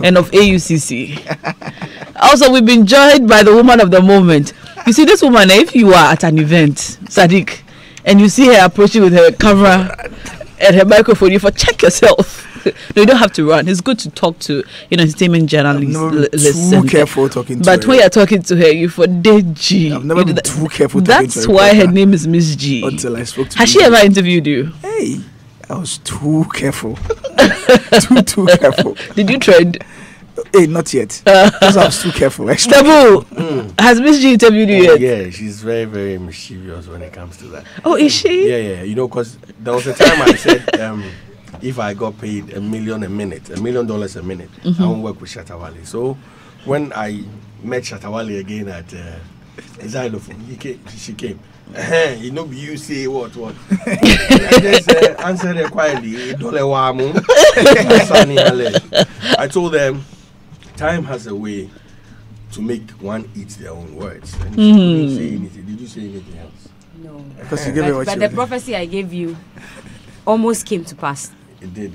and of AUCC. Also, we've been joined by the woman of the moment. You see, this woman, if you are at an event, Sadiq, and you see her approaching with her camera and her microphone, you check yourself. No, you don't have to run. It's good to talk to entertainment journalists. Too careful talking to her. But when you're talking to her, you for G. I've never been too careful talking to her. That's why her name is Miss G. Until I spoke to her. Has she ever interviewed you? Hey, I was too careful. too careful. Did you trend? Hey, not yet. Because I was too careful. Tabu, has Miss G interviewed you yet? Yeah, she's very, very mischievous when it comes to that. Oh, is she? Yeah. You know, because there was a time I said, if I got paid $1 million a minute, $1 million a minute, I won't work with Shatawale. So when I met Shatawale again at Xylophone, she came. You know, you say what? I just answered her quietly. I told them, time has a way to make one eat their own words. And she didn't say anything. Did you say anything else? No. Because you gave me what but the prophecy I gave you almost came to pass. It did,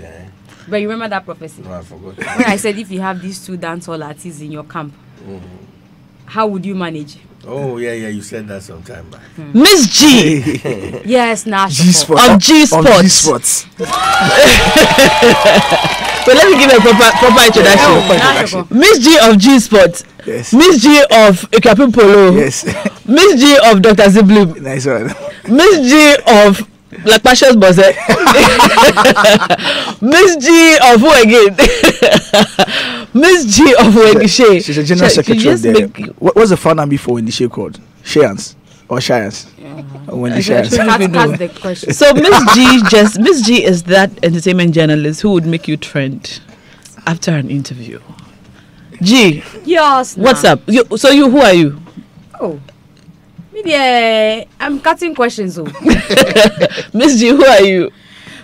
But you remember that prophecy? No, I forgot. When I said if you have these 2 dancehall artists in your camp, how would you manage? Oh, yeah, you said that sometime back. Miss G! Yes, Nash. G-Sports. Of G-Sports. So let me give a proper introduction. Miss G of G-Sports. Yes. Miss G of Ikapin Polo. Yes. Miss G of Dr. Ziblu. Nice one. Miss G of Black Passions Bose. Miss G of who again? Miss G of Wengishe. She's a general secretary there. What's the founder before Wengishe called? Shayans or Shayans? The question. So Miss G is that entertainment journalist who would make you trend after an interview. G. Yes. What's up? Who are you? Oh. Yeah, I'm cutting questions. Miss G, who are you?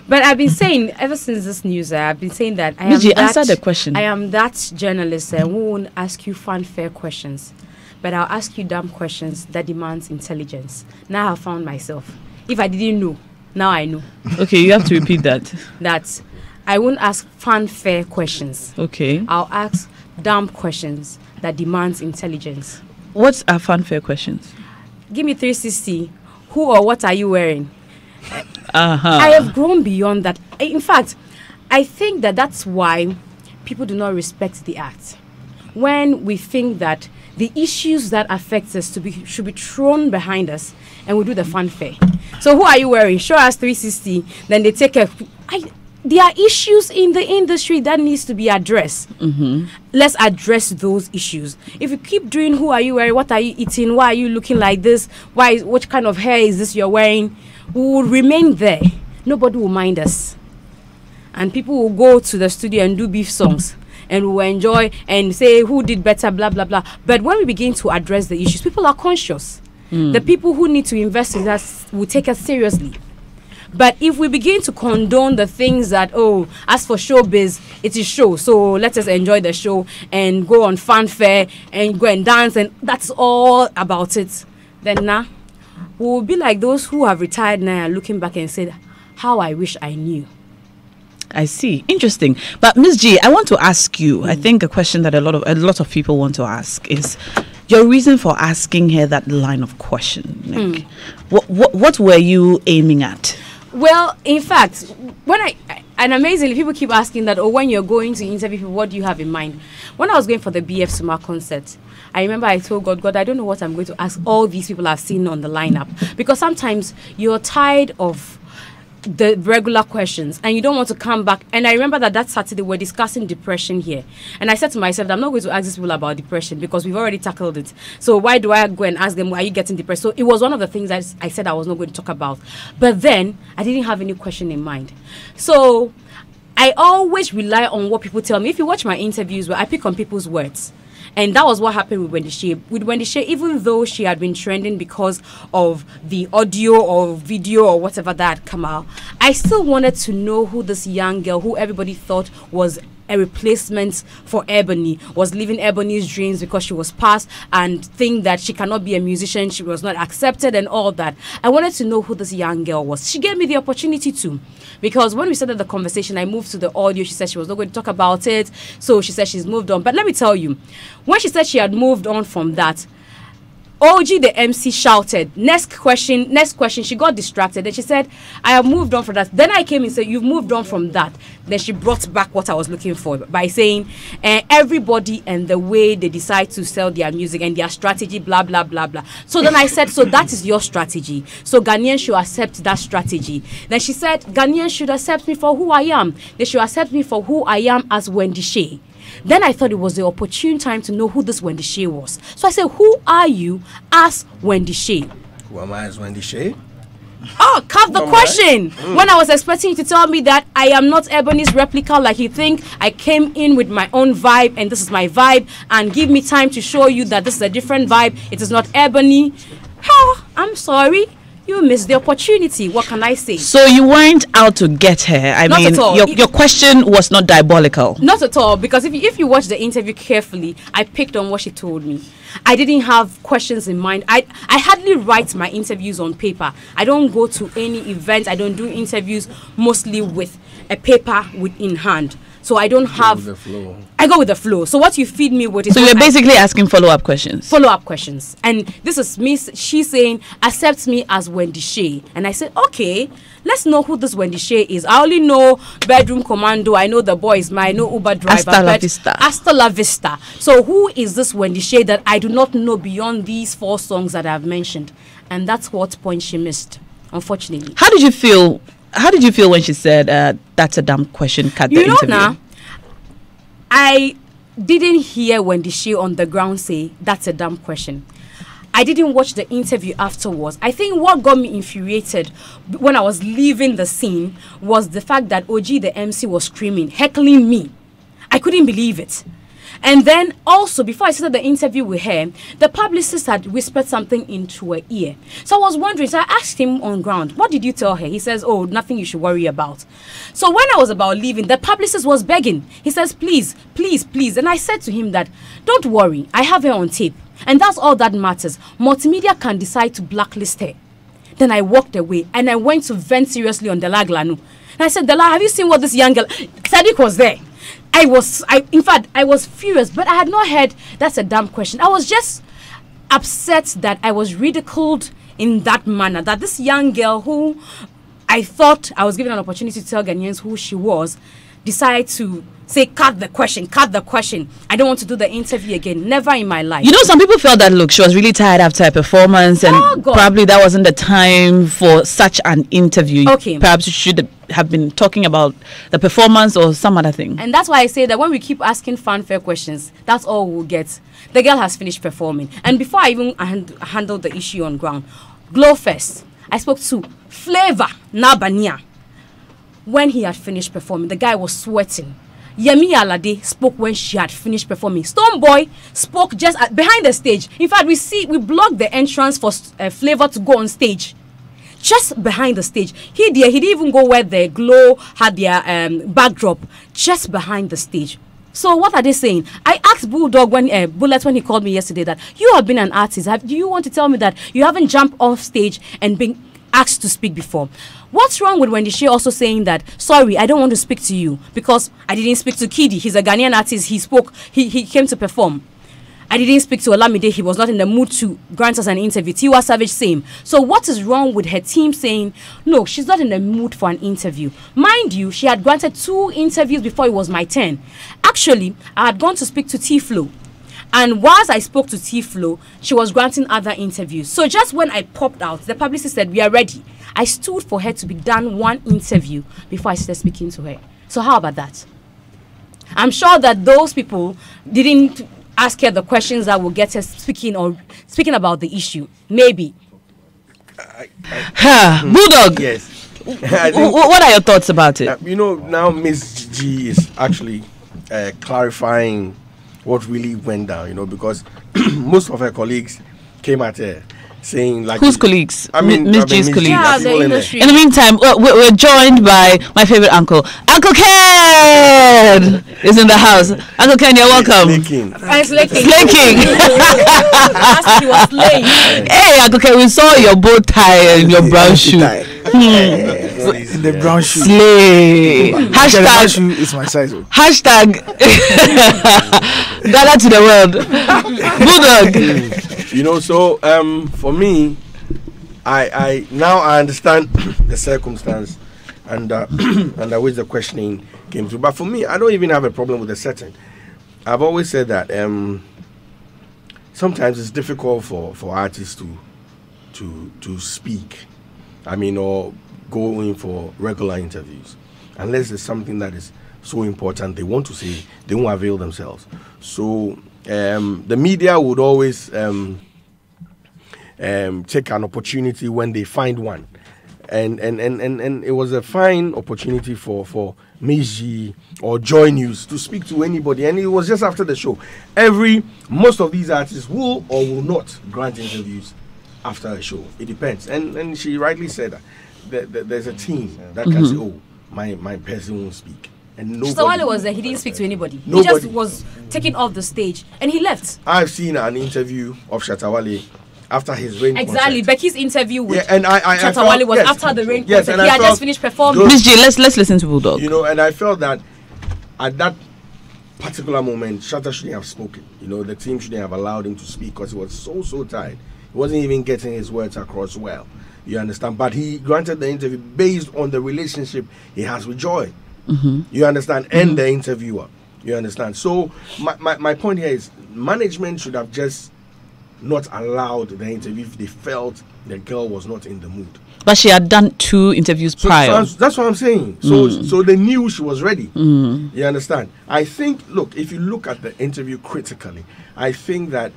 But I've been saying ever since this news, I've been saying that Miss G, answer the question. I am that journalist who won't ask you fair questions, but I'll ask you dumb questions that demands intelligence. Now I've found myself. If I didn't know, now I know. Okay, you have to repeat that. That I won't ask fair questions. Okay. I'll ask dumb questions that demands intelligence. What's our fair questions? Give me 360. Who or what are you wearing? I have grown beyond that. In fact, I think that's why people do not respect the act. When we think that the issues that affect us should be thrown behind us, and we do the fanfare. So who are you wearing? Show us 360. Then they take there are issues in the industry that needs to be addressed. Let's address those issues. If you keep doing who are you wearing, what are you eating, why are you looking like this, what kind of hair is this you're wearing, we will remain there. Nobody will mind us. And people will go to the studio and do beef songs. And we will enjoy and say who did better, blah, blah, blah. But when we begin to address the issues, people are conscious. The people who need to invest in us will take us seriously. But if we begin to condone the things that, as for showbiz, it is show. So let us enjoy the show and go on fanfare and go and dance, and that's all about it. Then we will be like those who have retired now and looking back and said, how I wish I knew. I see. Interesting. But Miss G, I want to ask you, I think a question that a lot of people want to ask is your reason for asking her that line of question. What were you aiming at? Well, in fact, and amazingly, people keep asking that, when you're going to interview people, what do you have in mind? When I was going for the BF Suma concert, I remember I told God, I don't know what I'm going to ask all these people I've seen on the lineup. Because sometimes you're tired of the regular questions and you don't want to come back. And I remember that Saturday we're discussing depression here, and I said to myself, I'm not going to ask these people about depression because we've already tackled it. So why do I go and ask them, are you getting depressed? So it was one of the things that I said I was not going to talk about. But then I didn't have any question in mind. So I always rely on what people tell me. If you watch my interviews, I pick on people's words. And that was what happened with Wendy Shea. With Wendy Shea, even though she had been trending because of the audio or video or whatever that had come out, I still wanted to know who this young girl, who everybody thought was a replacement for Ebony, was living Ebony's dreams because she was passed, and think that she cannot be a musician, she was not accepted and all that. I wanted to know who this young girl was. She gave me the opportunity to, because when we started the conversation, I moved to the audio. She said she was not going to talk about it, so she said she's moved on. But let me tell you, when she said she had moved on from that, OG the MC shouted, next question. She got distracted. Then she said, I have moved on from that. Then I came and said, you've moved on from that. Then she brought back what I was looking for by saying, everybody and the way they decide to sell their music and their strategy, blah, blah, blah, blah. So then I said, so that is your strategy. So Ghanaians should accept that strategy. Then she said, Ghanaians should accept me for who I am. They should accept me for who I am as Wendy Shay. Then I thought it was the opportune time to know who this Wendy Shay was. So I said, who are you as Wendy Shay? Who am I as Wendy Shay? Oh, cut the question. When I was expecting you to tell me that I am not Ebony's replica like you think, I came in with my own vibe and this is my vibe, and give me time to show you that this is a different vibe. It is not Ebony. Oh, I'm sorry. You missed the opportunity. What can I say? So you weren't out to get her. I Not mean, at all. your question was not diabolical. Not at all, because if you watch the interview carefully, I picked on what she told me. I didn't have questions in mind. I hardly write my interviews on paper. I don't go to any event. I don't do interviews mostly with a paper in hand. So I don't have. I go with the flow. So what you feed me with is. So you're basically asking follow-up questions. Follow-up questions, and this is me. She's saying, accept me as Wendy Shay, and I said, okay, let's know who this Wendy Shay is. I only know Bedroom Commando. I know The Boys. I know Uber Driver. Hasta la vista. Hasta la vista. So who is this Wendy Shay that I do not know beyond these 4 songs that I've mentioned? And that's what point she missed, unfortunately. How did you feel? How did you feel when she said, that's a dumb question, cut the interview? Now, I didn't hear Wendy Shay on the ground say, that's a dumb question. I didn't watch the interview afterwards. I think what got me infuriated when I was leaving the scene was the fact that OG, the MC, was screaming, heckling me. I couldn't believe it. And then also, before I started the interview with her, the publicist had whispered something into her ear. So I was wondering, so I asked him on ground, what did you tell her? He says, oh, nothing you should worry about. So when I was about leaving, the publicist was begging. He says, please, please, please. And I said to him that, don't worry, I have her on tape. And that's all that matters. Multimedia can decide to blacklist her. Then I walked away and I went to vent seriously on Dela Glanu. And I said, Dela, have you seen what this young girl... Sadiq was there. In fact, I was furious, but I had not heard that's a dumb question. I was just upset that I was ridiculed in that manner, that this young girl who I thought I was given an opportunity to tell Ghanaians who she was, decided to say, cut the question. I don't want to do the interview again. Never in my life. You know, some people felt that, look, she was really tired after her performance, and probably that wasn't the time for such an interview. Okay. Perhaps you should have been talking about the performance or some other thing. And that's why I say that when we keep asking fanfare questions, that's all we'll get. The girl has finished performing. And before I even handled the issue on ground, Glowfest, I spoke to Flavor Nabania. When he had finished performing, the guy was sweating. Yemi Alade spoke when she had finished performing. Stonebwoy spoke just behind the stage. In fact, we blocked the entrance for Flavor to go on stage. Just behind the stage. He didn't even go where the Glow had their backdrop. Just behind the stage. So what are they saying? I asked Bulldog Bullet when he called me yesterday that you have been an artist. Do you want to tell me that you haven't jumped off stage and been asked to speak before? What's wrong with Wendy Shay also saying that, sorry, I don't want to speak to you because I didn't speak to Kidi. He's a Ghanaian artist. He spoke. He came to perform. I didn't speak to Olamide. He was not in the mood to grant us an interview. Tiwa Savage, same. So what is wrong with her team saying, no, she's not in the mood for an interview? Mind you, she had granted 2 interviews before it was my turn. Actually, I had gone to speak to T-Flow. And whilst I spoke to T-Flow, she was granting other interviews. So just when I popped out, the publicist said, we are ready. I stood for her to be done 1 interview before I started speaking to her. So how about that? I'm sure that those people didn't ask her the questions that will get her speaking about the issue. Maybe. Bulldog. Yes. What are your thoughts about it? Now Miss G is actually clarifying what really went down, because most of her colleagues came at her saying like... Whose colleagues? Miss G's colleagues. Yeah, the industry. In the meantime, we're joined by my favorite uncle, Uncle Ken! is in the house. Uncle Ken, you're welcome. Slaking. Slaking. He was late. Hey, Uncle Ken, we saw your bow tie and your brown shoe. The brown shoe. Slay. The brown Hashtag. shoe is my size. Hashtag. Gather to the world. Bulldog. You know, so for me, I now I understand the circumstance and which the questioning came through. But for me, I don't even have a problem with the setting. I've always said that sometimes it's difficult for artists to speak. I mean, or go in for regular interviews, unless there's something that is so important they want to say, they won't avail themselves. So the media would always take an opportunity when they find one, and it was a fine opportunity for Miss G or Joy News to speak to anybody, and it was just after the show. Most of these artists will or will not grant interviews after a show. It depends, and she rightly said that there's a team that can say, oh, my person won't speak. And nobody. Sawale was there. He didn't speak to anybody. He just was taken off the stage and he left. I've seen an interview of Shatta Wale after his Rain Exactly. concert. Becky's interview with and Shatta Wale was after the Rain concert. and He I had felt just finished performing. Miss G, let's listen to Bulldog. You know, and I felt that at that particular moment, Shatta shouldn't have spoken. You know, the team shouldn't have allowed him to speak because he was so tired. He wasn't even getting his words across well. You understand? But he granted the interview based on the relationship he has with Joy. You understand? And the interviewer. You understand? So my point here is management should have just not allowed the interview if they felt the girl was not in the mood. But she had done 2 interviews prior. That's what I'm saying. So they knew she was ready. You understand? I think, look, if you look at the interview critically, I think that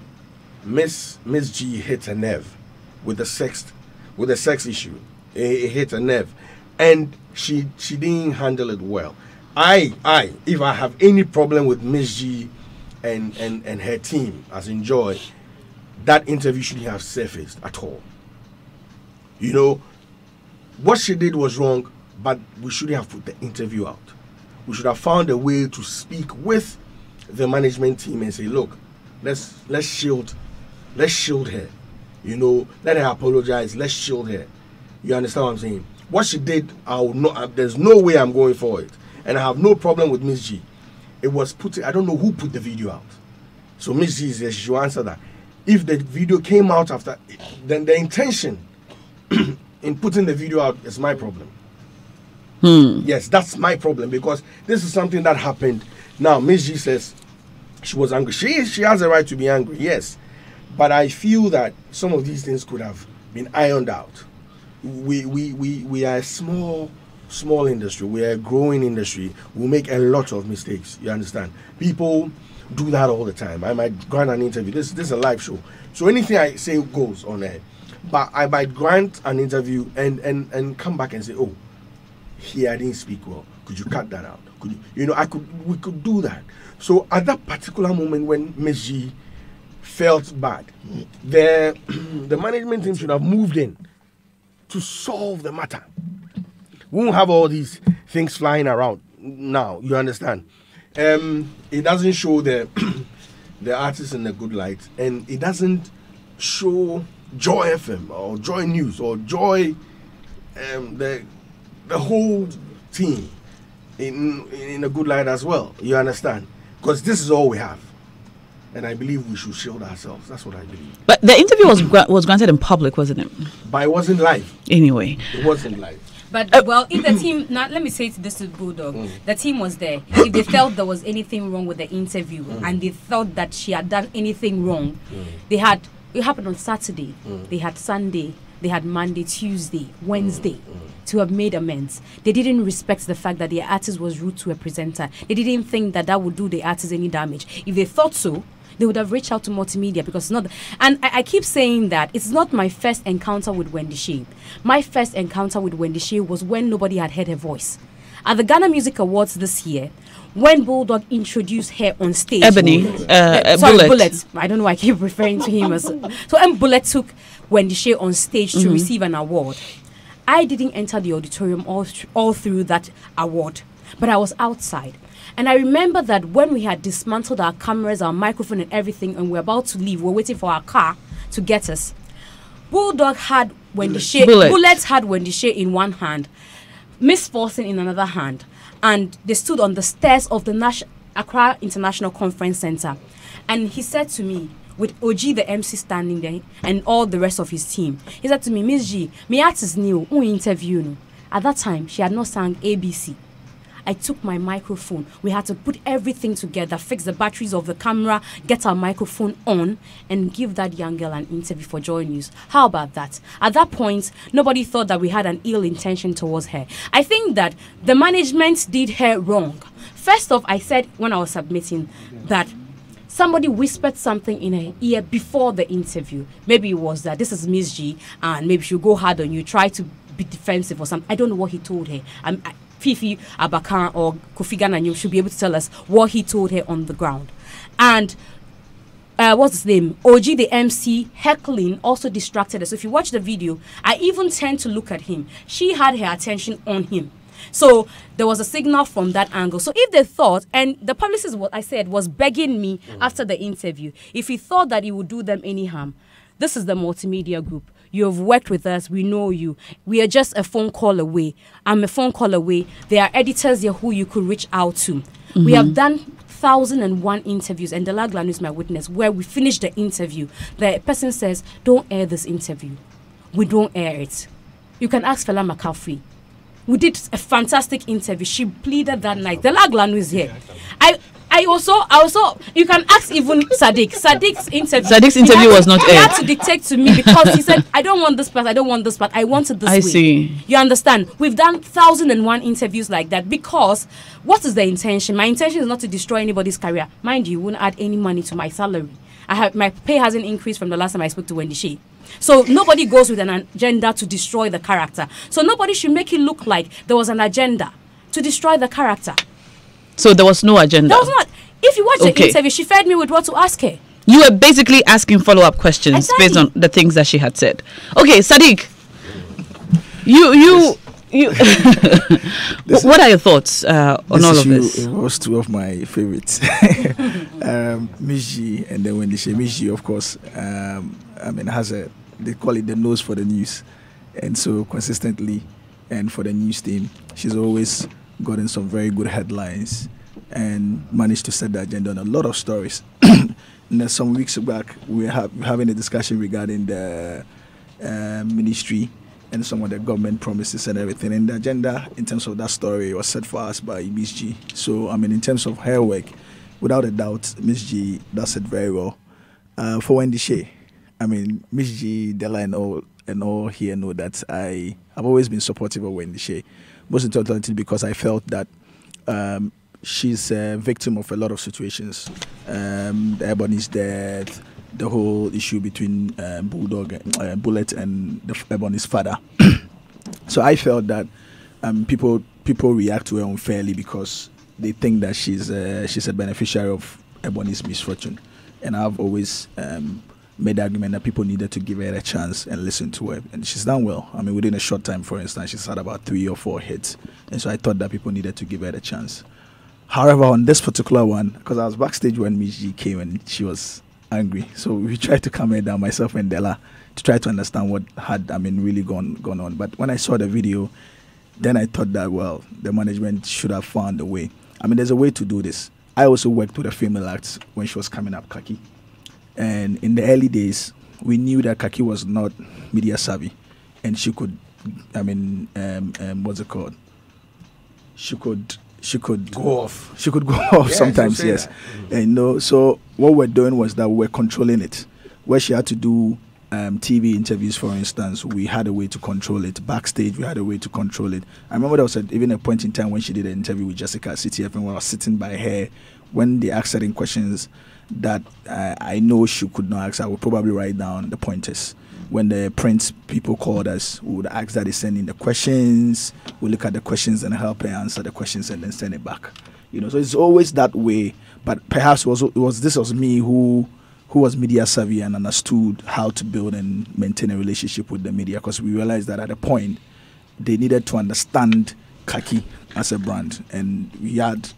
Miss G hit a nerve with the sex issue. It hit a nerve, and she didn't handle it well. If I have any problem with Miss G and her team as in Joy, that interview shouldn't have surfaced at all. You know, what she did was wrong, but we shouldn't have put the interview out. We should have found a way to speak with the management team and say, look, let's shield her. You know, let her apologize. Let's shield her. You understand what I'm saying? What she did, I will not. There's no way I'm going for it, and I have no problem with Miss G. It was put. I don't know who put the video out. So Miss G says she should answer that. If the video came out after, then the intention in putting the video out is my problem. Yes, that's my problem, because this is something that happened. Now Miss G says she was angry. She has a right to be angry. Yes. But I feel that some of these things could have been ironed out. We are a small industry. We are a growing industry. We make a lot of mistakes. You understand? People do that all the time. I might grant an interview. This is a live show, so anything I say goes on air. But I might grant an interview and come back and say, oh, here I didn't speak well. Could you cut that out? Could you? You know, we could do that. So at that particular moment when Miss G felt bad, the management team should have moved in to solve the matter. We won't have all these things flying around now. You understand? It doesn't show the artists in a good light, and it doesn't show Joy FM or Joy News or Joy, the whole team in a good light as well. You understand? Because this is all we have. And I believe we should shield ourselves. That's what I believe. But the interview was granted in public, wasn't it? But it wasn't live. Anyway. It wasn't live. But, well, if the team... Now, let me say this to Bulldog. The team was there. If they felt there was anything wrong with the interview and they thought that she had done anything wrong, they had... It happened on Saturday. They had Sunday. They had Monday, Tuesday, Wednesday to have made amends. They didn't respect the fact that the artist was rude to a presenter. They didn't think that would do the artist any damage. If they thought so, they would have reached out to multimedia, because it's not. And I keep saying that it's not my first encounter with Wendy Shea. My first encounter with Wendy Shea was when nobody had heard her voice. At the Ghana Music Awards this year, when Bulldog introduced her on stage. Ebony. Bullet. I don't know why I keep referring to him as. So when Bullet took Wendy Shea on stage to receive an award, I didn't enter the auditorium all through that award, but I was outside. And I remember that when we had dismantled our cameras, our microphone and everything, and we were about to leave, we were waiting for our car to get us. Bullet had Wendy Shea in one hand, Miss Forson in another hand, and they stood on the stairs of the Accra International Conference Center. And he said to me, with OG the MC standing there and all the rest of his team, he said to me, Miss G, my art is new, who interview you? At that time, she had not sang ABC. I took my microphone. We had to put everything together, fix the batteries of the camera, get our microphone on, and give that young girl an interview for Joy News. How about that? At that point, nobody thought that we had an ill intention towards her. I think that the management did her wrong. First off, I said when I was submitting that somebody whispered something in her ear before the interview. Maybe it was that this is Miss G, and maybe she'll go hard on you, try to be defensive or something. I don't know what he told her. Fifi Abakar or Kofi Gananyum should be able to tell us what he told her on the ground. And what's his name? OG the MC heckling also distracted us. So if you watch the video, I even tend to look at him. She had her attention on him. So there was a signal from that angle. So if they thought, and the publicist, what I said, was begging me after the interview, if he thought that he would do them any harm, this is the multimedia group. You have worked with us. We know you. We are just a phone call away. I'm a phone call away. There are editors here who you could reach out to. We have done 1,001 interviews, and Dela Glanu is my witness, where we finished the interview. The person says, don't air this interview. We don't air it. You can ask Fela McCaffrey. We did a fantastic interview. She pleaded that night. Dela Glanu is here. I also, you can ask even Sadiq. Sadiq's interview was not aired. He had to dictate to me because he said, I don't want this part, I don't want this part, I want it this way. I see. You understand? We've done 1,001 interviews like that because what is the intention? My intention is not to destroy anybody's career. Mind you, wouldn't add any money to my salary. My pay hasn't increased from the last time I spoke to Wendy Shea. So nobody goes with an agenda to destroy the character. So nobody should make it look like there was an agenda to destroy the character. So there was no agenda? There was not. If you watch the interview, she fed me with what to ask her. You were basically asking follow-up questions based on the things that she had said. Okay, Sadiq, you what are your thoughts on all of this? It was two of my favorites. Miss and then when they say Miss of course, has they call it the nose for the news. And so consistently, and for the news team, she's always gotten some very good headlines and managed to set the agenda on a lot of stories. And some weeks back, we were having a discussion regarding the ministry and some of the government promises and everything. And the agenda in terms of that story was set for us by Miss G. So, in terms of her work, without a doubt, Miss G does it very well. For Wendy Shea, Miss G, Dela and all here know that I've always been supportive of Wendy Shea. Most importantly because I felt that she's a victim of a lot of situations. The Ebony's death, the whole issue between Bullet and the Ebony's father. So I felt that people react to her unfairly because they think that she's a beneficiary of Ebony's misfortune. And I've always made the argument that people needed to give her a chance and listen to her. And she's done well. Within a short time, for instance, she's had about 3 or 4 hits. And so I thought that people needed to give her a chance. However, on this particular one, because I was backstage when Miss G came and she was angry. So we tried to calm her down, myself and Dela, to try to understand what had, really gone on. But when I saw the video, then I thought that, well, the management should have found a way. There's a way to do this. I also worked with a female act when she was coming up, Kaki. And in the early days, we knew that Kaki was not media savvy, and she could, what's it called? She could go off. She could go off sometimes, yes. And so what we're doing was that we're controlling it. Where she had to do TV interviews, for instance, we had a way to control it. Backstage, we had a way to control it. I remember there was even a point in time when she did an interview with Jessica at CTF, and when I was sitting by her, when they asked certain questions that I know she could not ask, I would probably write down the pointers. When the print people called us, we would ask that they send in the questions, we look at the questions and help her answer the questions and then send it back. So it's always that way. But perhaps it was me who was media savvy and understood how to build and maintain a relationship with the media, because we realized that at a point they needed to understand Kaki as a brand, and we had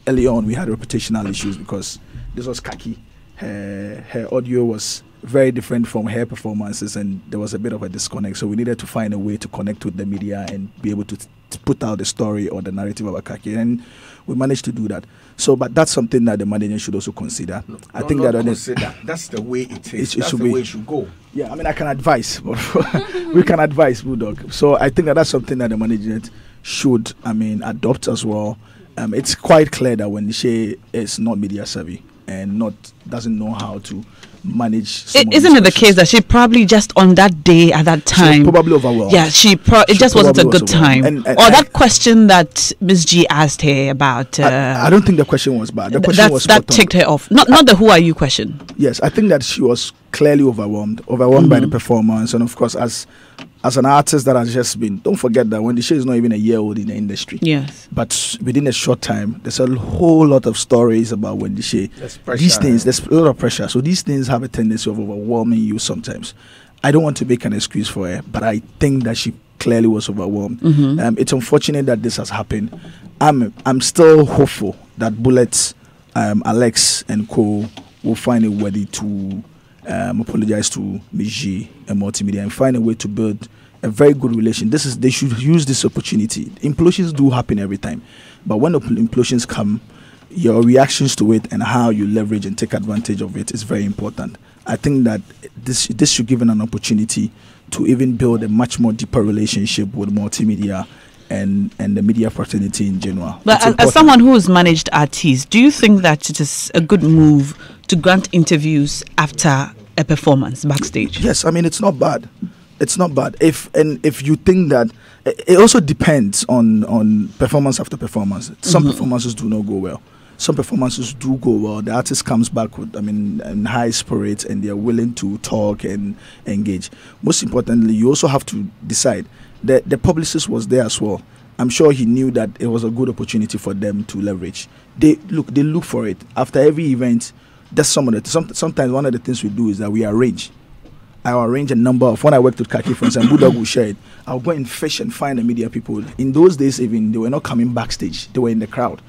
early on we had reputational issues because this was Kaki. Her audio was very different from her performances, and there was a bit of a disconnect. So we needed to find a way to connect with the media and be able to put out the story or the narrative about Kaki, and we managed to do that. So, but that's something that the management should also consider. I think that's the way it is. That's the way it should go. Yeah, I mean, I can advise, but we can advise Bulldog. So I think that's something that the management should, adopt as well. It's quite clear that Wendy is not media savvy and doesn't know how to manage. Isn't it the case that she probably just on that day at that time, she was probably overwhelmed? Yeah, it just wasn't a good time. And that question that Ms. G asked her about. I don't think the question was bad. The question was that ticked her off. Not the who are you question. Yes, I think that she was clearly overwhelmed by the performance, and of course as an artist that has just been, don't forget that Wendy Shay is not even a year old in the industry. Yes. But within a short time, there's a whole lot of stories about Wendy Shay. These things, there's a lot of pressure. So these things have a tendency of overwhelming you sometimes. I don't want to make an excuse for her, but I think that she clearly was overwhelmed. It's unfortunate that this has happened. I'm still hopeful that Bullets, Alex and co will find it worthy to apologize to Miji and Multimedia and find a way to build a very good relation. They should use this opportunity. Implosions do happen every time, but when the implosions come, your reactions to it and how you leverage and take advantage of it is very important. I think that this should give an opportunity to even build a much more deeper relationship with Multimedia and the media fraternity in general. But as someone who has managed artists, do you think that it is a good move to grant interviews after a performance backstage? Yes, it's not bad. It's not bad. If you think that, it also depends on performance after performance. Some performances do not go well. Some performances do go well. The artist comes back with, in high spirits, and they are willing to talk and engage. Most importantly, you also have to decide that the publicist was there as well. I'm sure he knew that it was a good opportunity for them to leverage. They look for it after every event. That's sometimes one of the things we do is that we arrange. I arrange a number of, when I worked with Kaki, for instance, Bulldog will share it. I'll go and fish and find the media people. In those days, even they were not coming backstage; they were in the crowd.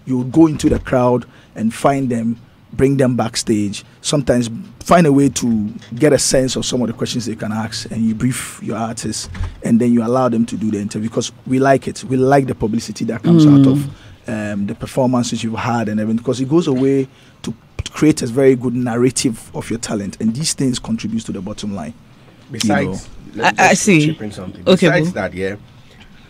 You would go into the crowd and find them, bring them backstage. Sometimes find a way to get a sense of some of the questions they can ask, and you brief your artists, and then you allow them to do the interview because we like it. We like the publicity that comes out of the performances you've had and everything, because it goes away to create a very good narrative of your talent, and these things contribute to the bottom line. Besides, I see. Besides that,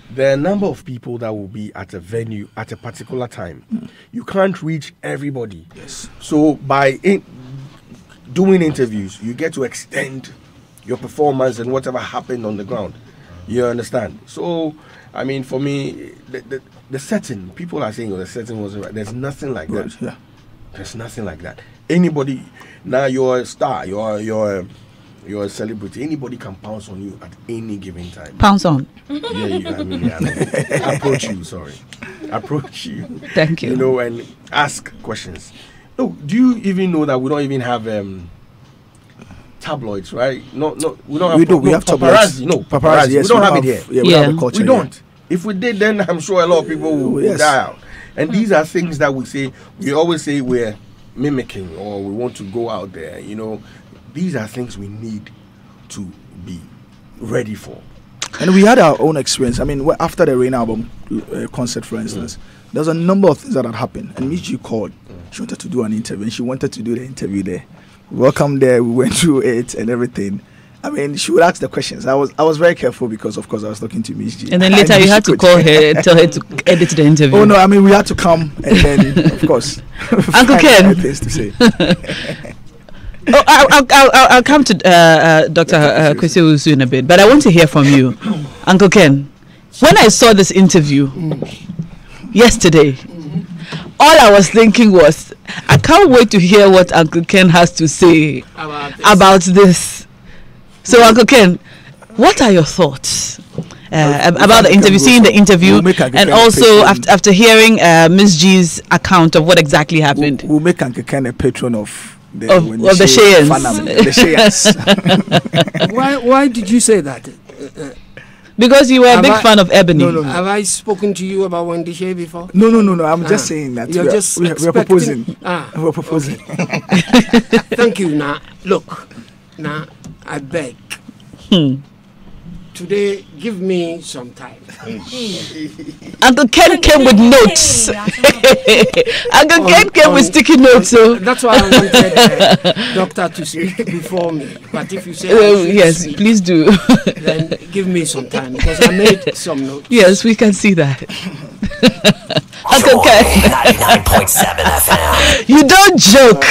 there are a number of people that will be at a venue at a particular time. You can't reach everybody. Yes. So by doing interviews, you get to extend your performance and whatever happened on the ground. You understand? So, for me, the setting, people are saying the setting wasn't right. There's nothing like that. Yeah. There's nothing like that. Anybody, now you're a star, you're a celebrity. Anybody can pounce on you at any given time. Pounce on? Approach you, sorry. Approach you. Thank you. And ask questions. No, do you even know that we don't even have tabloids, right? No, we don't have. We have paparazzi. No, paparazzi. Yes, we don't have it here. Yeah, we have a culture. We don't. If we did, then I'm sure a lot of people will die out. And these are things that we always say we're mimicking or we want to go out there. These are things we need to be ready for. And we had our own experience. After the Rain album concert, for instance, there's a number of things that had happened. And Michi called. She wanted to do an interview, and she wanted to do the interview there. Welcome there. We went through it and everything. She would ask the questions. I was very careful because, of course, I was talking to Michi. And then later you had to call her, tell her to edit the interview. Oh no! We had to come and then, of course, Uncle Ken. Things to say. I'll come to Dr. Kwesi Owusu in a bit, but I want to hear from you, Uncle Ken. When I saw this interview yesterday, all I was thinking was, I can't wait to hear what Uncle Ken has to say about this. So, Uncle Ken, what are your thoughts about the interview, seeing the interview, and also after hearing Ms. G's account of what exactly happened? We'll make Uncle Ken a patron of the Shayans. The Shayans. Why did you say that? Because you were a big fan of Ebony. No. Have I spoken to you about Wendy Shea before? No. I'm just saying that we're proposing. We're proposing. Okay. Thank you. Now, look. Now, I beg. Today, give me some time. Uncle Ken came with notes. Uncle Ken came with sticky notes. So that's why I wanted the doctor to speak before me. But if you say yes, speak, please do. then give me some time because I made some notes. Yes, we can see that. Uncle Ken. 99.7 FM. You don't joke.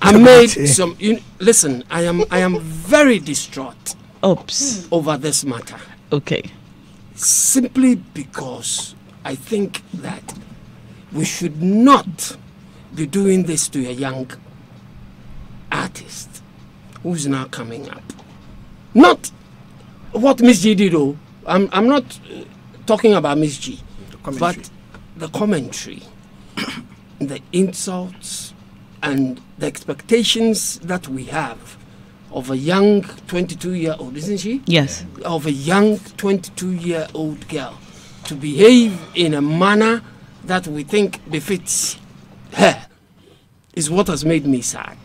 I made some. Listen, I am very distraught. Oops. Over this matter. Okay. Simply because I think that we should not be doing this to a young artist who's now coming up. Not what Miss G did, though. I'm not talking about Miss G, but the commentary, the insults, and the expectations that we have of a young 22-year-old, isn't she? Yes. Of a young 22-year-old girl to behave in a manner that we think befits her is what has made me sad.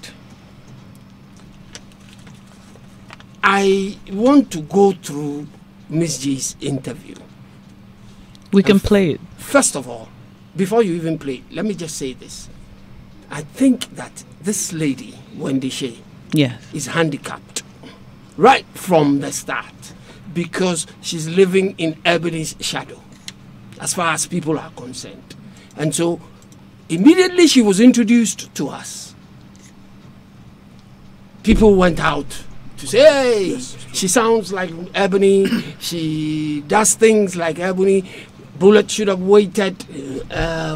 I want to go through Miss G's interview. We can play it. First of all, before you even play, let me just say this. I think that this lady, Wendy Shea, is handicapped right from the start because she's living in Ebony's shadow as far as people are concerned. And so immediately she was introduced to us, people went out to say, hey, she sounds like Ebony, she does things like Ebony. Bullet should have waited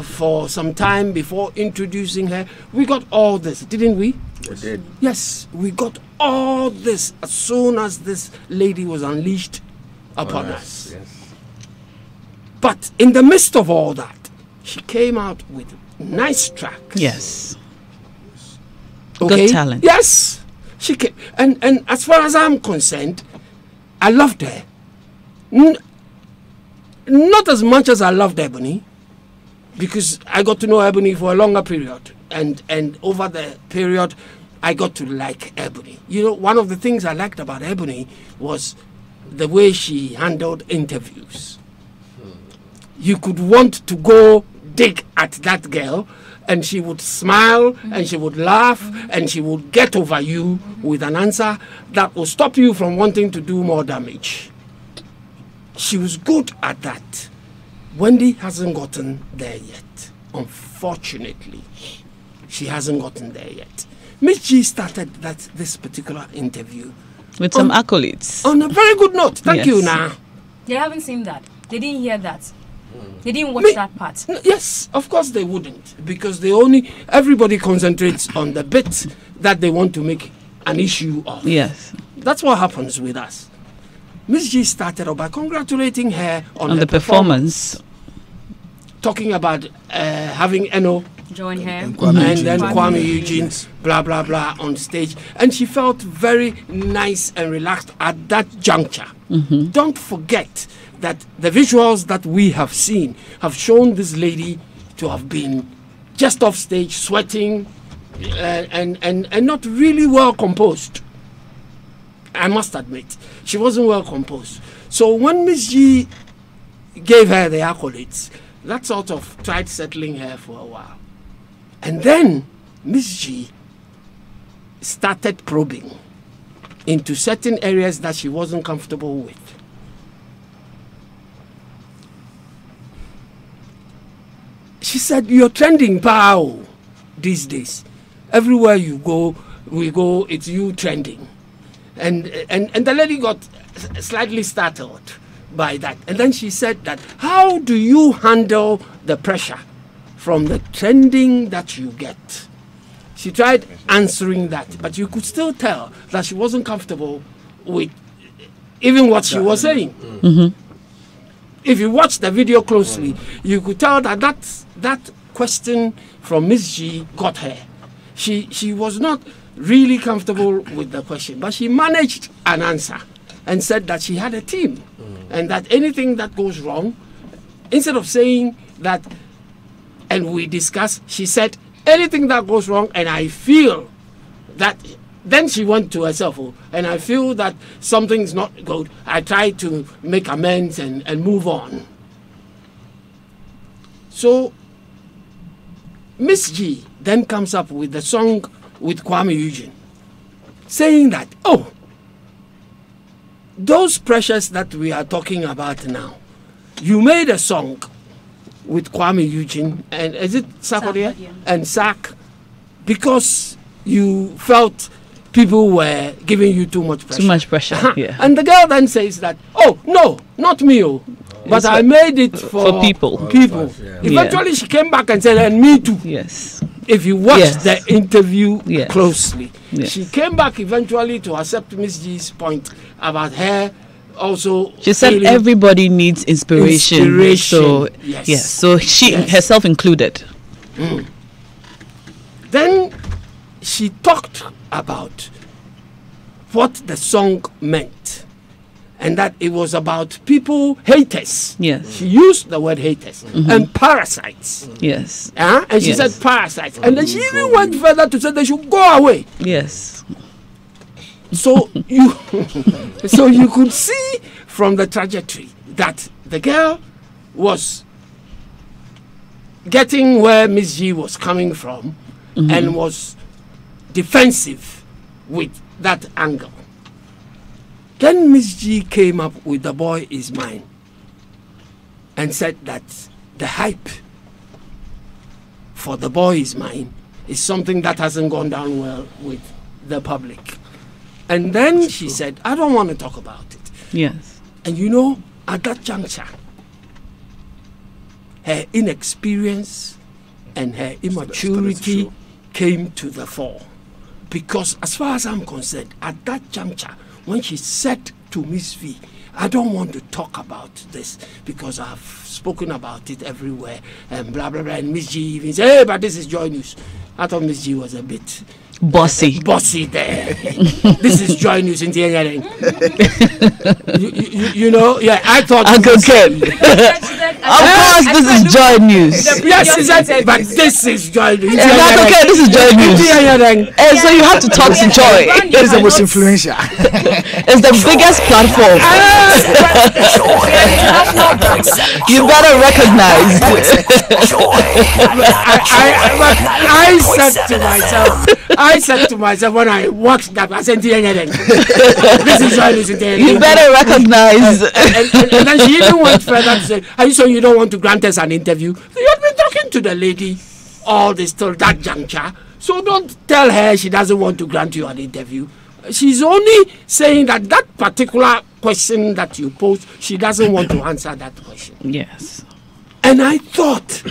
for some time before introducing her. We got all this, didn't we? We did. Yes, we got all this as soon as this lady was unleashed upon us. Yes. But in the midst of all that, she came out with nice tracks. Yes. Okay? Good talent. Yes. She came. And as far as I'm concerned, I loved her. Not as much as I loved Ebony, because I got to know Ebony for a longer period. And over the period, I got to like Ebony. You know, one of the things I liked about Ebony was the way she handled interviews. You could want to go dig at that girl, and she would smile, and she would laugh, and she would get over you with an answer that will stop you from wanting to do more damage. She was good at that. Wendy hasn't gotten there yet. Unfortunately, she hasn't gotten there yet. Miss G started this particular interview with some accolades. On a very good note. Thank you, Nah. They haven't seen that. They didn't hear that. They didn't watch that part. Yes, of course they wouldn't, because everybody concentrates on the bit that they want to make an issue of. Yes. That's what happens with us. Miss G started off by congratulating her on the performance. Talking about having Eno join her and then Kwame Eugene, blah blah blah, on stage, and she felt very nice and relaxed at that juncture. Don't forget that the visuals that we have seen have shown this lady to have been just off stage, sweating, and not really well composed. I must admit, she wasn't well composed. So when Miss G gave her the accolades, that sort of tried settling her for a while. And then Miss G started probing into certain areas that she wasn't comfortable with. She said, "You're trending, pal, these days. Everywhere you go, it's you trending." And the lady got slightly startled by that. And then she said that, how do you handle the pressure from the trending that you get? She tried answering that, but you could still tell that she wasn't comfortable with even what she was saying. If you watch the video closely, you could tell that that question from Miss G got her. She was not really comfortable with the question, but she managed an answer and said that she had a team and that anything that goes wrong, instead of saying that, and we discuss, she said, anything that goes wrong, and I feel that, then she went to herself, and I feel that something's not good, I try to make amends and move on. So, Miss G then comes up with the song with Kwame Eugene, saying that, oh, those pressures that we are talking about now, you made a song with Kwame Eugene, and is it Sarkodie? And Sark, because you felt people were giving you too much pressure. Too much pressure, yeah. And the girl then says that, oh, no, not me, but I made it for people. Eventually she came back and said, and me too. Yes. If you watch the interview closely, Yes. she came back eventually to accept Miss G's point about her also. She said everybody needs inspiration. So yes. So she herself included. Then she talked about what the song meant, and that it was about people, haters. Yes. She used the word haters and parasites. Yes. And she said parasites. And then she even went further to say they should go away. Yes. So you so you could see from the trajectory that the girl was getting where Miss G was coming from and was defensive with that angle. Then Miss G came up with The Boy Is Mine and said that the hype for The Boy Is Mine is something that hasn't gone down well with the public. And then she said, I don't want to talk about it. Yes. And you know, at that juncture, her inexperience and her immaturity came to the fore. Because as far as I'm concerned, at that juncture, when she said to Miss V, I don't want to talk about this because I've spoken about it everywhere and blah, blah, blah. And Miss G even said, hey, but this is Joy News. I thought Miss G was a bit bossy. Bossy there. This is Joy News in the you know, yeah, I thought. Uncle Ken. Of course, this is Joy News. Yes, she said, but this is Joy News. Uncle Ken, this is Joy News. And so you have to talk to Joy. It's the most influential. It's the biggest platform. You better recognize. I said to myself when I watched that, I said, this is Joy News. You better recognize. And then she even went further to say, are you sure you don't want to grant us an interview? You have been talking to the lady all this till that juncture, so don't tell her she doesn't want to grant you an interview. She's only saying that that particular question that you posed, she doesn't want to answer that question. Yes. And I thought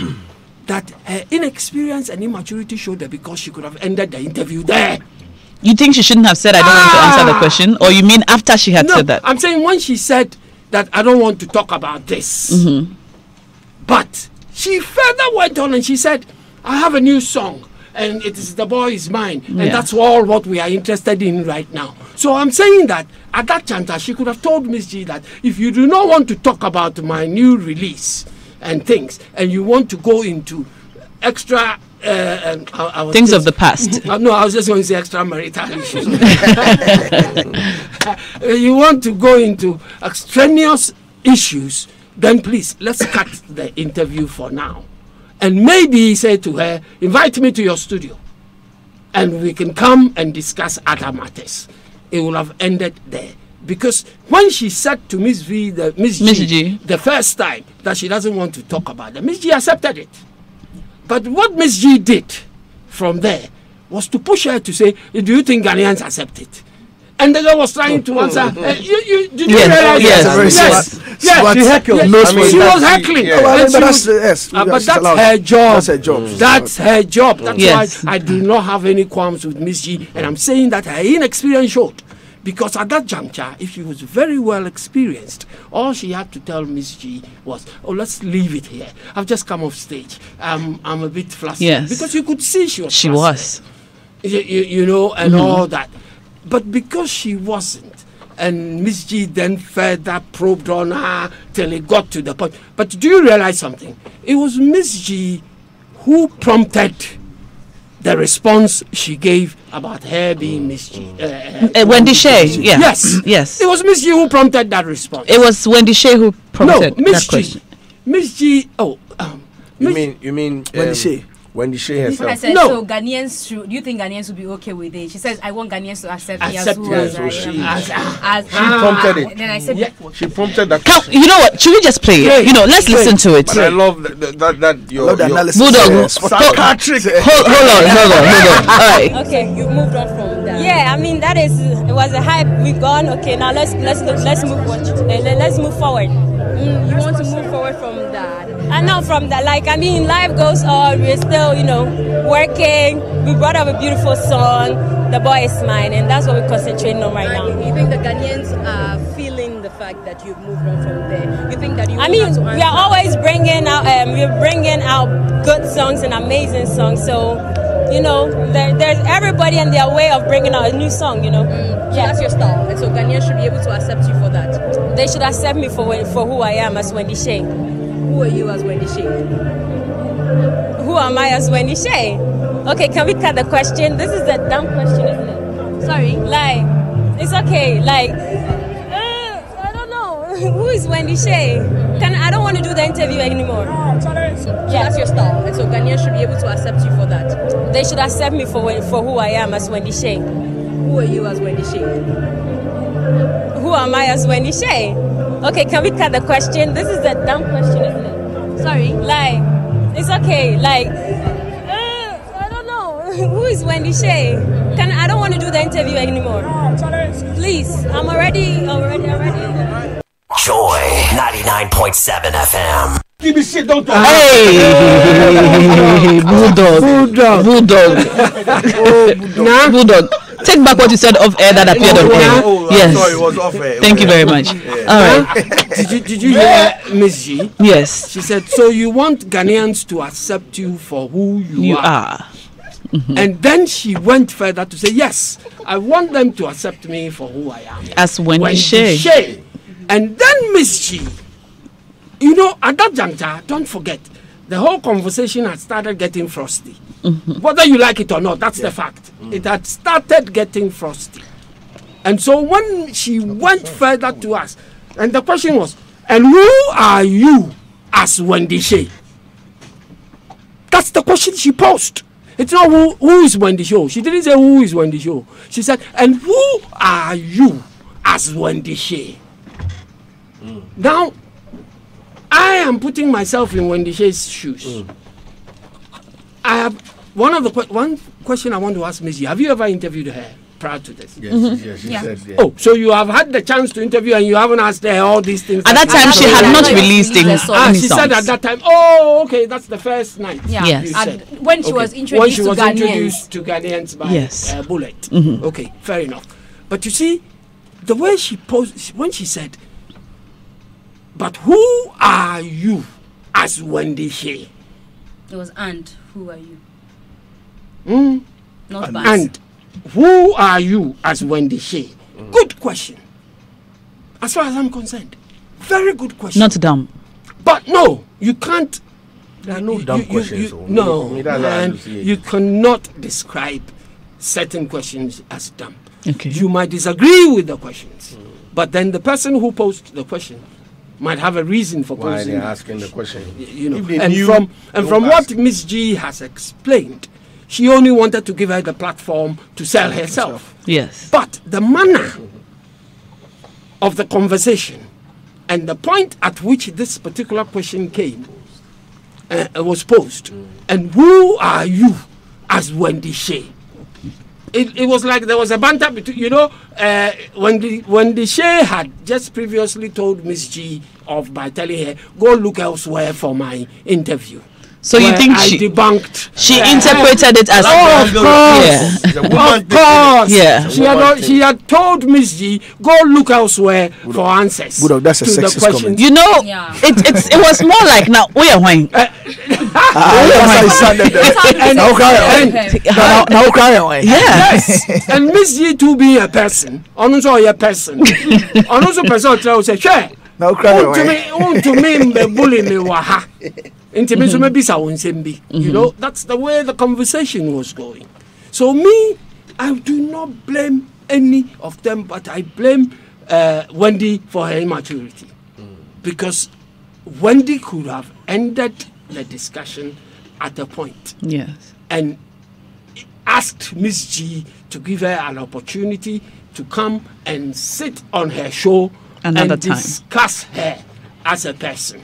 that her inexperience and immaturity showed her because she could have ended the interview there. You think she shouldn't have said, I don't want to answer the question? Or you mean after she had said that? I'm saying when she said that I don't want to talk about this. But she further went on and she said, I have a new song and it is The Boy Is Mine. And that's all what we are interested in right now. So I'm saying that at that juncture, she could have told Miss G that if you do not want to talk about my new release and things, and you want to go into extra things of the past. No, I was just going to say extramarital issues. You want to go into extraneous issues, then please, let's cut the interview for now. And maybe he said to her, invite me to your studio, and we can come and discuss other matters. It will have ended there. Because when she said to Miss V, Miss G, the first time that she doesn't want to talk about it, Miss G accepted it. But what Miss G did from there was to push her to say, do you think Ghanaians accept it? And the girl was trying to answer. Did you realize yes. She heckled. She was heckling. But that's her job. That's her job. That's her job. That's why I do not have any qualms with Miss G. And I'm saying that her inexperience showed. Because at that juncture, if she was very well experienced, all she had to tell Miss G was, oh, let's leave it here. I've just come off stage. I'm a bit flustered. Yes. Because you could see she was She flustered. was. You know, and all that. But because she wasn't, and Miss G then further probed on her till it got to the point. But do you realize something? It was Miss G who prompted the response she gave about her being Miss G. Wendy Shay, yeah. Yes. It was Miss G who prompted that response. It was Wendy Shay who prompted Miss that question. Miss G. You mean Wendy Shay? Wendy Shay herself? I said, No. so Ghanaians, do you think Ghanaians will be okay with it? She says, I want Ghanaians to accept me Accept as you who as I who she am. is. As- She prompted it. Then I said, Yeah. She prompted that Come, question. you know what? Should we just play it? You know, let's listen to it. But I love that your Love the analysis. Bulldog. Yeah, psychiatric. Hold on. All right. okay, you moved on from that. Yeah, I mean it was a hype. We've gone. Okay, now let's move forward. You want to move forward from that. And not from that. Like, I mean, life goes on. We're still, working. We brought up a beautiful song. The boy is mine, and that's what we're concentrating on right now. You think the Ghanaians are feeling the fact that you've moved on from there? You think that you? I mean, we are always bringing out good songs and amazing songs. So, there's everybody and their way of bringing out a new song. So that's your style, and so Ghanaians should be able to accept you for that. They should accept me for who I am as Wendy Shay. Who are you as Wendy Shay? Who am I as Wendy Shay? Okay, can we cut the question? This is a dumb question, isn't it? Sorry. Like, it's okay. Like, I don't know. Who is Wendy Shay? I don't want to do the interview anymore. So that's your style, and so Ghanaians should be able to accept you for that. They should accept me for who I am as Wendy Shay. Who are you as Wendy Shay? Who am I as Wendy Shay? Okay, can we cut the question? This is a dumb question, isn't it? Sorry. Like, it's okay. Like, I don't know. Who is Wendy Shay? I don't want to do the interview anymore. Please, I'm already. Joy 99.7 FM. Give me shit, don't talk. Hey, Bulldog. Bulldog. Take back what you said off air that appeared on air. Yes. Sorry, it was off air. Thank you very much. All right. Did you hear Miss G? Yes. She said, so you want Ghanaians to accept you for who you are. And then she went further to say, yes, I want them to accept me for who I am. As Wendy Shay. And then Miss G, at that juncture, don't forget, the whole conversation had started getting frosty. Whether you like it or not, that's the fact. It had started getting frosty. And so when she went further to us, and the question was, and who are you as Wendy Shay? That's the question she posed. It's not who is Wendy Shay. She didn't say who is Wendy Shay. She said, and who are you as Wendy Shay? Now, I am putting myself in Wendy Shay's shoes. I have one question I want to ask Miss G. Have you ever interviewed her prior to this? Yes, she said, yeah. Oh, so you have had the chance to interview and you haven't asked her all these things. At that time, she had not released any songs. She said at that time, oh, okay, that's the first night. Yeah. Yes. And when she was introduced to Ghanaians by Bullet. Okay, fair enough. But you see, the way she posed, when she said, but who are you as Wendy Shay? It was and who are you? Not but. And who are you as Wendy Shay? Good question. As far as I'm concerned, very good question. Not dumb. But no, you can't. There are no dumb questions. You cannot describe certain questions as dumb. Okay. You might disagree with the questions, but then the person who posed the question might have a reason for Why posing they're it. asking the question. And from what Miss G has explained, she only wanted to give her the platform to sell herself. Yes. But the manner of the conversation and the point at which this particular question came was posed, and who are you as Wendy Shay? It was like there was a banter between, Wendy Shay had just previously told Miss G off by telling her, go look elsewhere for my interview. So you think I debunked? She interpreted it as of course. It's a woman Of course. Yeah. She had told Miss G, go look elsewhere for answers. Budok, that's a to the sexist question. comment. You know, Yeah. it was more like now. Where are you? Yes. And Miss G to be a person. Also a person. Also person tell say, "Share." Now cry To me, me bully me waha. Intimacy so maybe you know, that's the way the conversation was going. So me, I do not blame any of them, but I blame Wendy for her immaturity. Because Wendy could have ended the discussion at a point Yes. and asked Miss G to give her an opportunity to come and sit on her show Another and time. discuss her as a person.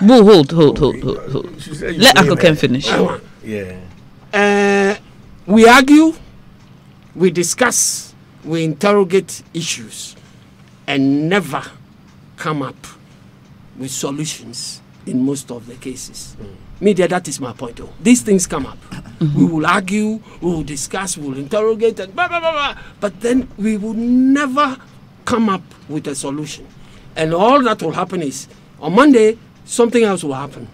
Boo, hold. Let Uncle Ken finish. Yeah. We argue, we discuss, we interrogate issues, and never come up with solutions in most of the cases. Media, that is my point. These things come up. We will argue, we will discuss, we will interrogate, and blah, blah, blah, blah. But then we will never come up with a solution. And all that will happen is, on Monday, something else will happen.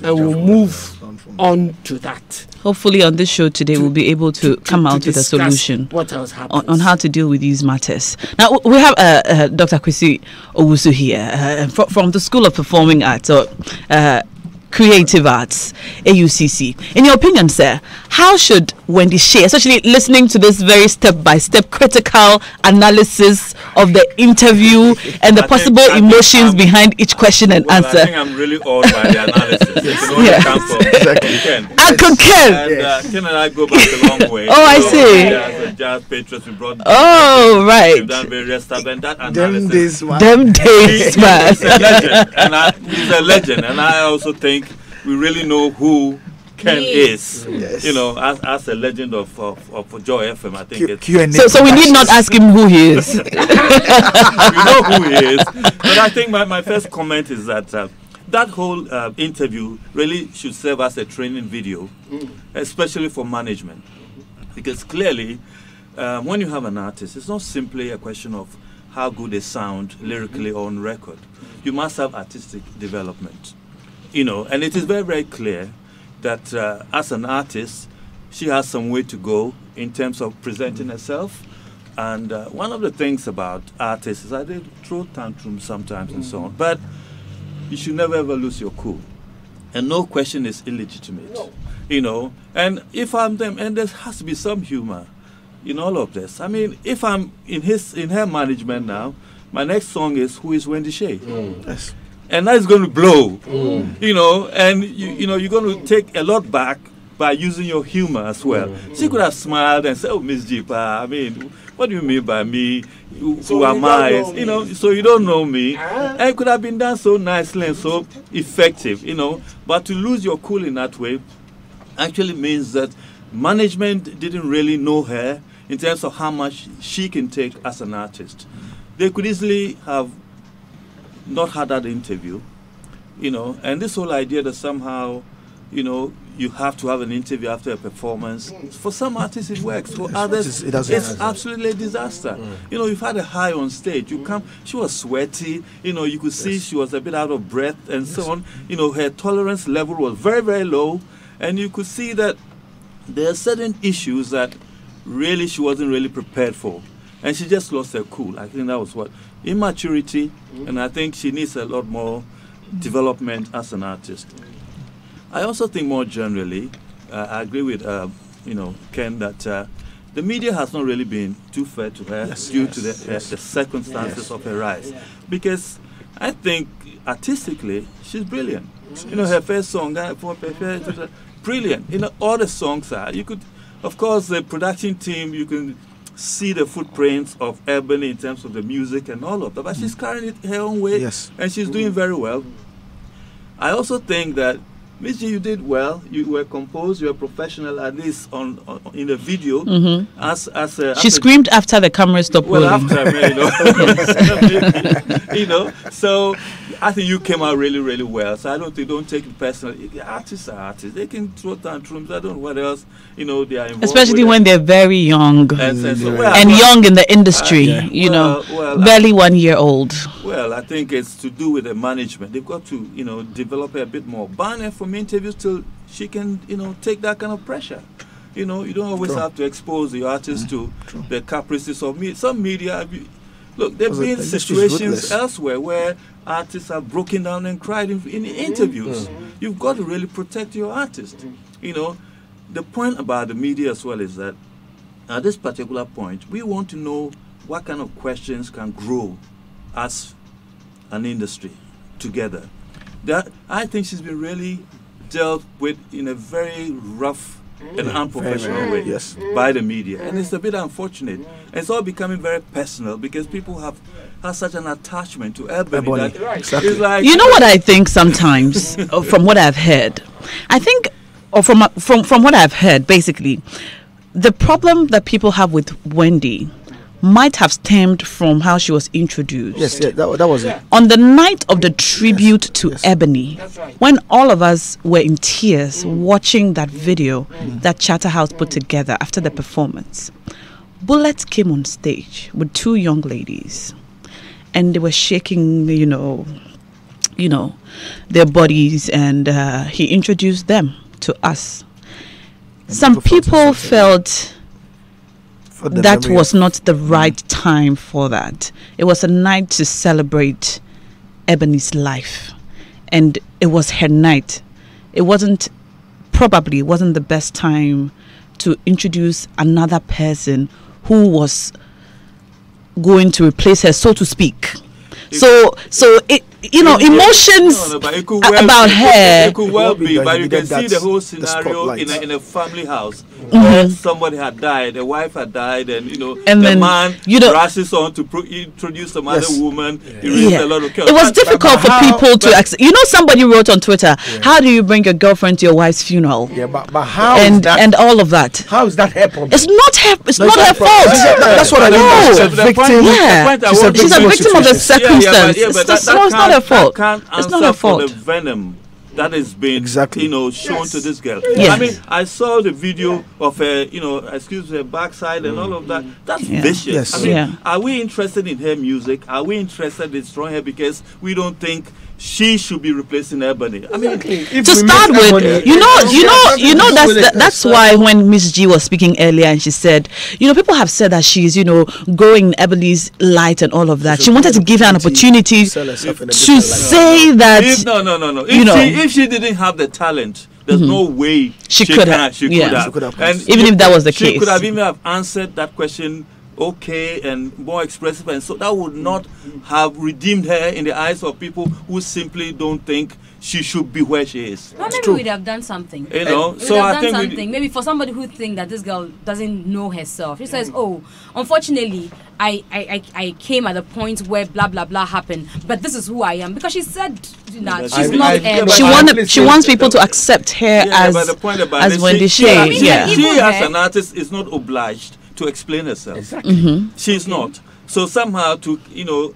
And we'll move on to that. Hopefully, on this show today, we'll be able to come out with a discuss solution what else happens. on how to deal with these matters. Now, we have Dr. Kwesi Owusu here from the School of Performing Arts, or Creative Arts, AUCC. In your opinion, sir, how should Wendy Shay, especially listening to this very step-by-step critical analysis of the interview and the possible emotions behind each question and answer? I think I'm really awed by the analysis. It can only come from Ken. Uncle Ken! And Ken and I go back a long way. Oh, I see. As a jazz patron, we brought Right. we've done various stuff, and that analysis. Them days, man. He's a legend, he's a legend, and I also think we really know who Ken is. Yes. You know, as a legend of Joy FM, I think it's Q&A. So we need not ask him who he is. we know who he is. But I think my first comment is that that whole interview really should serve as a training video, especially for management. Because clearly, when you have an artist, it's not simply a question of how good they sound lyrically or on record. You must have artistic development. You know, and it is very, very clear that as an artist, she has some way to go in terms of presenting herself. And one of the things about artists is that they throw tantrums sometimes and so on. But you should never ever lose your cool. And no question is illegitimate. No. You know, and if I'm them, and there has to be some humor in all of this. I mean, if I'm in her management now, my next song is Who is Wendy Shay? Yes. And that's going to blow, you know, and you know, you're going to take a lot back by using your humor as well. She could have smiled and said, "Oh, Miss Jipa, I mean, what do you mean by me? Who am I? You know, so you don't know me." And it could have been done so nicely and so effective, you know. But to lose your cool in that way actually means that management didn't really know her in terms of how much she can take as an artist. They could easily have not had that interview, you know, and this whole idea that somehow, you know, you have to have an interview after a performance. For some artists it works, for others it's absolutely a disaster. You know, you've had a high on stage, you come, she was sweaty, you know, you could see she was a bit out of breath and so on. You know, her tolerance level was very, very low, and you could see that there are certain issues that really she wasn't really prepared for. And she just lost her cool. I think that was what? Immaturity, and I think she needs a lot more development as an artist. I also think more generally, I agree with you know, Ken, that the media has not really been too fair to her due to the circumstances of her rise. Because I think artistically she's brilliant. You know, her first song, brilliant. You know, all the songs are. You could, of course, the production team, you can see the footprints of Ebony in terms of the music and all of that, but she's carrying it her own way, and she's doing very well. I also think that Miss G, you did well. You were composed. You were professional, at least in the video. She screamed after the camera stopped rolling. Well, after, you know, you know. So I think you came out really, really well. So I don't take it personally. Artists are artists. They can throw tantrums. I don't know what else. They are involved. Especially when they're very young and young in the industry. Barely 1 year old. Well, I think it's to do with the management. They've got to, develop a bit more. Ban her from interviews till she can, take that kind of pressure. You don't always have to expose the artist to the caprices of media. Some media, look, there have been situations elsewhere where artists have broken down and cried in interviews. You've got to really protect your artist. The point about the media as well is that at this particular point, we want to know what kind of questions can grow as an industry together. That I think she's been really dealt with in a very rough and unprofessional way by the media, and it's a bit unfortunate. And it's all becoming very personal because people have such an attachment to Ebony. It's like, what I think sometimes from what I've heard, from what I've heard, basically, the problem that people have with Wendy might have stemmed from how she was introduced. Yes, that was it. On the night of the tribute to Ebony, when all of us were in tears watching that video that Charterhouse put together after the performance, Bullet came on stage with two young ladies, and they were shaking, their bodies, and he introduced them to us. Some people felt that was not the right time for that. It was a night to celebrate Ebony's life, and it was her night. It wasn't the best time to introduce another person who was going to replace her, so to speak. So it, emotions about her. It could well be, but you can see the whole scenario in a family house where somebody had died, the wife had died, and the man rushes on to introduce some other woman. He raised a lot of chaos. It was difficult for people to accept. Somebody wrote on Twitter, "How do you bring your girlfriend to your wife's funeral?" Yeah, but how and all of that. How is that her problem? It's not her. It's not her fault. That's what I mean. She's a victim. She's a victim of the circumstance. It's not her fault. It's not her fault. For the venom that has been shown to this girl. Yes. I mean, I saw the video of her, her backside and all of that. That's vicious. Yes. I mean, are we interested in her music? Are we interested in destroying her because we don't think she should be replacing Ebony? I mean, to start with, that's why when Miss G was speaking earlier and she said, people have said that she's, going in Ebony's light and all of that. She wanted to give her an opportunity to say that. If she didn't have the talent, there's no way she could have. And even if that was the case, she could have even have answered that question okay and more expressive, and so that would not have redeemed her in the eyes of people who simply don't think she should be where she is. Well, maybe we'd have done something. So I think maybe for somebody who thinks that this girl doesn't know herself, she says, "Oh, unfortunately, I came at a point where blah blah blah happened, but this is who I am," because she said that she's not. She wants people to accept her as Wendy Shay. She as an artist is not obliged to explain herself. Exactly. She's not. So somehow to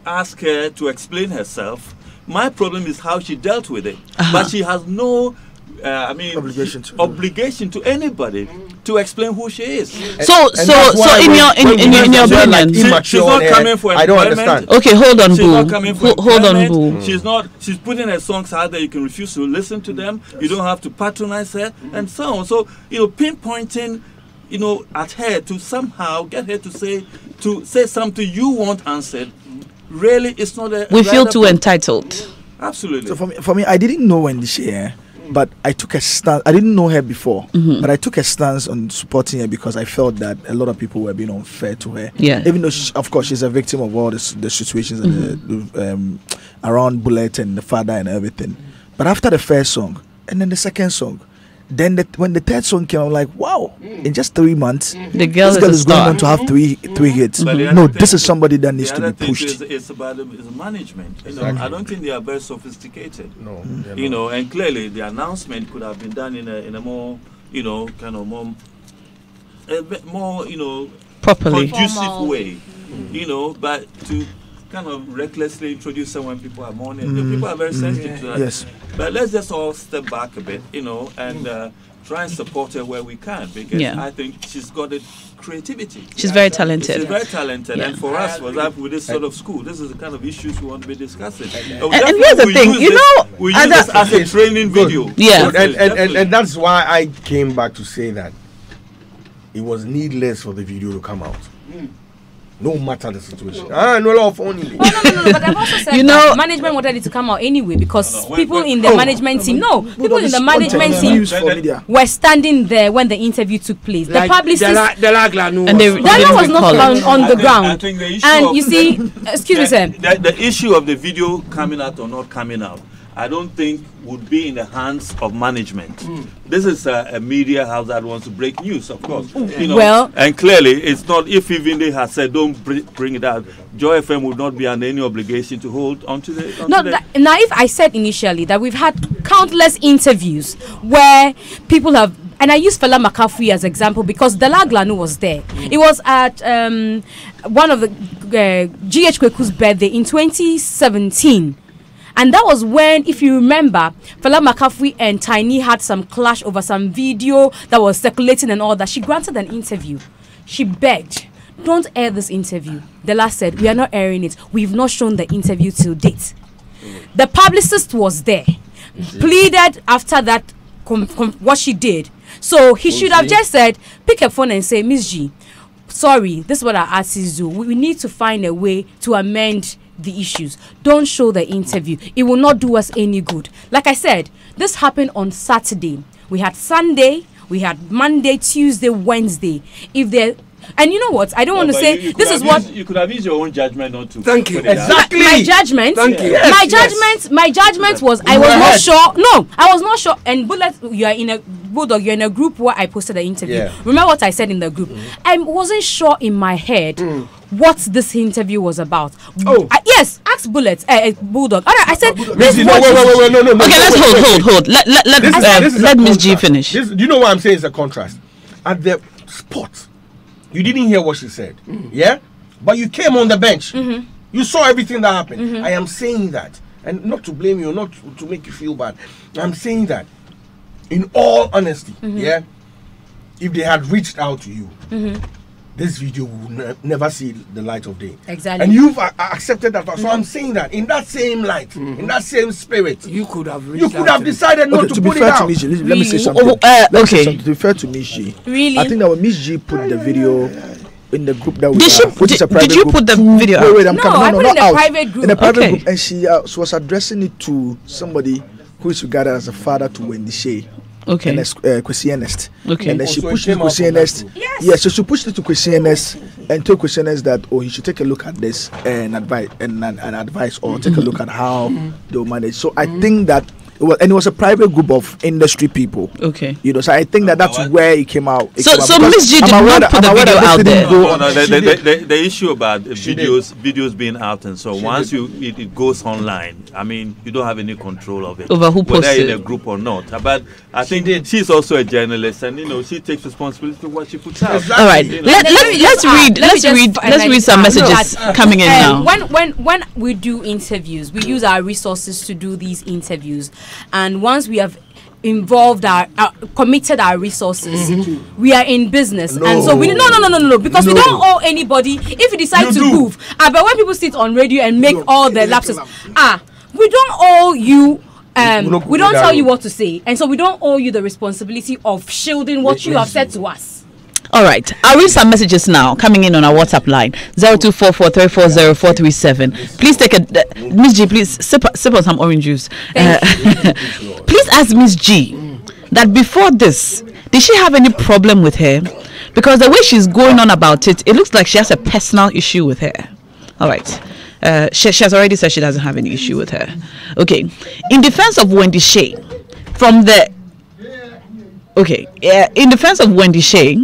ask her to explain herself. My problem is how she dealt with it. But she has no obligation to anybody to explain who she is. So in your opinion, she's not coming for I don't understand. Okay, hold on, Boo. Hold on, Boo. She's putting her songs out there. You can refuse to listen to them. You don't have to patronize her and so on. So pinpointing at her to somehow get her to say something you want answered, really, it's not a. We feel too entitled. Absolutely. So for me, I didn't know Wendy Shay, but I took a stance. I didn't know her before, but I took a stance on supporting her because I felt that a lot of people were being unfair to her. Yeah. Even though, of course, she's a victim of all the situations and around Bullet and the father and everything. But after the first song and then the second song. Then when the third song came, I'm like, wow! In just 3 months, this girl is going on to have three hits. No, this is somebody that needs to be pushed. It's about management. I don't think they are very sophisticated. No, and clearly the announcement could have been done in a more, more, properly conducive way. But to kind of recklessly introduce someone people are mourning. People are very sensitive to that. Yes. But let's just all step back a bit, and try and support her where we can, because I think she's got the creativity. She's very talented. She's very talented, and for us, for example, with this sort of school, this is the kind of issues we want to be discussing. And here's the thing, we use this as a training video. Yeah, and that's why I came back to say that it was needless for the video to come out. No matter the situation. No law of only. No. But I've also said that management wanted it to come out anyway because people in the management team, people in the management team were standing there when the interview took place. The publicist, Dela was not on the ground. And you see, excuse me, sir. The issue of the video coming out or not coming out, I don't think would be in the hands of management. This is a media house that wants to break news, of course. And clearly, it's not. If even they had said don't bring it out, Joy FM would not be under any obligation to hold onto the. Now, if I said initially that we've had countless interviews where people have. And I use Fela Makafui as example because Dela Glanu was there. It was at one of the GH Kweku's birthday in 2017. And that was when, if you remember, Fela Makafui and Tiny had some clash over some video that was circulating and all that. She granted an interview. She begged, don't air this interview. Dela said, we are not airing it. We've not shown the interview till date. The publicist was there, pleaded after that what she did. So he should have just said, pick a phone and say, Miss G, sorry, this is what our artists do. We need to find a way to amend the issues. Don't show the interview. It will not do us any good. Like I said, this happened on Saturday. We had Sunday, we had Monday, Tuesday, Wednesday. And you know what? I don't want to say this is what you could have used your own judgment not to. Thank you. Exactly. My judgment. Thank you. My judgment was I was not sure. No, I was not sure. And Bullet, you're in a group where I posted the interview. Yeah. Remember what I said in the group? I wasn't sure in my head what this interview was about. Yes, ask Bullet, Bulldog. All right, I said. No. Okay, let's hold. Let Miss G finish. Do you know what I'm saying? Is a contrast at the spot. You didn't hear what she said, yeah? But you came on the bench. You saw everything that happened. I am saying that, and not to blame you, not to make you feel bad. I'm saying that, in all honesty, yeah? If they had reached out to you, this video would never see the light of day. Exactly. And you've accepted that. So I'm saying that, in that same light, in that same spirit, you could have decided not to put it out. Let me say something. To be fair to Miss G, really? I think that when Miss G put the video in the group that we did you put the video out? Wait, I'm coming. I put it in a private group. In a private group, and she was addressing it to somebody who is regarded as a father to Wendy Shea. Okay. And Kwesi Ernest. Okay. And then she pushed it to Kwesi Ernest. Yes. Yeah, so she pushed it to Kwesi Ernest and told Kwesi Ernest that he should take a look at this and advise or take a look at how they will manage. So I think that it was a private group of industry people. Okay. So I think that's where it came out. So Miss G did not put the video out there. The issue about videos being out, and so once it goes online, I mean, you don't have any control of it over who posts whether it in a group or not. But I think she's also a journalist, and she takes responsibility for what she puts out. All right, let's read some messages coming in now. When we do interviews, we use our resources to do these interviews. And once we have committed our resources, we are in business. And so we no, because we don't owe anybody. If we decide to move, but when people sit on radio and make all the lapses, we don't owe you. We don't tell you what to say, and so we don't owe you the responsibility of shielding what you have said to us. All right, I'll read some messages now coming in on our WhatsApp line 0244340437. Please take Miss G. Please sip on some orange juice. Please ask Miss G that before this, did she have any problem with her? Because the way she's going on about it, it looks like she has a personal issue with her. All right. She has already said she doesn't have any issue with her. Okay. In defense of Wendy Shea, in defense of Wendy Shea,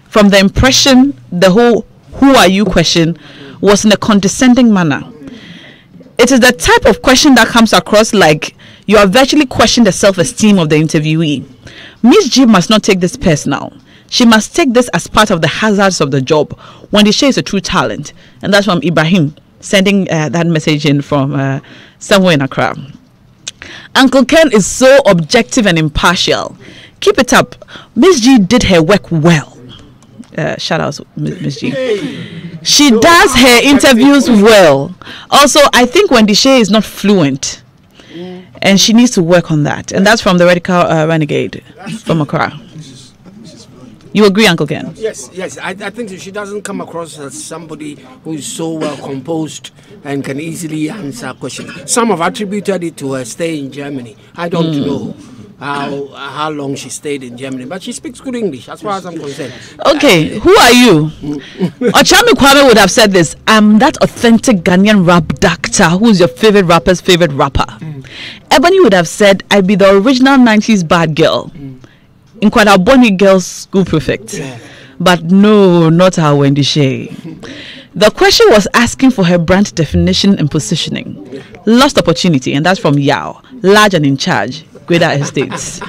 from the impression, the whole "who are you" question was in a condescending manner. It is the type of question that comes across like you are virtually questioning the self-esteem of the interviewee. Miss G must not take this personal. She must take this as part of the hazards of the job. Wendy Shea is a true talent, and that's from Ibrahim sending that message in from somewhere in Accra. Uncle Ken is so objective and impartial. Keep it up. Miss G did her work well. Shout out to Miss G. She does her interviews well. Also, I think Wendy Shea is not fluent, and she needs to work on that. And that's from the Radical Renegade from Accra. You agree, Uncle Ken? Yes. I think she doesn't come across as somebody who is so well composed and can easily answer questions. Some have attributed it to her stay in Germany. I don't know how long she stayed in Germany, but she speaks good English as far as I'm concerned. Okay, who are you? Ochami Kwame would have said this. I'm that authentic Ghanaian rap doctor. Who's your favorite rapper's favorite rapper? Ebony would have said, I'd be the original 90s bad girl. In Kwada Bonnie Girls School Prefect. But no, not our Wendy Shea. The question was asking for her brand definition and positioning. Lost opportunity, and that's from Yao. Large and in charge. Greater Estates.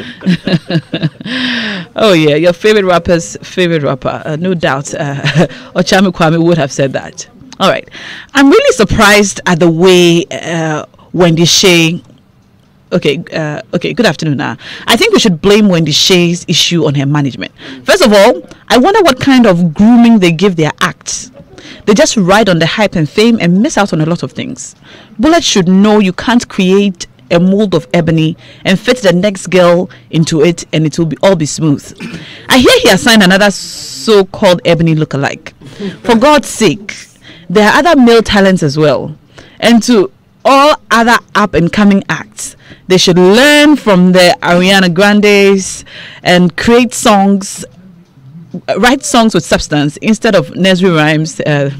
Oh yeah, your favorite rapper's favorite rapper. No doubt Ochami Kwame would have said that. All right. I'm really surprised at the way Wendy Shea... Okay, good afternoon now. I think we should blame Wendy Shea's issue on her management. First of all, I wonder what kind of grooming they give their acts. They just ride on the hype and fame and miss out on a lot of things. Bullet should know you can't create a mold of ebony and fit the next girl into it and it will all be smooth. I hear he assigned another so-called ebony lookalike. For God's sake, there are other male talents as well. And to all other up-and-coming acts, they should learn from the Ariana Grandes and create songs, write songs with substance instead of nursery rhymes they've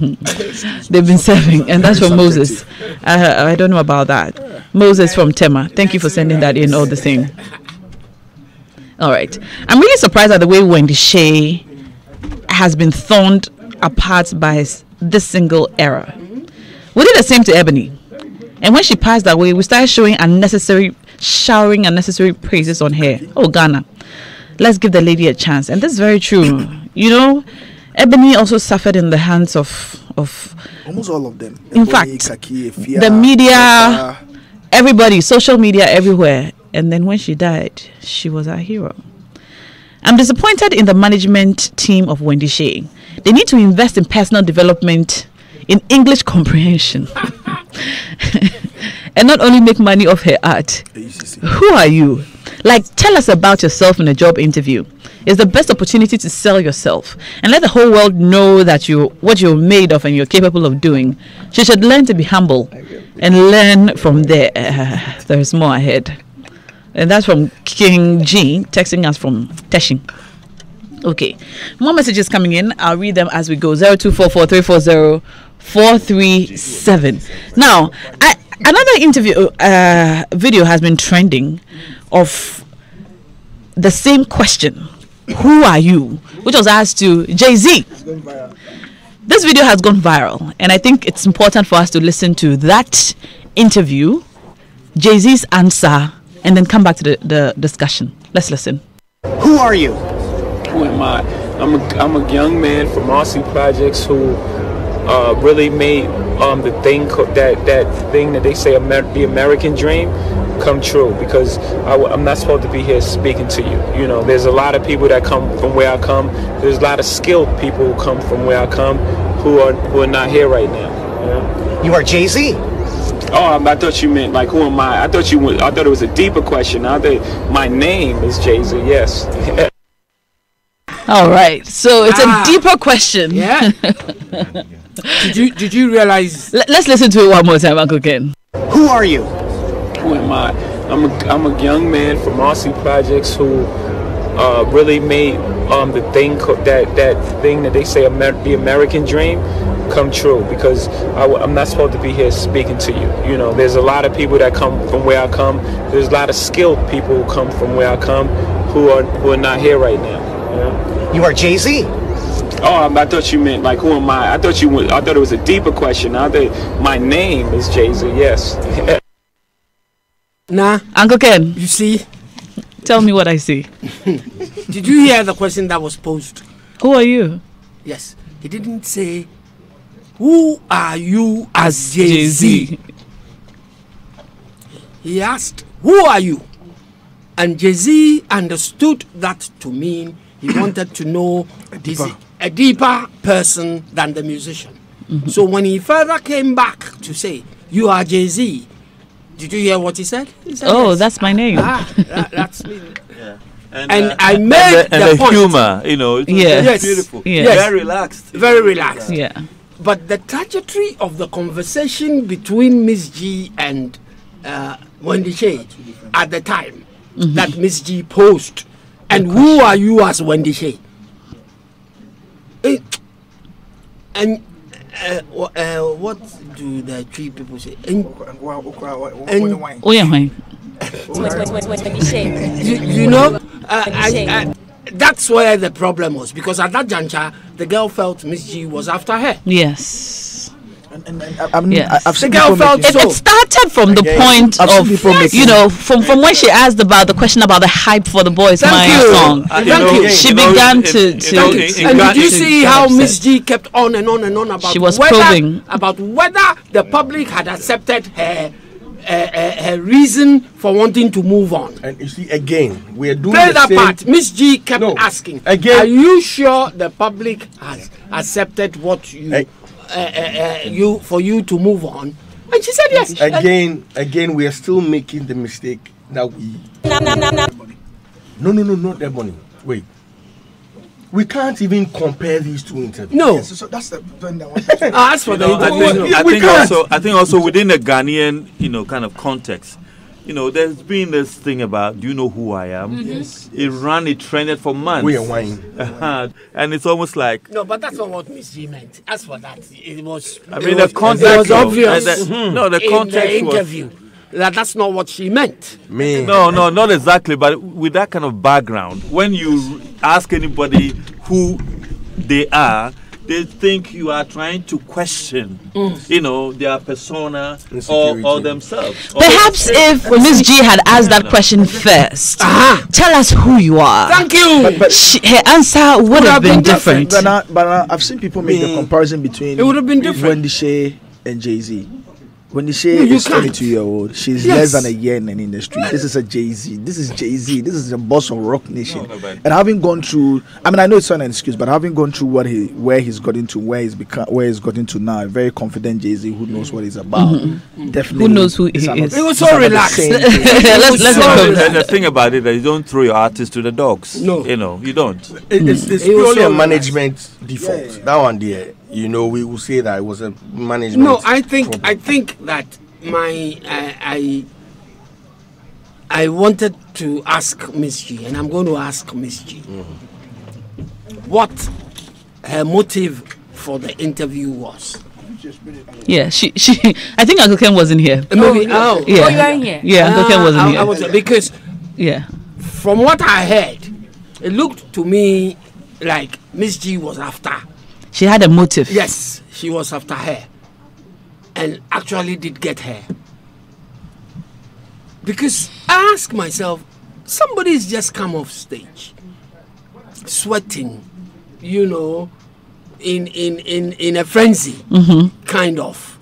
been serving. And that's from Moses. I don't know about that. Moses from Tema. Thank you for sending that in all the same. All right. I'm really surprised at the way Wendy Shea has been torn apart by this single era. We did the same to Ebony. And when she passed that way, we started showering unnecessary praises on her. Oh, Ghana, let's give the lady a chance. And this is very true. You know, Ebony also suffered in the hands of almost all of them. In fact, the media, everybody, social media, everywhere. And then when she died, she was our hero. I'm disappointed in the management team of Wendy Shea. They need to invest in personal development, in English comprehension. And not only make money off her art. Who are you? Like, tell us about yourself in a job interview. It's the best opportunity to sell yourself and let the whole world know that what you're made of and you're capable of doing. She should learn to be humble and learn from there. There's more ahead. And that's from King G, texting us from Teshin. Okay, more messages coming in. I'll read them as we go. 0244340437. Now, another interview video has been trending of the same question. Who are you? Which was asked to Jay-Z. This video has gone viral, and I think it's important for us to listen to that interview, Jay-Z's answer, and then come back to the discussion. Let's listen. Who are you? Who am I? I'm a young man from RC Projects who really made the thing that they say the American dream come true, because I'm not supposed to be here speaking to you. You know, there's a lot of people that come from where I come. There's a lot of skilled people who come from where I come who are not here right now. You know? You are Jay-Z. Oh, I thought you meant like, who am I? I thought it was a deeper question. I thought my name is Jay-Z. Yes. All right, so it's a deeper question. Yeah. Did you realize? Let's listen to it one more time, Uncle Ken. Who are you? Who am I? I'm a young man from RC Projects who really made the thing that they say the American dream come true, because I'm not supposed to be here speaking to you. You know, there's a lot of people that come from where I come. There's a lot of skilled people who come from where I come who are not here right now. You know? You are Jay-Z. Oh, I thought you meant like, who am I? I thought it was a deeper question. I thought my name is Jay-Z. Yes. Nah, Uncle Ken. You see? Tell me what I see. Did you hear the question that was posed? Who are you? Yes. He didn't say, who are you as Jay-Z? He asked, who are you? And Jay-Z understood that to mean he wanted to know a deeper person than the musician. So when he further came back to say, you are Jay-Z, did you hear what he said? He said, oh, yes. That's my name. That's me. Yeah. And I made the point. Humor, you know, it's beautiful. Yes. Very relaxed. Very relaxed. Yeah. But the trajectory of the conversation between Miss G and Wendy Shay at the time that Miss G posed, and who are you as Wendy Shay? And what do the three people say? You know, that's where the problem was, because at that juncture, the girl felt Miss G was after her. Yes. I've seen the girl felt it started from the point of, you know, from when she asked about the question about the hype for the Boys My song. Thank you. She began to and did you see how Miss G kept on and on and on about she was probing about whether the public had accepted her reason for wanting to move on? And you see, again, we are doing play the that same part. Miss G kept asking, again, are you sure the public has accepted what you for you to move on? And she said yes. Again, we are still making the mistake that we. No, not that money. Wait. We can't even compare these two interviews. No. Yes, so that's the as for the interview, I think also within the Ghanaian, you know, kind of context, you know, there's been this thing about, do you know who I am? Yes. It trended for months. We are wine. And it's almost like... No, but that's not what Miss G meant. As for that, it was... I mean, the context was obvious. The context in the interview. That's not what she meant. No, not exactly. But with that kind of background, when you ask anybody who they are, they think you are trying to question, you know, their persona or themselves. Perhaps if Miss G had asked that question first, tell us who you are. Thank you. But her answer would have been different. But I've seen people make the comparison between it would have been different. Wendy Shay and Jay-Z. Wendy Shay is 22-year-old. She's less than a year in an industry. Yes. This is a Jay-Z. This is Jay-Z. This is the boss of Rock Nation. And having gone through, I mean, I know it's not an excuse, but having gone through where he's gotten to, where he's gotten to now, a very confident Jay-Z who knows what he's about. Definitely, who knows who he is. It was so relaxed. let's the thing about it that you don't throw your artist to the dogs. No, you know, you don't. It's purely a management default. Yeah. That one there. You know, we will say that it was a management. No, I think that I wanted to ask Miss G, and I'm going to ask Miss G what her motive for the interview was. Yeah, she I think Uncle Ken wasn't here. Maybe yeah. Oh, you weren't here. Yeah, Uncle Ken wasn't here. I was because from what I heard, it looked to me like Miss G was after. She had a motive. Yes, she was after her. And actually did get her. Because I ask myself, somebody's just come off stage, sweating, you know, in a frenzy, kind of.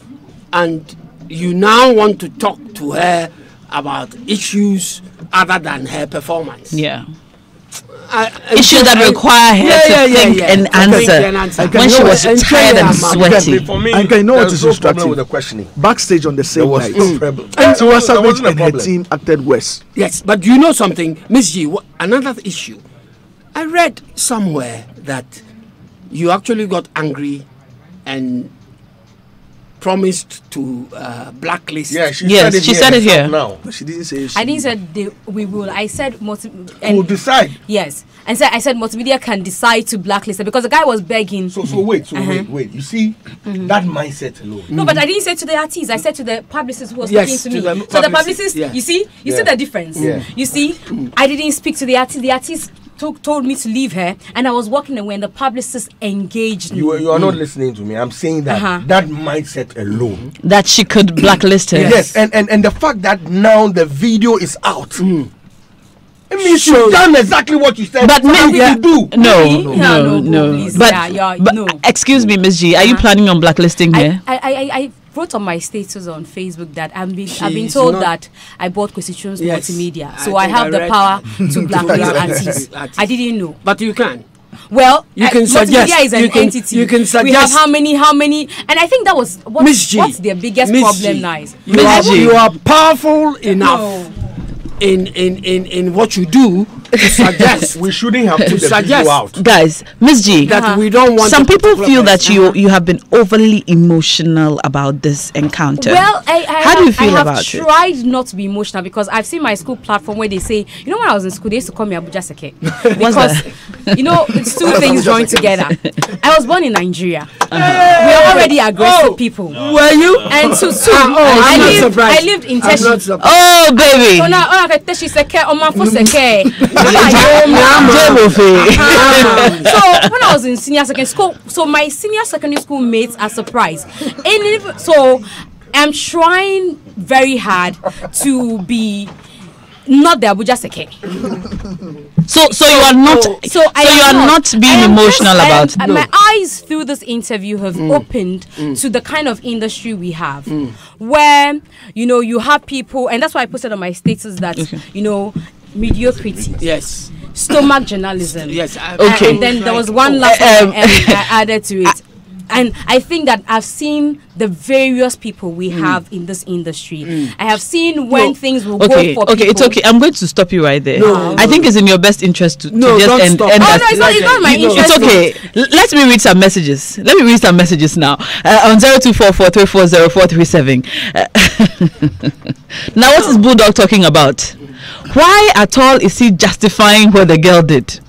And you now want to talk to her about issues other than her performance. Yeah. Issues that require her to think and answer when she was tired and sweaty. And I know what is instructive. With the questioning. Backstage on the same night, and Tiwa Savage and her team acted worse. Yes, but you know something, Miss G, another issue. I read somewhere that you actually got angry and promised to blacklist. Yeah, she said it here. Now. But she didn't say. I didn't say we will. I said we'll decide. Yes, and I said multimedia can decide to blacklist it because the guy was begging. So wait. You see that mindset alone. No, but I didn't say to the artist. I said to the publicist who was speaking to me. So the publicist, you see the difference. Yeah. You see, I didn't speak to the artist. The artist told me to leave her, and I was walking away, and the publicist engaged me. You are not listening to me. I'm saying that that mindset alone, that she could blacklist her. Yes, and the fact that now the video is out. It means you've done exactly what you said. But you do. No. But excuse me, Miss G, are you planning on blacklisting her? I wrote on my status on Facebook that I've been told that I bought Constitutions Multimedia, so I have the power to blacklist artists. I didn't know, but you can. Well, you can suggest. Multimedia is an entity. You can suggest. We have how many, and I think that was what's their biggest problem now is you are powerful enough in what you do to suggest. We shouldn't have to suggest out. Guys, Miss G, that we don't want. Some people feel that you have been overly emotional about this encounter. Well, how do you feel about it? I have tried not to be emotional because I've seen my school platform where they say, you know, when I was in school, they used to call me Abuja Seke because you know it's two things joined together. I was born in Nigeria. We are already aggressive people. Were you? And so I lived in Teshi. Oh, baby. So now Teshi Seke, Omanfo Seke. So when I was in senior secondary school, so my senior secondary school mates are surprised. And so I'm trying very hard to be not the Abuja Seke. So you are not. So you are not being emotional about it. My eyes through this interview have opened to the kind of industry we have, where you have people, and that's why I posted on my status that mediocrity. Yes. Stomach journalism. Yes. Okay. And then there was one last one I added to it. And I think that I've seen the various people we have in this industry. I have seen when things will go for people. Okay, it's okay. I'm going to stop you right there. No, I think it's in your best interest to just end that. It's not my interest. It's okay. Let me read some messages. Let me read some messages now. On 0244340437. Now, what is Bulldog talking about? Why at all is he justifying what the girl did?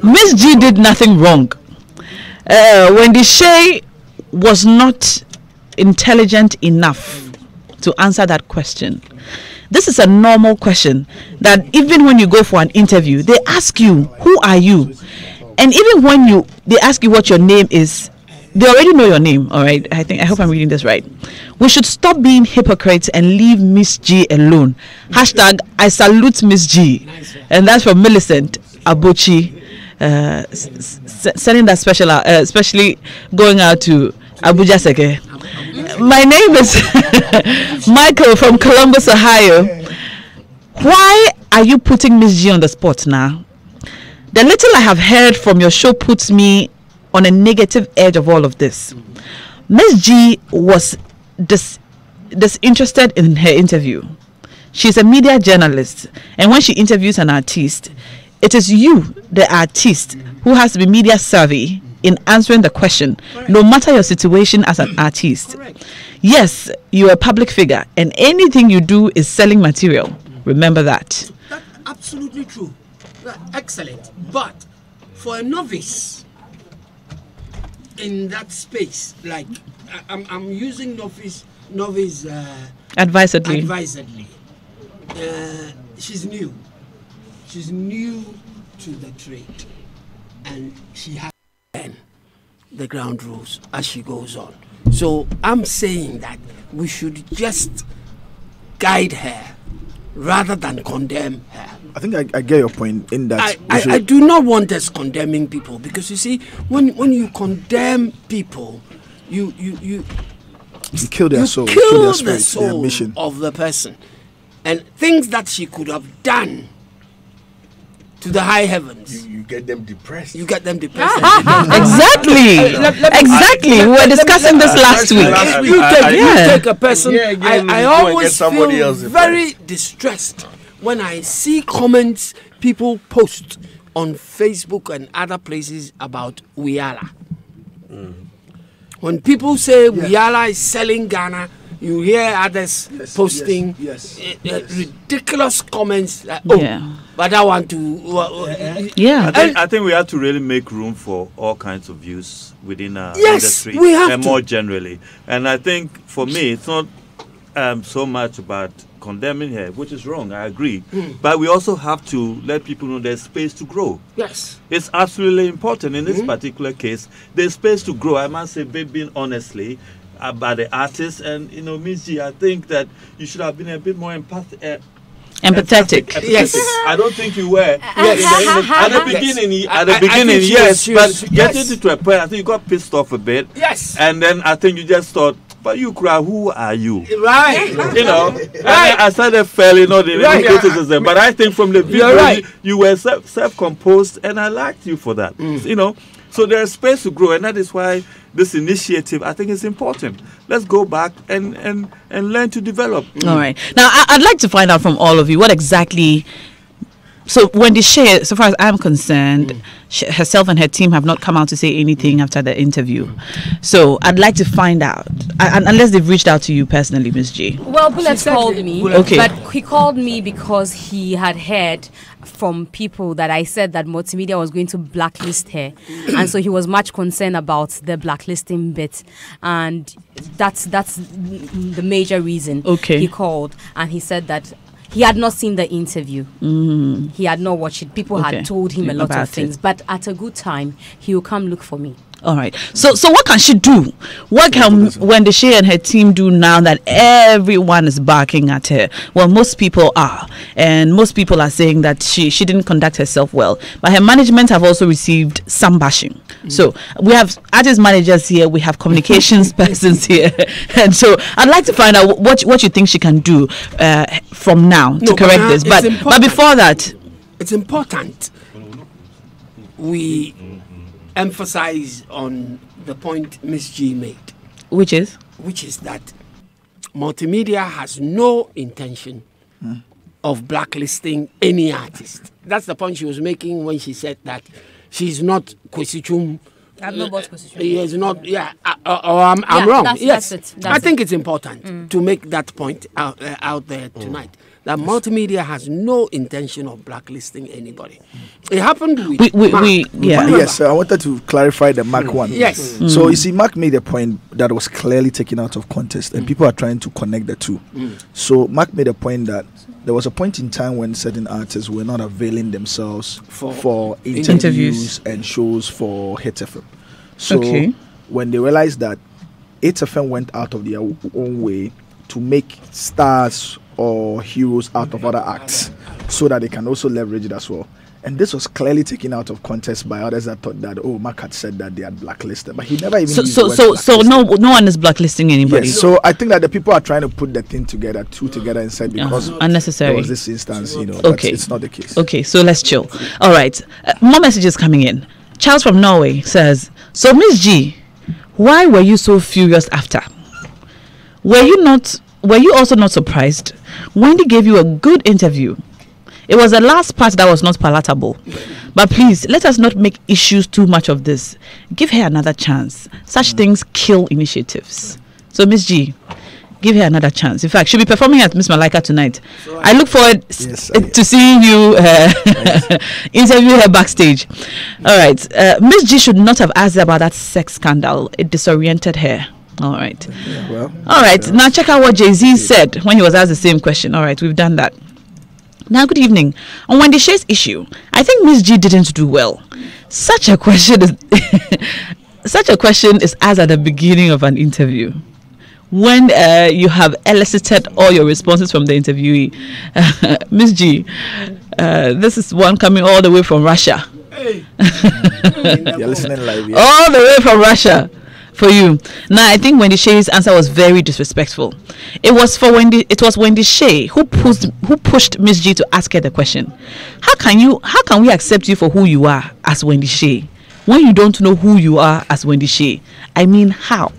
Miss G did nothing wrong. Wendy Shay was not intelligent enough to answer that question. This is a normal question that even when you go for an interview, they ask you, who are you? And even when they ask you what your name is, they already know your name, all right? I hope I'm reading this right. We should stop being hypocrites and leave Miss G alone. Hashtag I salute Miss G. And that's from Millicent Abuchi. Sending that special out, especially going out to Abuja Seke. My name is Michael from Columbus, Ohio. Why are you putting Miss G on the spot now? The little I have heard from your show puts me on a negative edge of all of this. Miss G was disinterested in her interview. She's a media journalist, and when she interviews an artist, it is you, the artist, who has to be media savvy in answering the question, no matter your situation as an artist. Yes, you're a public figure, and anything you do is selling material. Remember that. That's absolutely true. Excellent. But for a novice in that space, like I'm using novice advisedly. She's new. She's new to the trade, and she has to learn the ground rules as she goes on. So I'm saying that we should just guide her rather than condemn her. I think I get your point in that. I do not want us condemning people, because you see, when you condemn people, you kill their soul, kill their spirit, the soul their mission of the person, and things that she could have done to the high heavens. You get them depressed. Exactly. Exactly. We were discussing this last week. You take a person. I always feel very distressed when I see comments people post on Facebook and other places about Uyala. When people say Uyala is selling Ghana, you hear others posting ridiculous comments like, but I want to... I think we have to really make room for all kinds of views within our industry. We have and more generally. And I think, for me, it's not so much about condemning her, which is wrong, I agree. But we also have to let people know there's space to grow. Yes. It's absolutely important. In this particular case, there's space to grow. I must say, being honestly, about the artist, and Miss G, I think that you should have been a bit more Empathetic. Yes. I don't think you were. Yes. At the beginning, I think yes. she But was- getting yes. it to a point, I think you got pissed off a bit. Yes. And then I think you just thought, but you cry, who are you? Right. You know, and I started failing not in any Right. criticism, but I think from the video, You're right. you were self-composed, and I liked you for that. You know, so there's space to grow, and that is why this initiative, I think, is important. Let's go back and learn to develop. All right. Now, I'd like to find out from all of you what exactly. So, Wendy Shea, so far as I'm concerned, herself and her team have not come out to say anything after the interview. So, I'd like to find out, unless they've reached out to you personally, Ms. G. Well, Bullets called me, Okay. but he called me because he had heard from people that I said that Multimedia was going to blacklist her, and so he was much concerned about the blacklisting bit, and that's the major reason. Okay. He called and he said that he had not seen the interview. He had not watched it. People Okay. had told him a lot About of things, it. but at a good time, he will come look for me. All right. So what can she do? What can Wendy Shea and her team do now that everyone is barking at her? Well, most people are, and most people are saying that she didn't conduct herself well. But her management have also received some bashing. So we have artist managers here, we have communications persons here, and so I'd like to find out what you think she can do from now to correct this. it's But important. before that, It's important we emphasize on the point Miss G made, which is that Multimedia has no intention of blacklisting any artist. That's the point she was making when she said that she's not Kwesi Chum. I've not bought position. He is not. Yeah, I'm Yeah, wrong. that's Yes, it. I think it's important to make that point out there tonight. That Multimedia has no intention of blacklisting anybody. It happened with Mark. Yes, I wanted to clarify the Mark one. Yes. So you see, Mark made a point that was clearly taken out of context, and people are trying to connect the two. So Mark made a point that there was a point in time when certain artists were not availing themselves for interviews and shows for Hit FM. So when they realized that Hit FM went out of their own way to make stars or heroes out of other acts so that they can also leverage it as well. And this was clearly taken out of context by others that thought that, Mark had said that they had blacklisted, but he never even used the word blacklisted. no one is blacklisting anybody. Yes, so I think that the people are trying to put the thing together, two together, and said because unnecessary there was this instance, but it's not the case. Okay, so let's chill. All right, more messages coming in. Charles from Norway says, so Miss G, why were you so furious after? Were you also not surprised? Wendy gave you a good interview. It was the last part that was not palatable. But please, let us not make issues too much of this. Give her another chance. Such things kill initiatives. So, Miss G, give her another chance. In fact, she'll be performing at Miss Malika tonight. I look forward to seeing you interview her backstage. All right. Miss G should not have asked about that sex scandal. It disoriented her. All right. All right. Now check out what Jay-Z said when he was asked the same question. All right. We've done that. Now, good evening. On Wendy Shea's issue, I think Miss G didn't do well. Such a question is asked at the beginning of an interview. When you have elicited all your responses from the interviewee. Miss G, this is one coming all the way from Russia. You're listening live. Yeah. All the way from Russia. For you. Now, I think Wendy Shea's answer was very disrespectful. It was Wendy Shea who pushed Miss G to ask her the question. How can we accept you for who you are as Wendy Shea when you don't know who you are as Wendy Shea? I mean, how?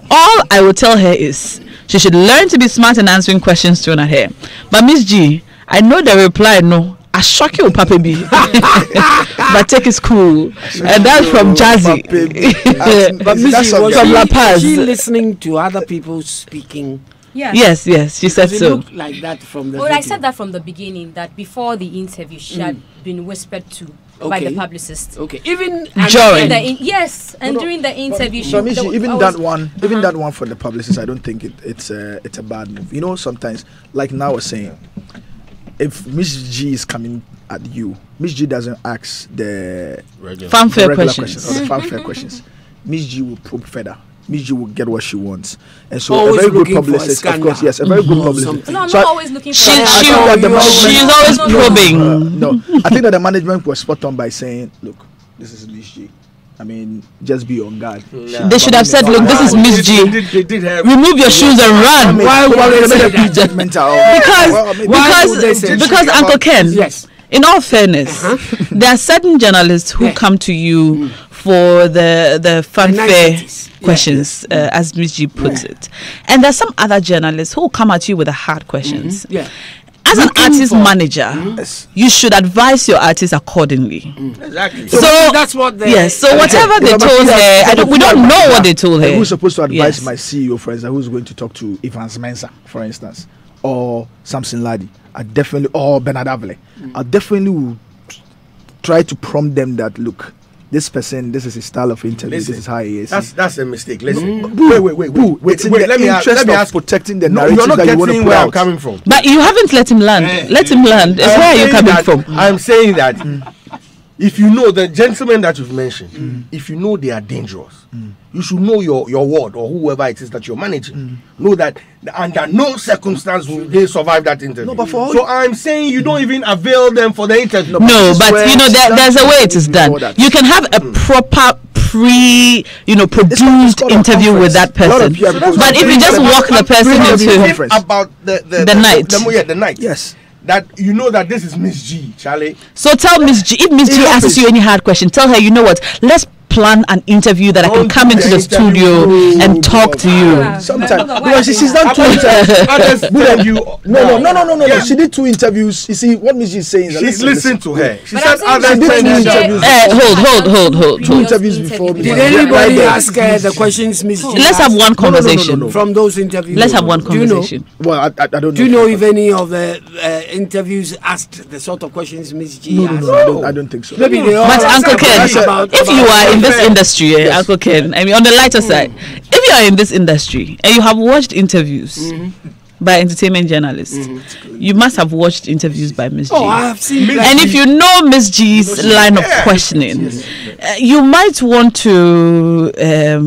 All I will tell her is she should learn to be smart in answering questions thrown at her. But Miss G, I know the reply no. I shock you, Papa B. But take it cool. And that's from Jazzy. But Miss G, from La Paz. Was she listening to other people speaking? Yeah. Yes, she said Does it so. look like that from the Well, video? I said that from the beginning, that before the interview, she had been whispered to by the publicist. Okay, even during during the interview, even that one for the publicist, I don't think it's a bad move. Sometimes, like now I was saying, if Miss G is coming at you, Miss G doesn't ask the fanfare questions. Or the fanfare questions. Miss G will probe further Miss G will get what she wants. And so Always a very good looking for a publicist, of scandal. course, yes, a very good publicist. No, I'm So not I- always looking for She's that. always probing. No, I think that the management was spot on by saying, look, this is Miss G. I mean, just be on guard. They should have said, look, this is Miss G. They did have Remove your shoes and run. Why would they say that? Because Uncle Ken, Yes. in all fairness, there are certain journalists who come to you for the fanfare niceties. questions, as Miss G puts it, and there's some other journalists who will come at you with the hard questions. Yeah. As an artist manager, Yes. you should advise your artist accordingly. exactly. So that's what they. yes, so whatever they told her, we don't know what they told her. Who's supposed to advise Yes. my CEO, for instance, who's going to talk to Evans Mensah, for instance, or Samson Ladi? I definitely, or Bernard Avle. I definitely will try to prompt them that, look, this person, this is his style of interview, Listen, this is how he is. That's a mistake. Listen, Boo, it's in the interest of protecting the No, narrative you're not that you want to getting put where I'm out. coming from. But you haven't let him land. Let him land. It's I'm where are you saying coming that- from? I'm saying that if you know the gentlemen that you've mentioned, if you know they are dangerous, you should know your ward or whoever it is that you're managing. Know that under no circumstance will they survive that interview. No, but for all so I'm saying you don't even avail them for the interview. No, but where you know there's a way it is done. know that. You can have a proper produced called a interview with that conference. A lot of person. people- But if you just walk the person into conference. about the night. the night. Yes. That you know that this is Miss G, Charlie. so tell Miss G, if Miss G asks you any hard question, tell her, you know what, let's plan an interview that I can Don't come do into the the studio interview. and talk to you. Sometimes Why because are she's they- done 2 interviews. Others tell you No. Yeah. She did 2 interviews. You see what Miss G is saying is that, She listen to her. She But said I'm saying others that did tell two you interviews. Hold. 2 interviews before me. Did Yeah, anybody right there. ask her the questions, Miss G? Let's have one conversation. no. From those interviews. Let's have one Do you know? conversation. Well, I don't know. Do you know if any of the interviews asked the sort of questions Miss G asked? I don't think so. Maybe they all But asked Uncle Ken, about if you are in this Yes. industry, Uncle Ken, I mean, on the lighter side, if you are in this industry and you have watched interviews by entertainment journalists, you must have watched interviews by Miss G. Oh, I have seen. And if you know Miss G's line of questioning, you might want to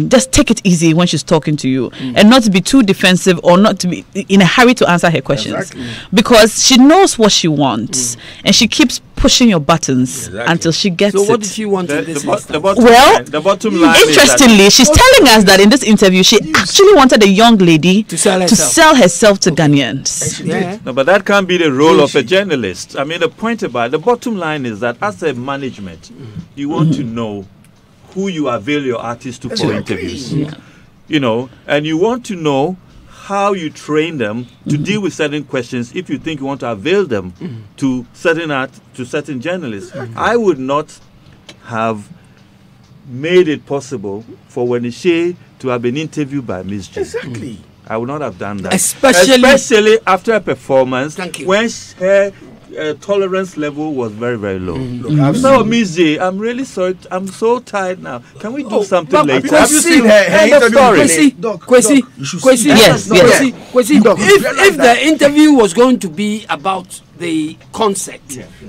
just take it easy when she's talking to you and not to be too defensive or not to be in a hurry to answer her questions. Because she knows what she wants and she keeps pushing your buttons until she gets So what it. did she want in this instance? Well, the bottom line interestingly, she's telling us that in this interview, she actually wanted a young lady To sell herself to Ghanaians. Yeah. No, but that can't be the role of a journalist. I mean, the point about the bottom line is that as a management, you want to know who you avail your artists to for interviews. You know, and you want to know how you train them to deal with certain questions if you think you want to avail them to certain journalists. I would not have made it possible for Wenishe to have been interviewed by Miss G. Exactly. I would not have done that. Especially after a performance Thank you. when her tolerance level was very, very low. Look, I've So, seen- Miss J, I'm really sorry. I'm so tired now. Can we do something but later? have you seen her End of interview story. with Kwesi, Doc, Kwesi, Doc, you should Kwesi, see Yes, that. yes. Kwesi, Doc, if the interview was going to be about the concert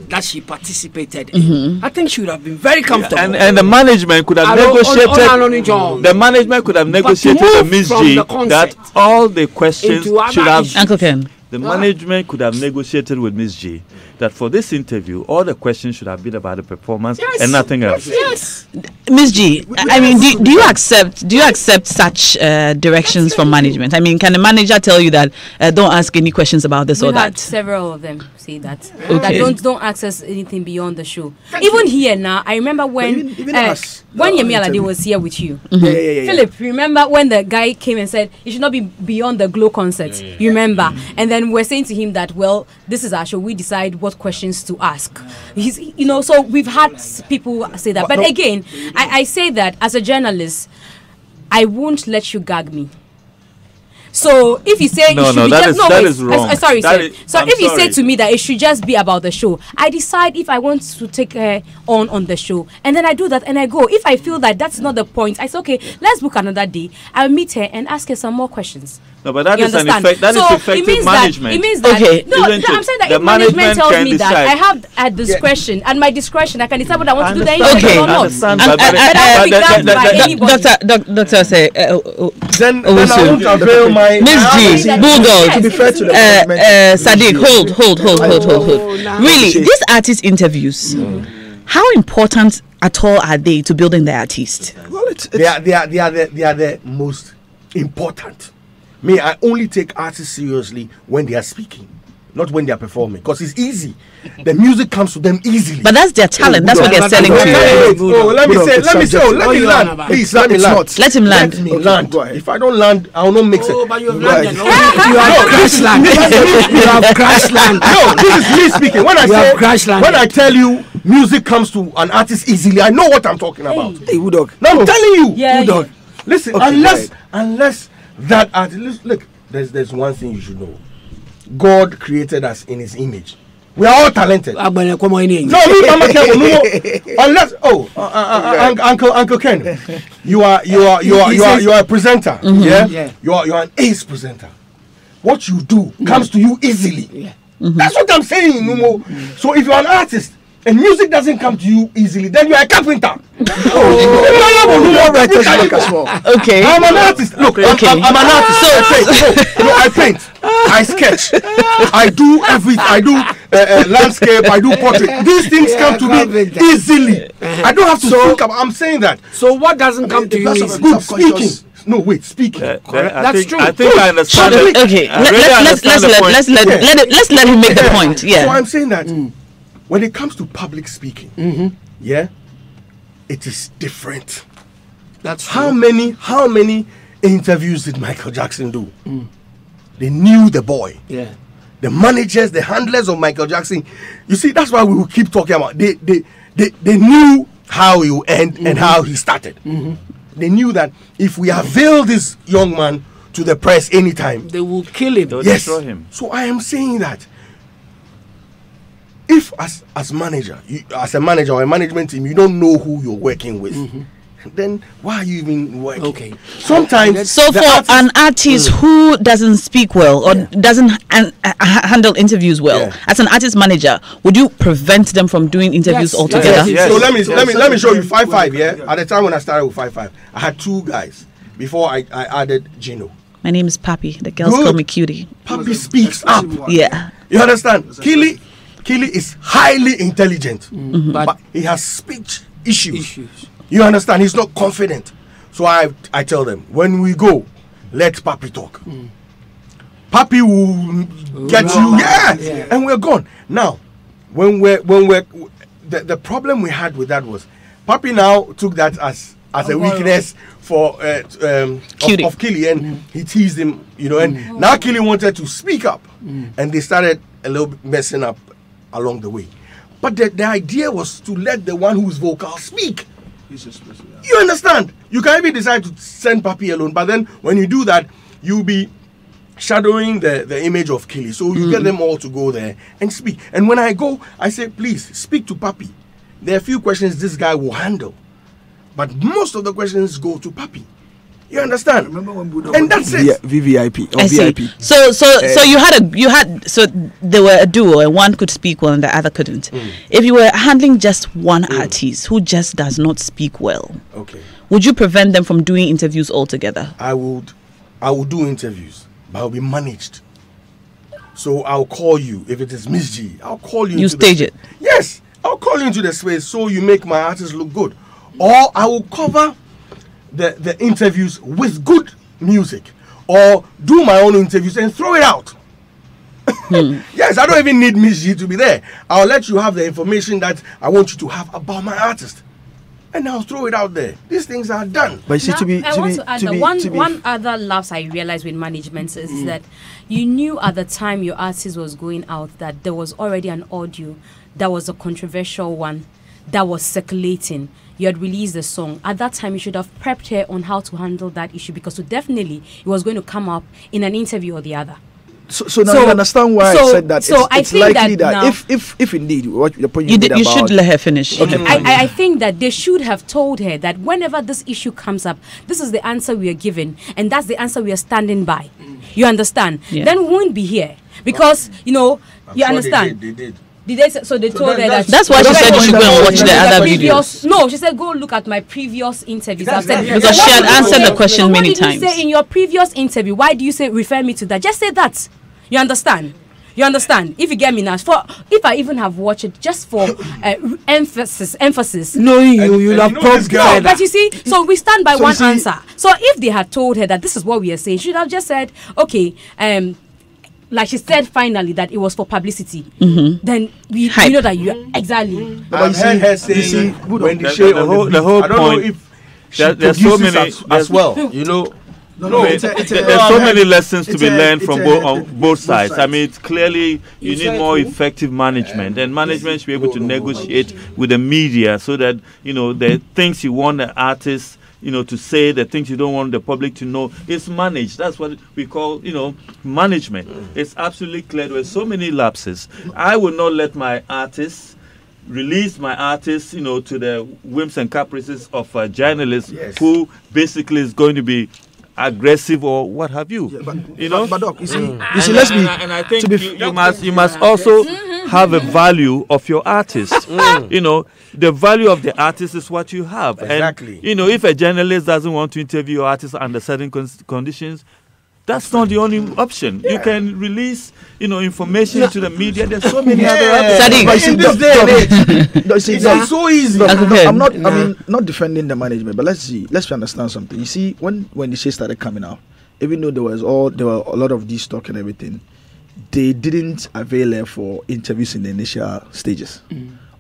that she participated in, I think she would have been very comfortable. And the management could have negotiated. The management could have negotiated move with Miss from G the concert that all the questions into other should have. issues. Uncle Ken. The management could have negotiated with Miss G that for this interview, all the questions should have been about the performance and nothing else. Yes. Miss G, I mean, do you accept such directions from management? I mean, can the manager tell you that don't ask any questions about this or We've had that? several of them say that. Okay. That don't access anything beyond the show. Even here now, I remember when even us, when on Yemi Alade interview. was here with you. Yeah. Philip, remember when the guy came and said it should not be beyond the Glow concert? You remember? And then we're saying to him that, well, this is our show. We decide what questions to ask. He's, so we've had people say that. But again, I say that as a journalist, I won't let you gag me. So if you say No, it should no, be that just, is- that wait, is wrong. Sorry, That sir. is- So I'm if you sorry. say to me that it should just be about the show, I decide if I want to take her on the show, and then I do that and I go. If I feel that that's not the point, I say okay, let's book another day. I'll meet her and ask her some more questions. No, but that You is an understand? effect. That is So effective it management. means that. Okay. No, Isn't I'm it? saying that The if management tells can me that decide. I have at discretion, and my discretion, I can decide whether I want to do the understand. interview Okay. or not. Understand, And- but- and- but- I but- don't but- think but- by anybody. Doctor say, Then I Owusu. won't avail my. Miss G, that- Bulldog, To be fair to the management, Sadiq, hold. now- Really, these artist interviews, how important at all are they to building the artist? well, They are the most important. Me, I only take artists seriously when they are speaking, not when they are performing, because it's easy. The music comes to them easily. But that's their talent. That's what they're selling to you. Let me land. It's Please, not- let me it's land. not. Let him land. Let me Okay, land. go ahead. If I don't land, I will not mix Oh, it. but you have Go landed. ahead. You have crash land. You have crash land. No, this is me speaking. When I You have crash say, landed. when I tell you music comes to an artist easily, I know what I'm talking about. Hey, Woodog. No, I'm telling you. Yeah, Woodog. Listen, Okay, unless that artist, look, there's one thing you should know. God created us in His image. We are all talented. No, Agbana, come on in. me, Mama Ken, no, unless Uncle Ken, you are a presenter. Yeah, Yeah. you are an ace presenter. What you do comes to you easily. Yeah. That's what I'm saying, Numo. So if you're an artist and music doesn't come to you easily, then you're a carpenter. More writers work as well. Okay. I'm an artist. Look, Okay. I'm an artist. I paint. I sketch. I do everything. I do landscape. I do portrait. These things come to me easily. I don't have to think about. I'm saying that. So what doesn't come to you Because of is a Good subconscious- speaking. No, wait, speaking. That's true. I think I understand. it. Okay. I really understand the point. Let's let him make the point. So Yeah. I'm saying that when it comes to public speaking, yeah, it is different. That's How true. many interviews did Michael Jackson do? They knew the boy. Yeah. The managers, the handlers of Michael Jackson. You see, that's why we will keep talking about. They knew how he would end and how he started. They knew that if we avail this young man to the press anytime, They will kill him. They'll yes. destroy him. So I am saying that if as manager, as a manager or a management team, you don't know who you're working with, then why are you even working? Okay. Sometimes So the for artist- an artist who doesn't speak well or doesn't handle interviews well, Yeah. as an artist manager, would you prevent them from doing interviews Yes, altogether? yes. So let me show you 5-5. Yeah, at the time when I started with 5-5, I had two guys before I added Gino. My name is Papi. The girls Good. call me Cutie. Papi speaks up. Yeah. You understand? Kili is highly intelligent, But but he has speech issues. issues. You understand? He's not confident. So I tell them, when we go, let Papi talk. Papi will get you, Yeah. and we're gone. Now, when the problem we had with that was, Papi now took that as a weakness for Cutie. of Kili, and he teased him, and now Kili wanted to speak up, and they started a little bit messing up along the way. But the idea was to let the one who's vocal speak. You understand? You can even decide to send Papi alone, but then when you do that, you'll be shadowing the image of Kili. So you get them all to go there and speak. And when I go, I say, please speak to Papi. There are a few questions this guy will handle, but most of the questions go to Papi. You understand? Remember when Buddha And that's it. VVIP or I see. VIP. So they were a duo and one could speak well and the other couldn't. If you were handling just one artist who just does not speak well, Okay. would you prevent them from doing interviews altogether? I would do interviews, but I'll be managed. So I'll call you if it is Miss G. I'll call you. You into the stage space. it. Yes, I'll call you into the space so you make my artist look good, or I will cover the interviews with good music, or do my own interviews and throw it out. Yes, I don't even need Miss G to be there. I'll let you have the information that I want you to have about my artist, and I'll throw it out there. These things are done. But you see, Now, to be I want to add that to be one other lapse I realized with management is that you knew at the time your artist was going out that there was already an audio that was a controversial one that was circulating. You had released the song. At that time, you should have prepped her on how to handle that issue, because so definitely it was going to come up in an interview or the other. So now you understand why I said that. So I it's think likely that that now- if indeed what the point You made should about let her finish. Okay. I think that they should have told her that whenever this issue comes up, this is the answer we are given, and that's the answer we are standing by. You understand? Yeah. Then we won't be here because you understand. They did. Did they? So they told her that. That's why she said you should go and watch the other videos. No, she said go look at my previous interviews. I've said, because she had answered the question many times. What did you say in your previous interview? Why do you say refer me to that? Just say that. You understand? You understand? If you get me now, if I even have watched it just for emphasis. Knowing you'll have probed her. But you see, so we stand by one answer. So if they had told her that this is what we are saying, she should have just said, okay, like she said finally that it was for publicity. Then we know that you exactly. I've heard her say when the whole I don't know if there's so many as well. There's so many lessons to be learned from both sides. I mean, it's clearly you need more effective management, and management should be able to negotiate with the media so that the things you want the artists to say, the things you don't want the public to know, is managed. That's what we call, management. It's absolutely clear. There were so many lapses. I would not let my artists release my artists, to the whims and caprices of a journalist who basically is going to be aggressive or what have you. Yeah, but Doc, you see, let's be. And I think you must also have a value of your artist. The value of the artist is what you have. Exactly. And if a journalist doesn't want to interview your artist under certain conditions, that's not the only option. You can release, information to the media. There's so many other options. In this day and age, it's so easy. I'm not defending the management, but let's understand something. You see, when the shit started coming out, even though there were a lot of this talk and everything, they didn't avail her for interviews in the initial stages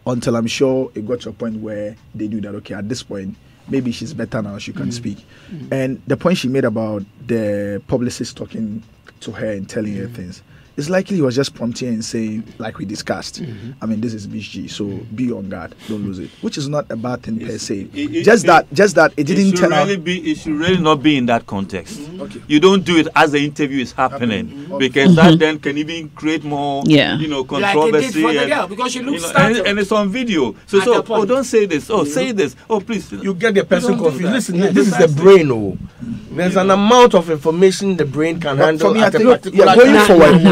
until I'm sure it got to a point where they knew that okay, at this point maybe she's better now, she can speak. And the point she made about the publicist talking to her and telling her things, it's likely he was just prompting and saying, like we discussed, I mean, this is BG, so be on guard, don't lose it, which is not a bad thing per se. Just that it didn't turn out. It should really not be in that context. You don't do it as the interview is happening, because that then can even create more, controversy. Like it did for the girl, because she looks and it's on video. So don't say this. Oh, say this. Oh, please. You get the person confused. Listen, this is the brain. There's an amount of information the brain can handle. For me, I think going forward,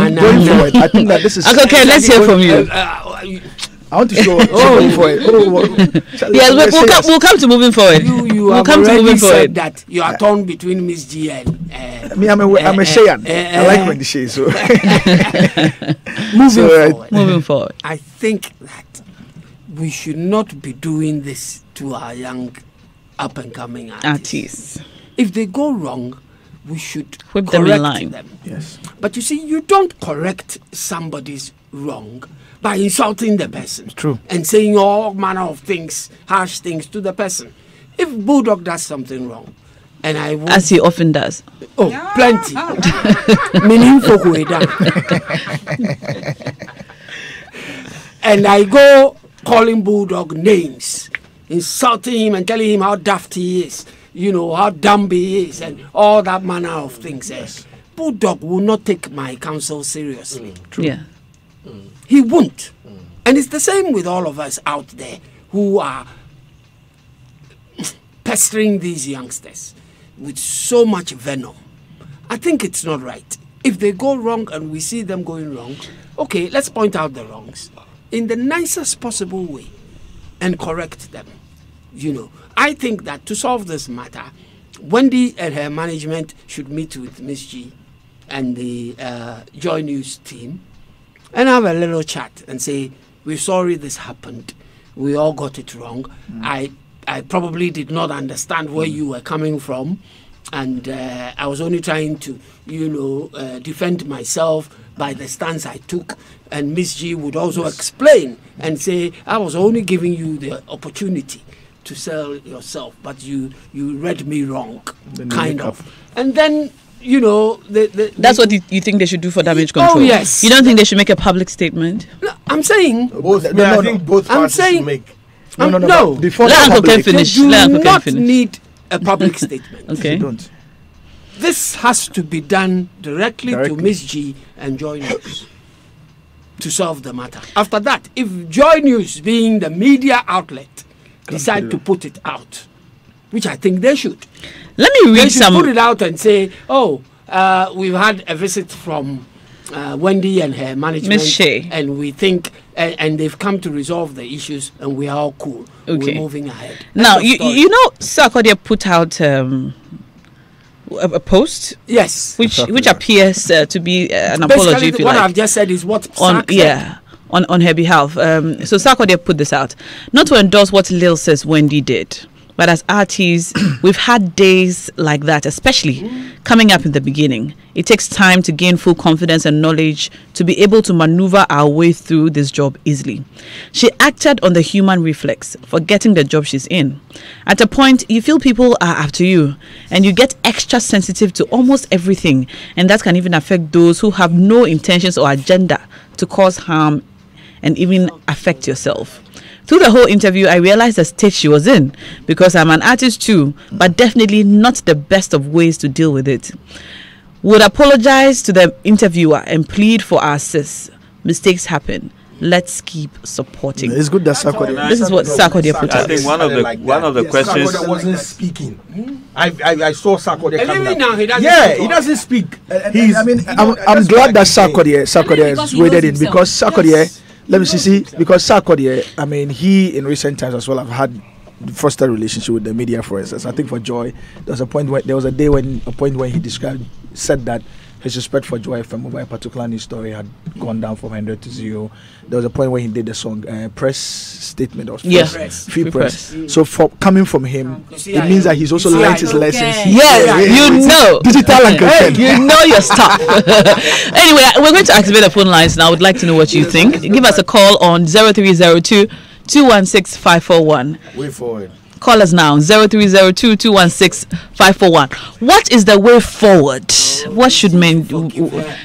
I think that this is okay. Let's hear from you. I want to show moving forward. Yes, we'll come to moving forward. You have already said that you are torn between Miss G and me. I'm a Cheyenne. I like when the Shay. So moving forward. I think that we should not be doing this to our young up and coming artists. If they go wrong, we should whip correct them in line. Yes. But you see, you don't correct somebody's wrong by insulting the person. True. And saying all manner of things, harsh things to the person. If Bulldog does something wrong, and I will, as he often does. Oh, plenty. Meaning for and I go calling Bulldog names, insulting him and telling him how daft he is, how dumb he is, and all that manner of things. Yes. Bulldog will not take my counsel seriously. True. Yeah. He won't. And it's the same with all of us out there who are pestering these youngsters with so much venom. I think it's not right. If they go wrong and we see them going wrong, okay, let's point out the wrongs in the nicest possible way and correct them. I think that to solve this matter, Wendy and her management should meet with Miss G and the Joy News team and have a little chat and say, we're sorry this happened. We all got it wrong. I probably did not understand where you were coming from. And I was only trying to, defend myself by the stance I took. And Miss G would also explain and say, I was only giving you the opportunity to sell yourself, but you read me wrong, kind of. And then, that's what you think they should do for damage control? Oh, yes. You don't think they should make a public statement? No, I'm saying... I think both parties should make... No. Before let Uncle Ken finish. They do not need a public statement. Okay. Don't. This has to be done directly to Miss G and Joy News to solve the matter. After that, if Joy News, being the media outlet, decide to put it out, which I think they should. Let me read some. Put it out and say, we've had a visit from Wendy and her management, Miss Shea. and we think, and they've come to resolve the issues, and we are all cool. Okay. We're moving ahead. Now, you know, Sarkodie put out a post, yes, which appears to be an apology. Basically, If you what like, I've just said is what on Sark said. on her behalf. So Sarkodie put this out, not to endorse what Lil says Wendy did, but as artists, we've had days like that, especially coming up in the beginning. It takes time to gain full confidence and knowledge to be able to maneuver our way through this job easily. She acted on the human reflex, forgetting the job she's in. At a point, you feel people are after you, and you get extra sensitive to almost everything, and that can even affect those who have no intentions or agenda to cause harm and even affect yourself. Through the whole interview, I realized the state she was in, because I'm an artist too, but definitely not the best of ways to deal with it. Would apologize to the interviewer and plead for our sis. Mistakes happen. Let's keep supporting. It's good that Sarkodie. This is what Sarkodie put out. I think one of the questions. Sarkodie wasn't speaking. I saw Sarkodie And coming even up. now, he doesn't Yeah, speak. he doesn't speak. I'm glad that Sarkodie because he waded knows in, because Sarkodie. Let me see, because Sarkodie, I mean, he in recent times as well have had fostered relationship with the media, for instance. I think for Joy, there was a point when he said that his respect for Joy FM over a particular news story had gone down from 100 to 0. There was a point when he did the song press statement or free press. So for coming from him, it means that he's also learned his lessons. Yes, you know. Digital and content. You know your stuff. Anyway, we're going to activate the phone lines now. I would like to know what you think. Give us a call on 0302 216 541. Way forward. Call us now, 0302 216 541. What is the way forward? What should men do?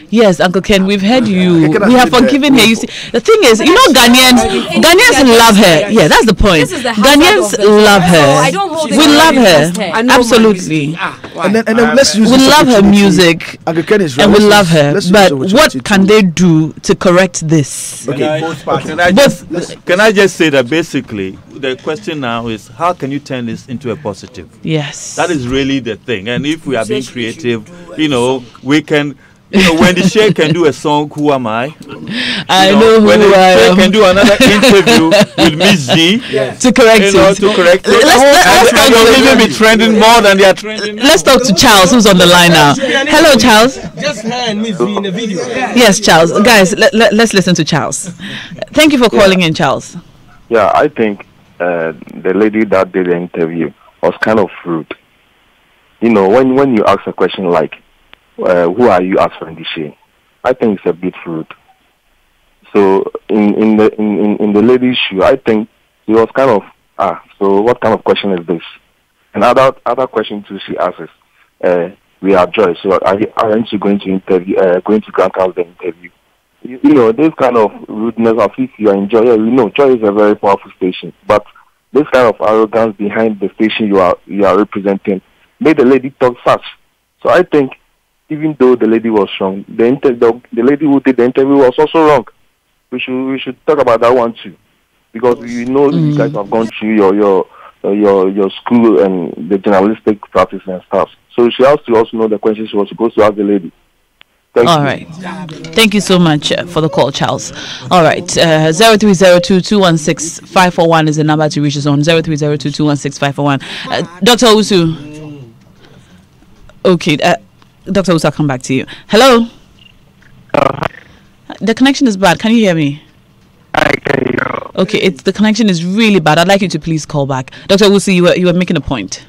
Yes, Uncle Ken, we've heard you. We have forgiven her. You see, the thing is, you know, Ghanaians love her. Yeah, that's the point. Ghanaians love her. We love her. Absolutely. And then let's use we love her music. Uncle Ken is right. And we love her. But what can they do to correct this? Can I just say that basically the question now is, how can you turn this into a positive? Yes. That is really the thing. And if we are being creative, you know, we can, you know, when the Shea can do a song, Who Am I? I know when who I am. can do another interview with Miss G to correct it. To correct it. And you'll even be trending more than they are trending. Let's talk to Charles, who's on the line now. Hello, Charles. Just her and Miss G in the video. Yes, Charles. Guys, let's listen to Charles. Thank you for calling in, Charles. Yeah, I think the lady that did the interview was kind of rude. You know, when you ask a question like, who are you as Wendy Shea? I think it's a bit rude. So in the lady's shoe, I think it was kind of so what kind of question is this? And other question too she asks is, we are Joy, so aren't you going to interview going to grant us the interview? You know, this kind of rudeness of if you are in Joy, we know Joy is a very powerful station, but this kind of arrogance behind the station you are representing made the lady talk fast. So I think even though the lady was wrong, the lady who did the interview was also wrong. We should talk about that one too, because you know you guys have gone through your school and the journalistic practice and stuff. So she has to also know the questions she was supposed to ask the lady. Thank you. Thank you so much for the call, Charles. All right. 0302 216 541 is the number to reach us on. 0302 216 541. Dr. Usu. Okay. Dr. Usu, I'll come back to you. Hello? The connection is bad. Can you hear me? I can hear you. Okay, the connection is really bad. I'd like you to please call back. Dr. Usu, you were making a point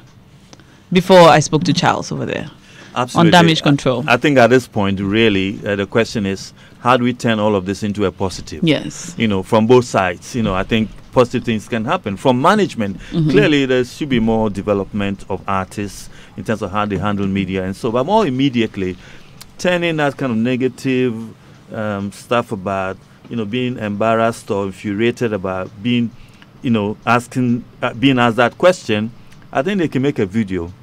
before I spoke to Charles over there. Absolutely. On damage control. I think at this point, really, the question is, how do we turn all of this into a positive? Yes. You know, from both sides. You know, I think positive things can happen. From management, clearly there should be more development of artists in terms of how they handle media and so. But more immediately, turning that kind of negative stuff about, you know, being embarrassed or infuriated about being, you know, being asked that question, I think they can make a video.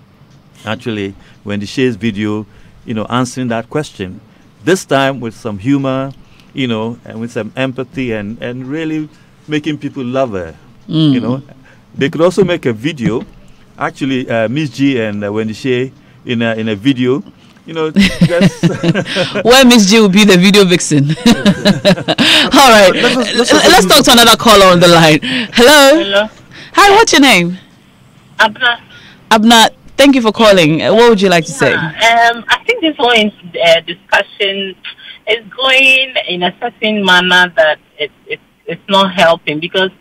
Actually, when the Shea's video, you know, answering that question, this time with some humor, you know, and with some empathy and really making people love her. You know, they could also make a video. Actually, Miss G and Wendy Shea in a video, you know, just where Miss G will be the video vixen. All right, let's talk to another caller on the line. Hello. Hi, what's your name? Abna, thank you for calling. What would you like to say? I think this whole discussion is going in a certain manner that it's not helping, because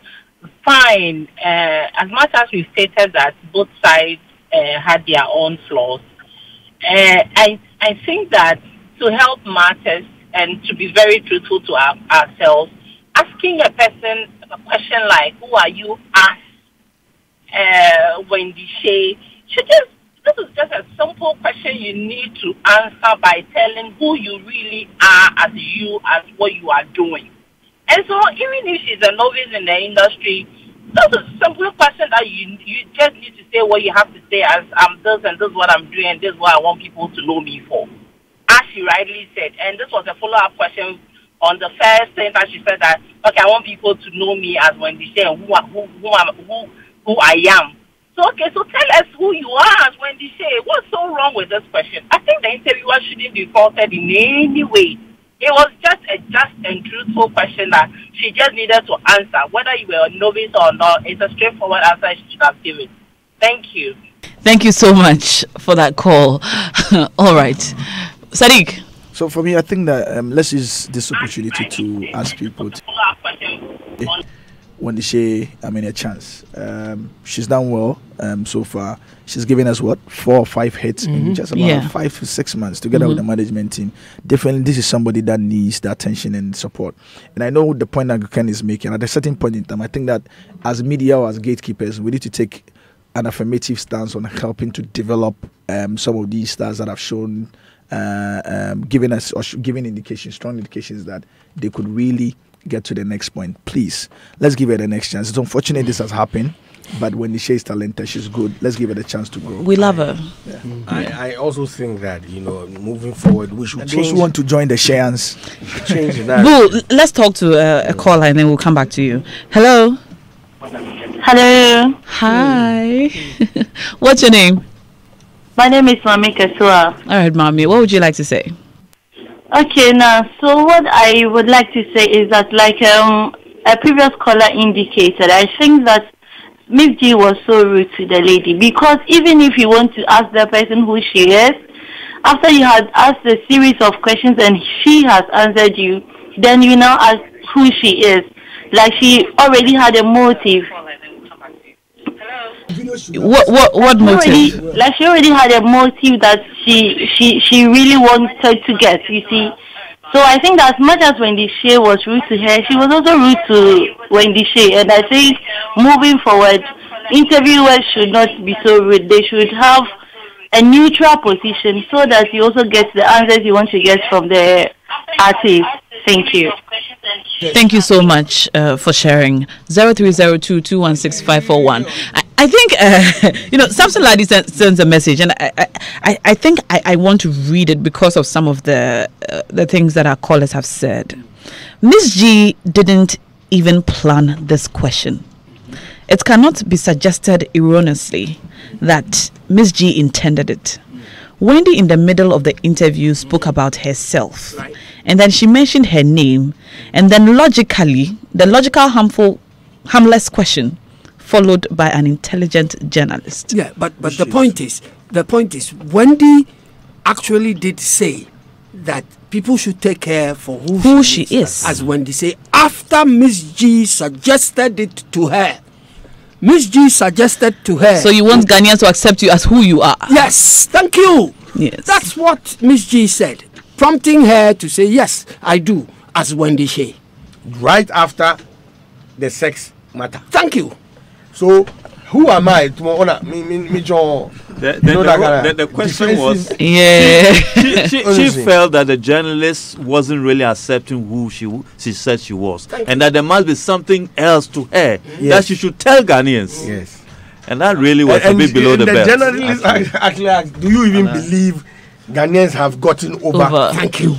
fine, as much as we stated that both sides had their own flaws, I think that to help matters and to be very truthful to ourselves, asking a person a question like, who are you, as Wendy Shea, this is just a simple question you need to answer by telling who you really are as what you are doing. And so even if she's a novice in the industry, that's a simple question that you just need to say what you have to say, as I'm this and this is what I'm doing and this is what I want people to know me for. As she rightly said, and this was a follow-up question on the first thing that she said that, okay, I want people to know me as Wendy Shea and who I am. So, okay, so tell us who you are as Wendy Shea. What's so wrong with this question? I think the interviewer shouldn't be faulted in any way. It was just a just and truthful question that she just needed to answer. Whether you were a novice or not, it's a straightforward answer she should have given. Thank you. Thank you so much for that call. All right. Sadiq. So for me, I think that let's use this opportunity to ask people to Wendy Shea, a chance. She's done well so far. She's given us 4 or 5 hits in just about 5 to 6 months together with the management team. Definitely, this is somebody that needs the attention and support. And I know the point that Ken is making. At a certain point in time, I think that as media or as gatekeepers, we need to take an affirmative stance on helping to develop some of these stars that have shown, giving us or giving indications, strong indications that they could really get to the next point. Please, let's give her the next chance. It's unfortunate this has happened, but when Wendy Shea is talented, she's good. Let's give her the chance to grow. We love her. Yeah. I also think that, moving forward, we should change. Those who want to join the Sheans, change that. Boo, let's talk to a caller and then we'll come back to you. Hello. Hello. Hi. What's your name? My name is Mami Kesua. All right, Mami. What would you like to say? Okay, now, so what I would like to say is that, like a previous caller indicated, I think that Miss G was so rude to the lady, because even if you want to ask the person who she is, after you had asked a series of questions and she has answered you, then you now ask who she is. Like she already had a motive. What motive? Like she already had a motive that she really wanted to get, you see. So I think that as much as Wendy Shea was rude to her, she was also rude to Wendy Shea. And I think moving forward, interviewers should not be so rude. They should have a neutral position so that you also get the answers you want to get from the artist. Thank you. Thank you so much for sharing. 0302216541. I think Samson Ladi sends a message, and I think I want to read it because of some of the things that our callers have said. Miss G didn't even plan this question. It cannot be suggested erroneously that Miss G intended it. Wendy, in the middle of the interview, spoke about herself. Right. And then she mentioned her name. And then logically, the logical harmless question followed by an intelligent journalist. Yeah, but the point is, Wendy actually did say that people should take her for who she is. As Wendy say, after Miss G suggested it to her. Miss G suggested to her. So you want Ghanaians to accept you as who you are? Yes, thank you. Yes. That's what Miss G said, prompting her to say, yes, I do, as Wendy Shea. Right after the sex matter. Thank you. So, who am I to honor me, the question was, she felt that the journalist wasn't really accepting who she said she was, and that there must be something else to her that she should tell Ghanaians. Yes, and that really was a bit below the belt. The journalist actually asked, "Do you even believe Ghanaians have gotten over?" Thank you.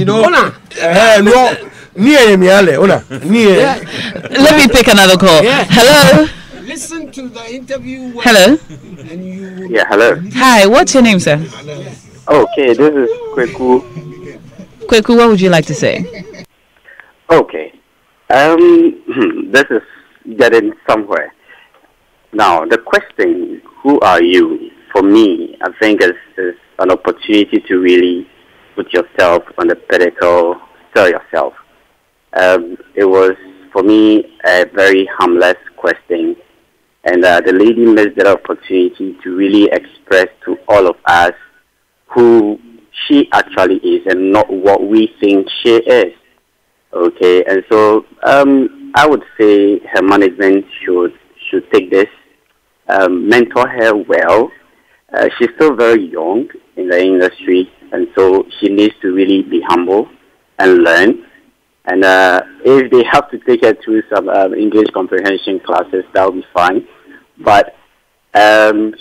No. Let me take another call. Yeah. Hello. Listen to the interview. Hello. And you hello. Hi, what's your name, sir? Okay, this is Kweku. Kweku, what would you like to say? Okay. This is getting somewhere. Now, the question, who are you? For me, I think is an opportunity to really put yourself on the pedestal, sell yourself. It was, for me, a very harmless question. And the lady missed that opportunity to really express to all of us who she actually is and not what we think she is. Okay, and so I would say her management should take this, mentor her well. She's still very young in the industry, and so she needs to really be humble and learn. And if they have to take her through some English comprehension classes, that will be fine. But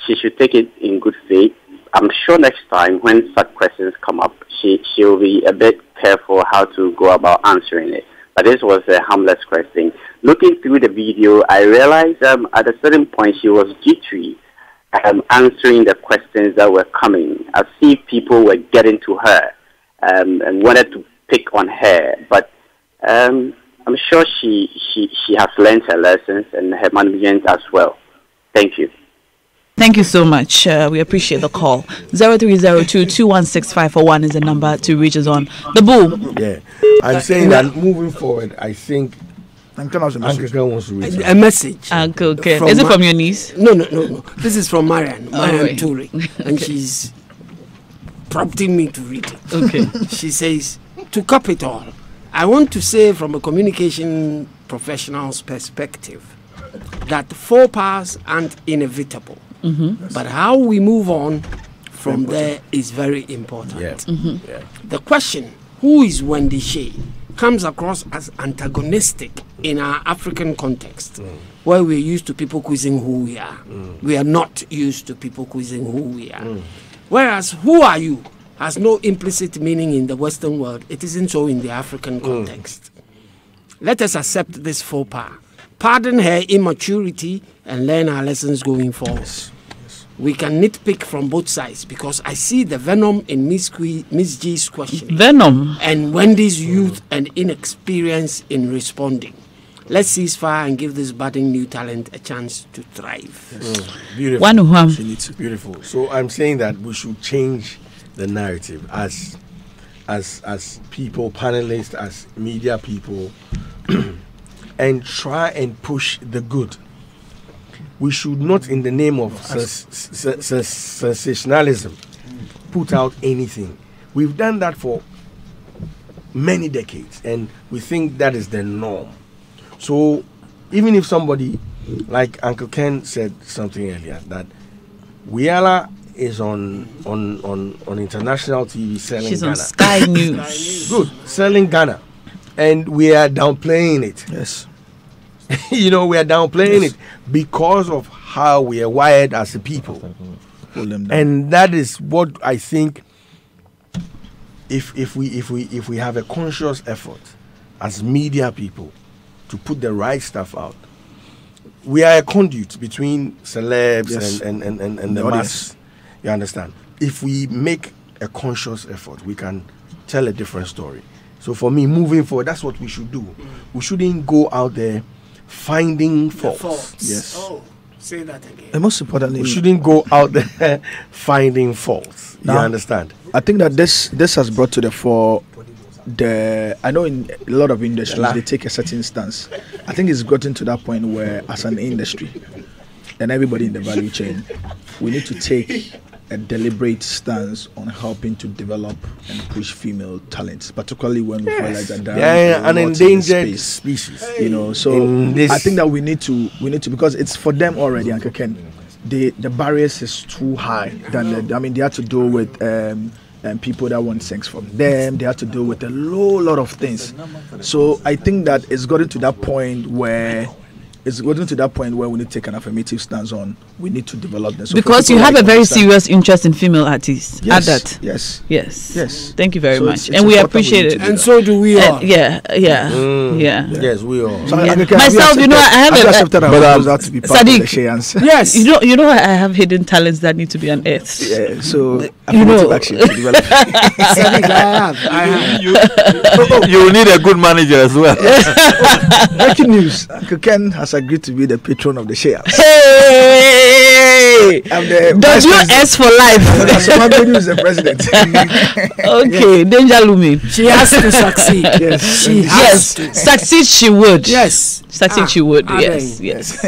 she should take it in good faith. I'm sure next time when such questions come up, she'll be a bit careful how to go about answering it. But this was a harmless question. Looking through the video, I realized at a certain point she was jittery answering the questions that were coming. I see people were getting to her and wanted to pick on her. But I'm sure she has learned her lessons and her management as well. Thank you. Thank you so much. We appreciate the call. 0302-216-541 is the number to reach us on. The Bull. Yeah. I'm saying that moving forward, I think Uncle Ken wants to reach a message. Uncle Ken. Is it from your niece? No. This is from Marian Turi. And she's prompting me to read it. Okay. She says, to cap it all, I want to say from a communication professional's perspective that faux pas aren't inevitable. Mm-hmm. But how we move on from there is very important. Yeah. Mm-hmm. Yeah. The question, who is Wendy Shea, comes across as antagonistic in our African context, where we're used to people quizzing who we are. We are not used to people quizzing who we are. Whereas, who are you has no implicit meaning in the Western world. It isn't so in the African context. Let us accept this faux pas, pardon her immaturity, and learn our lessons going forward. Yes. We can nitpick from both sides because I see the venom in Miss G's question. Venom? And Wendy's youth and inexperience in responding. Let's cease fire and give this budding new talent a chance to thrive. Yes. Beautiful. Beautiful. So I'm saying that we should change the narrative as people, panelists, as media people, and try and push the good. We should not, in the name of sensationalism, put out anything. We've done that for many decades, and we think that is the norm. So, even if somebody, like Uncle Ken said something earlier, that Wiala is on international TV selling She's Ghana. on Sky News. Good, selling Ghana. And we are downplaying it. Yes. We are downplaying it because of how we are wired as a people. And that is what I think if we have a conscious effort as media people to put the right stuff out, we are a conduit between celebs and the mass. You understand? If we make a conscious effort, we can tell a different story. So for me, moving forward, that's what we should do. We shouldn't go out there finding faults. Yes. Oh, say that again. And most importantly, we shouldn't go out there finding faults. You understand? I think that this has brought to the fore I know in a lot of industries they take a certain stance. I think it's gotten to that point where, as an industry and everybody in the value chain, we need to take a deliberate stance on helping to develop and push female talents, particularly when we realize that they're an endangered species. So I think that we need to because it's for them already, Uncle Ken. The barriers is too high they have to deal with people that want sex from them. They have to deal with a lot of things. So I think that it's gotten to that point where it's getting to that point where we need to take an affirmative stance on. We need to develop this. So because you have a very serious interest in female artists. Yes, at that. Yes. Thank you very much, it's and we important appreciate it. And so do we all. Yeah. Yes, we all. So Myself, you know, I have to be part of the Sadiq. Yes. You know, I have hidden talents that need to be unearthed. Yeah. So you know, action to develop. Sadiq, I have. You need a good manager as well. Breaking news: Uncle Ken has agreed to be the patron of the shares. Hey! WS for life. Somebody is the president. Okay, Danger Lumi. She has to succeed. Yes. She has to. Succeed she would. Yes. Succeed she would. Yes.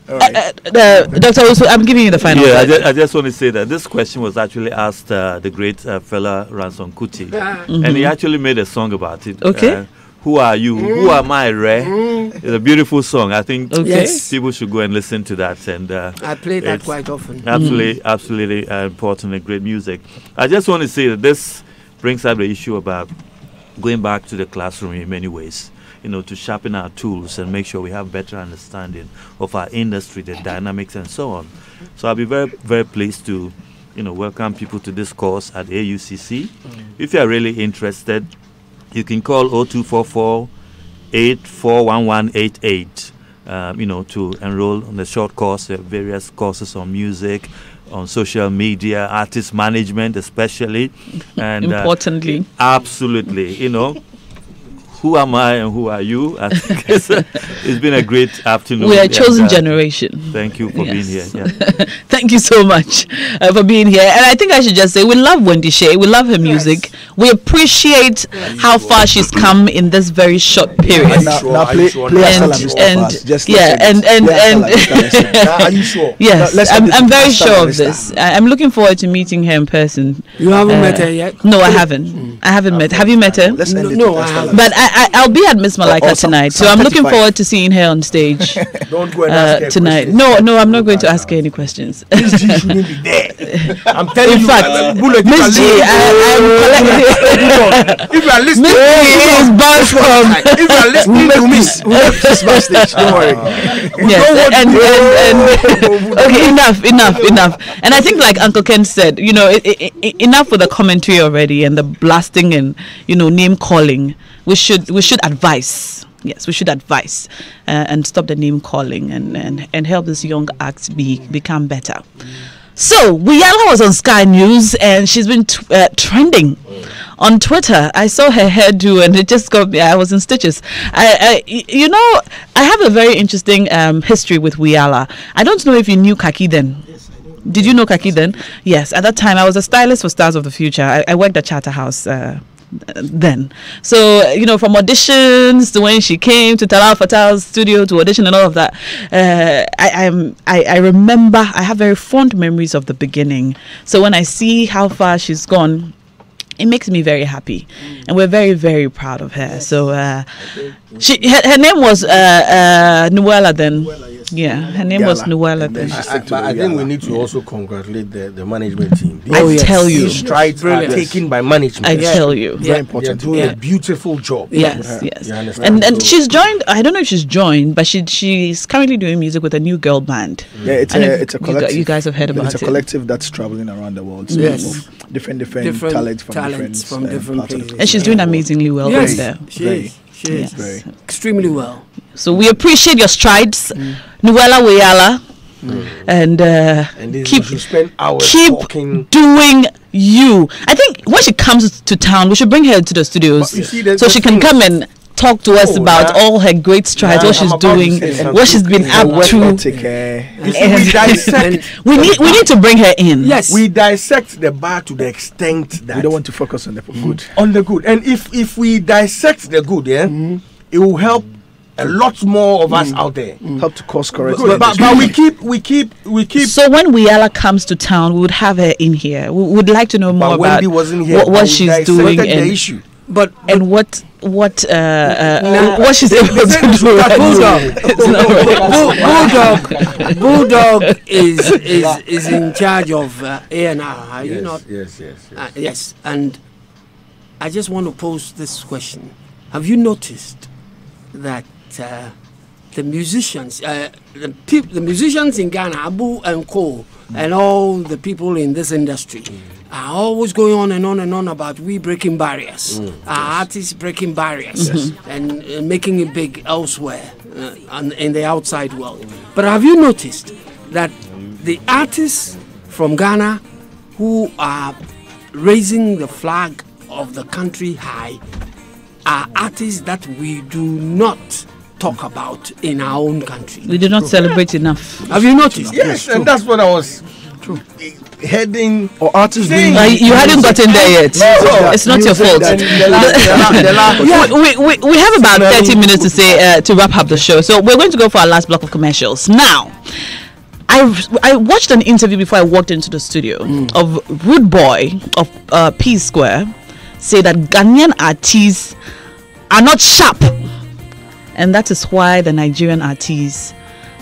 Dr. Usu, I'm giving you the final word. I just want to say that this question was actually asked the great fella Ransom Kuti, and he actually made a song about it. Okay. Who are you? Who am I, Ray? It's a beautiful song. I think people should go and listen to that. And I play that quite often. Absolutely important and great music. I just want to say that this brings up the issue about going back to the classroom in many ways, to sharpen our tools and make sure we have better understanding of our industry, the dynamics and so on. So I'll be very, very pleased to, welcome people to this course at AUCC. If you are really interested, you can call 0244 841188, to enroll on the short course, various courses on music, on social media, artist management especially. And importantly. Absolutely, who am I and who are you? I think it's been a great afternoon. We are a chosen generation. Thank you for being here. Yeah. Thank you so much for being here. And I think I should just say we love Wendy Shay. We love her music. We appreciate how far she's come in this very short period. Now play Are you sure? Yes, I'm very sure of this. I'm looking forward to meeting her in person. You haven't met her yet? No, I haven't. I haven't met. Have you met her? No, I haven't. But I'll be at Miss Malika tonight, so I'm looking forward to seeing her on stage. Don't go and ask her tonight. No, I'm not going to ask her any questions. Miss G shouldn't be there. I'm telling you. In fact, Miss G, I'm collecting. If you are listening, is banned from. If you are listening to me, we have this backstage. Don't worry. Yes, and okay, enough. And I think, like Uncle Ken said, enough with the commentary already and the blasting and name calling. We should advise. Yes, we should advise and stop the name calling and help this young acts become better. So Wiyala was on Sky News and she's been trending on Twitter. I saw her hairdo and it just got me. I was in stitches. I have a very interesting history with Wiyala. I don't know if you knew Kaki then. Did you know Kaki then? Yes, at that time I was a stylist for Stars of the Future. I worked at Charterhouse then. So, from auditions to when she came to Talal Fatah's studio to audition and all of that, I remember, I have very fond memories of the beginning. So when I see how far she's gone, it makes me very happy, and we're very, very proud of her. So her name was Nuala then. Yeah, her name was Nuala then. I think we need to also congratulate the management team. Tell you, strides are taken by management. I tell you, very important. They're doing a beautiful job. Yes. And she's joined. I don't know if she's joined, but she's currently doing music with a new girl band. Yeah, it's a collective. You guys have heard about it. It's a collective that's traveling around the world. So different talents from different places. And she's doing amazingly well there. She is extremely well. So we appreciate your strides, Nuala Wiyala, and keep doing you. I think when she comes to town, we should bring her to the studios so she can come and talk to us about all her great strides, what she's doing, what she's been up to. We need to bring her in. Yes, we dissect the bad to the extent that we don't want to focus on the good. On the good, and if we dissect the good, it will help a lot more of us out there. Help to course correct. But we keep. So when Wiyala comes to town, we would have her in here. We would like to know more about what she's doing and the issue. But what she's able to do. Bulldog is in charge of A&R. Yes. And I just want to pose this question: have you noticed that the musicians, the musicians in Ghana, Abu and Co, and all the people in this industry are always going on and on and on about we breaking barriers, our artists breaking barriers and making it big elsewhere in the outside world. But have you noticed that the artists from Ghana who are raising the flag of the country high are artists that we do not talk about in our own country? We do not celebrate enough. Have you noticed? Yes, and that's what I was heading. Or artists you hadn't gotten there yet. No, it's not your fault. We have about 30 minutes to say to wrap up the show, so we're going to go for our last block of commercials now. I watched an interview before I walked into the studio of Rude Boy of P Square say that Ghanaian artists are not sharp, and that is why the Nigerian artists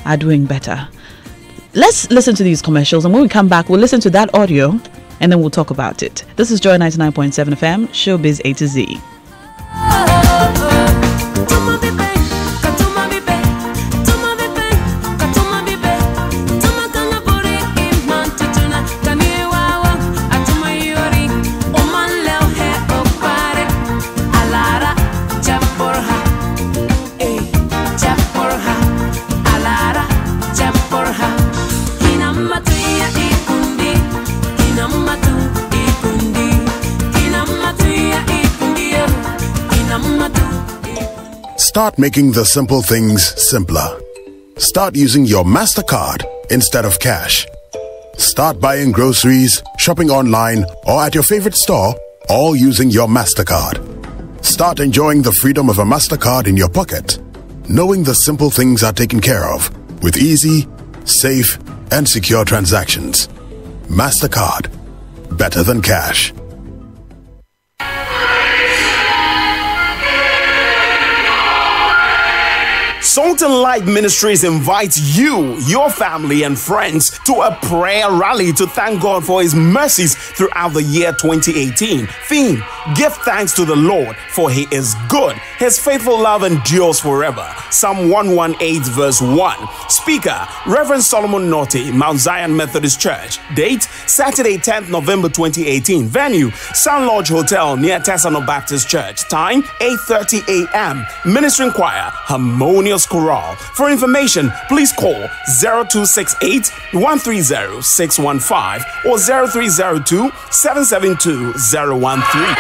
are doing better. Let's listen to these commercials, and when we come back, we'll listen to that audio, and then we'll talk about it. This is Joy 99.7 FM, Showbiz A to Z. Start making the simple things simpler. Start using your MasterCard instead of cash. Start buying groceries, shopping online, or at your favorite store, all using your MasterCard. Start enjoying the freedom of a MasterCard in your pocket, knowing the simple things are taken care of with easy, safe, and secure transactions. MasterCard. Better than cash. Salt and Light Ministries invites you, your family, and friends to a prayer rally to thank God for His mercies throughout the year 2018. Theme: Give thanks to the Lord, for He is good. His faithful love endures forever. Psalm 118 verse 1. Speaker: Reverend Solomon Norty, Mount Zion Methodist Church. Date: Saturday, 10th November 2018. Venue: Sun Lodge Hotel near Tessano Baptist Church. Time: 8:30 a.m. Ministering choir: Harmonious Chorale. For information, please call 0268 130 615 or 0302 772 013.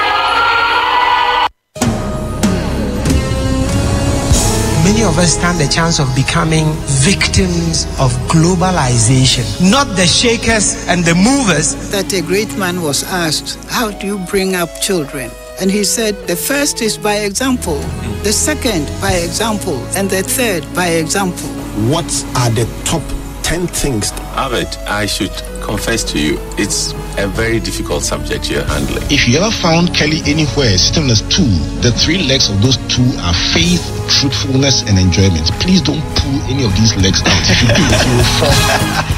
Many of us stand the chance of becoming victims of globalization, not the shakers and the movers. That a great man was asked, how do you bring up children? And he said, the first is by example, the second by example, and the third by example. What are the top 10 things? Ahmed, I should confess to you, it's a very difficult subject you're handling. If you ever found Kelly anywhere sitting on a stool, the three legs of those two are faith, truthfulness, and enjoyment. Please don't pull any of these legs out. If you do, you will fall.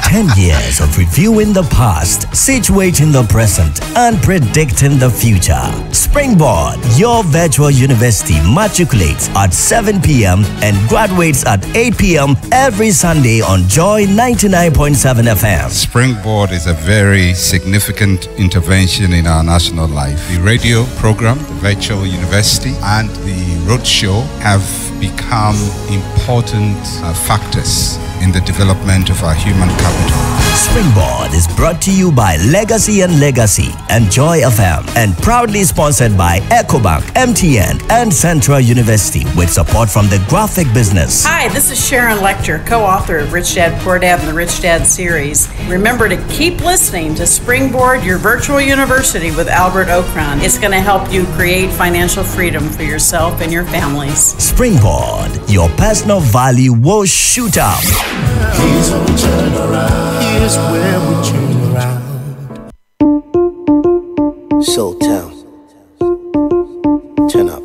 10 years of reviewing the past, situating the present, and predicting the future. Springboard, your virtual university, matriculates at 7 p.m. and graduates at 8 p.m. every Sunday on Joy 99.7 FM. Springboard is a very significant intervention in our national life. The radio program, the virtual university, and the roadshow have become important factors in the development of our human capital. Springboard is brought to you by Legacy and Legacy and Joy FM, and proudly sponsored by EcoBank, MTN, and Central University, with support from the graphic business. Hi, this is Sharon Lecter, co-author of Rich Dad Poor Dad and the Rich Dad series. Remember to keep listening to Springboard, your virtual university with Albert Okran. It's going to help you create financial freedom for yourself and your families. Springboard, your personal value will shoot up. Here's where we turn around. Here's where we turn around. Soul Town. Turn up.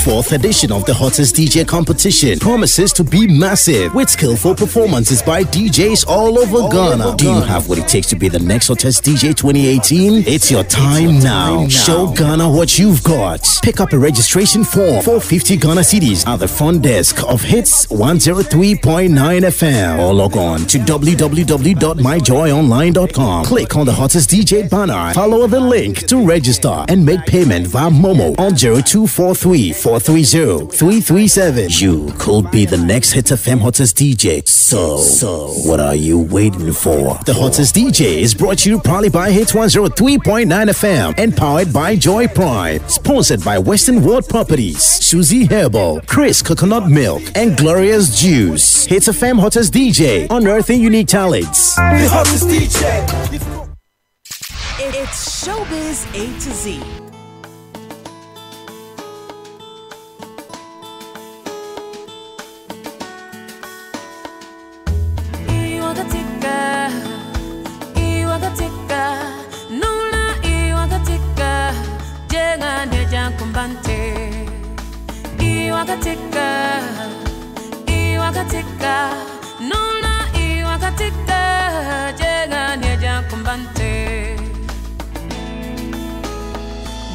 4th edition of the Hottest DJ competition promises to be massive with skillful performances by DJs all over Ghana. Do you have what it takes to be the next Hottest DJ 2018? It's your time now. Show Ghana what you've got. Pick up a registration form for 50 Ghana cedis at the front desk of Hits 103.9 FM or log on to www.myjoyonline.com. Click on the Hottest DJ banner, follow the link to register and make payment via Momo on 0243 430 337. You could be the next Hits FM Hottest DJ. So what are you waiting for? The Hottest DJ is brought to you proudly by Hits 103.9 FM and powered by Joy Prime. Sponsored by Western World Properties, Suzy Herbal, Chris Coconut Milk, and Glorious Juice. Hits FM Hottest DJ, unearthing unique talents. The Hottest DJ. It's Showbiz A to Z.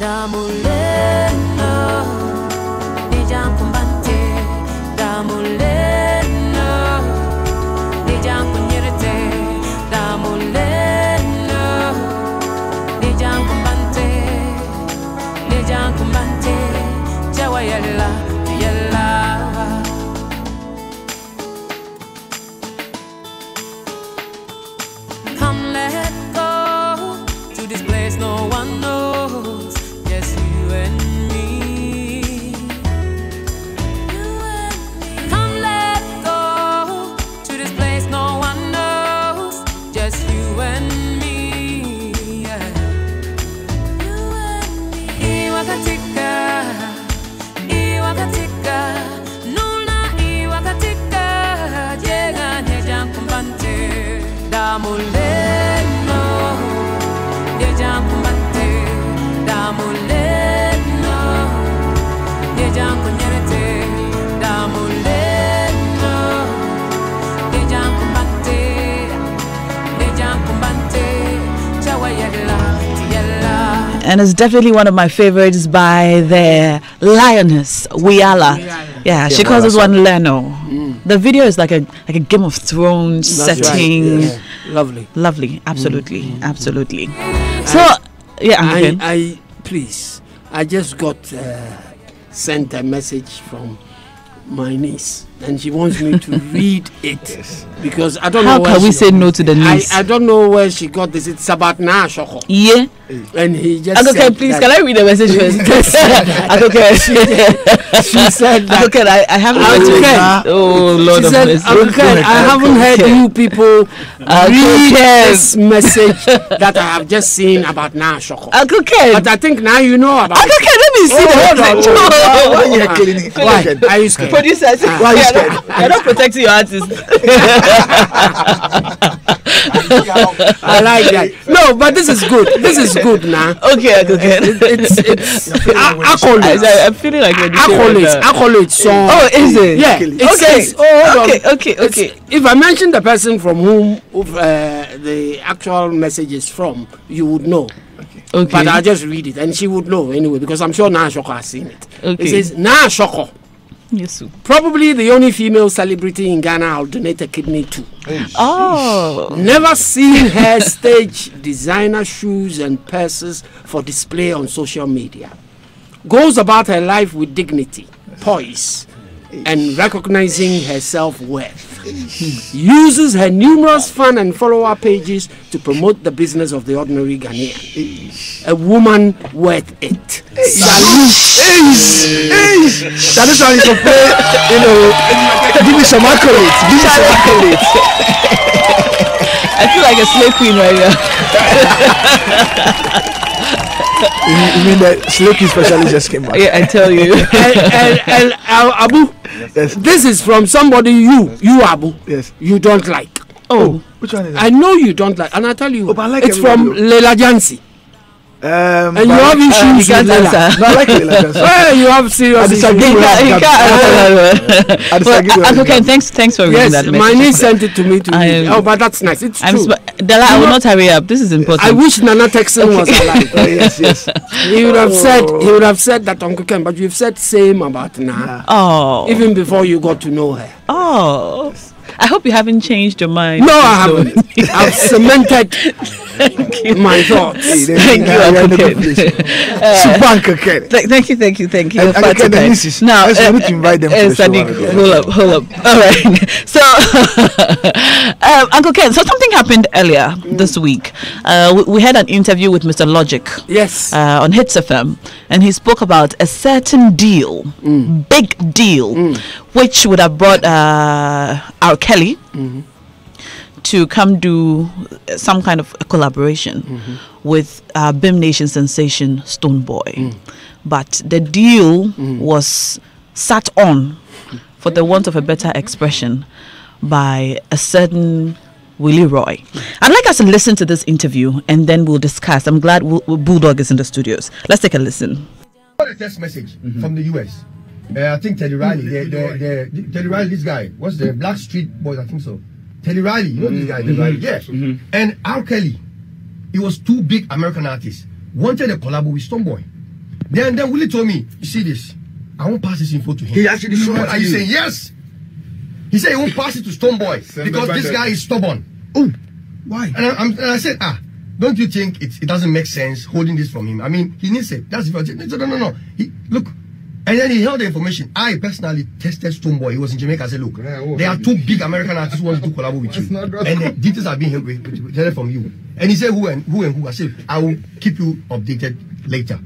Damuleno, Nijan Kumbante, Damuleno, Nijan Kunyerete, Damuleno, Nijan Kumbante, Jawayella, Yella. Come, let go to this place no one knows. Just you and me. Come, let go to this place no one knows. Just you and me. Iwakatika, Iwakatika, Nuna Iwakatika, Jega Nejan Kumbante, Damuleno, Nejan Kumbante, Damuleno, Nejan Kunyerete, Damuleno, Nejan Kumbante, Chawayella, Tiella. And it's definitely one of my favorites by the lioness Wiala. Yeah, she calls this one Leno. The video is like a Game of Thrones setting. Right. Yeah. Lovely, absolutely, absolutely. So I please, I just got sent a message from my niece, and she wants me to read it because I don't know. How can we say no to the niece? I don't know where she got this. It's about Na Shoko. Yeah. And he just okay, please, can I read the message first? Okay. She said that. Okay, I haven't read it. Oh, Lord of mercy. Okay, I haven't heard you people read this message that I have just seen about Na Shoko. Okay. But I think now you know about it. Okay, let me see Why are you scared? Producers, why are you scared? You're not protecting your artist. I like that. No, but this is good. This is good now. Okay. It's accolades. I'm feeling like accolades song. Oh, is it? Yeah. It says, okay. If I mention the person from whom the actual message is from, you would know. Okay. But I'll just read it, and she would know anyway because I'm sure Na Shoko has seen it. Okay. It says, Na Shoko. Yes, sir. Probably the only female celebrity in Ghana I'll donate a kidney to. Oh. Never seen her stage designer shoes and purses for display on social media. Goes about her life with dignity, poise, and recognizing her self-worth. Uses her numerous fan and follower pages to promote the business of the ordinary Ghanaian. A woman worth it. Salute. That is how you compare, give me some accolades. I feel like a slave queen right now. You mean that slave queen specialist just came out? Yeah, I tell you. And Abu, yes. This is from somebody you Abu. Yes. You don't like. Oh, which one is that? I know you don't like, and I tell you, but I like it's from Leila Jansi. And you have issues with Leila. No, I like Leila. Well, you have serious issues. Uncle Ken, thanks for reading that message. My niece sent it to me today. Oh, but that's nice. It's true. Della, I will not hurry up. This is important. I wish Nana Texan was alive. Yes. He would have said that, Uncle Ken, but you've said same about Nana. Oh. Even before you got to know her. Oh. I hope you haven't changed your mind. No, I haven't. I've cemented my thoughts. Thank you, Uncle Ken. Thank you. Now, we need to invite them to the show. Hold up. All right. So, Uncle Ken, so something happened earlier this week. We had an interview with Mr. Logic. Yes. On Hits FM, and he spoke about a certain deal, big deal, which would have brought R. Kelly to come do some kind of a collaboration with BIM Nation sensation Stonebwoy. But the deal was sat on, for the want of a better expression, by a certain Willie Roy. I'd like us to listen to this interview and then we'll discuss. I'm glad Bulldog is in the studios. Let's take a listen. I got a text message from the US. I think Teddy Riley, Teddy Riley, this guy, what's the Black Street Boys? I think so. Teddy Riley, you know this guy, Teddy Riley, yeah. And R. Kelly, he was two big American artists, wanted a collab with Stonebwoy. Then Willie told me, you see this, I won't pass this info to him. He actually showed it to you. Are you saying yes? He said he won't pass it to Stonebwoy because this guy is stubborn. Oh, why? And I said, don't you think it doesn't make sense holding this from him? I mean, he needs it. That's if I said, no. Look. And then he held the information. I personally tested Stonebwoy. He was in Jamaica. I said, look, there are two big American artists who want to collaborate with you. And the details are being held from you. And he said, who and who? I said, I will keep you updated later.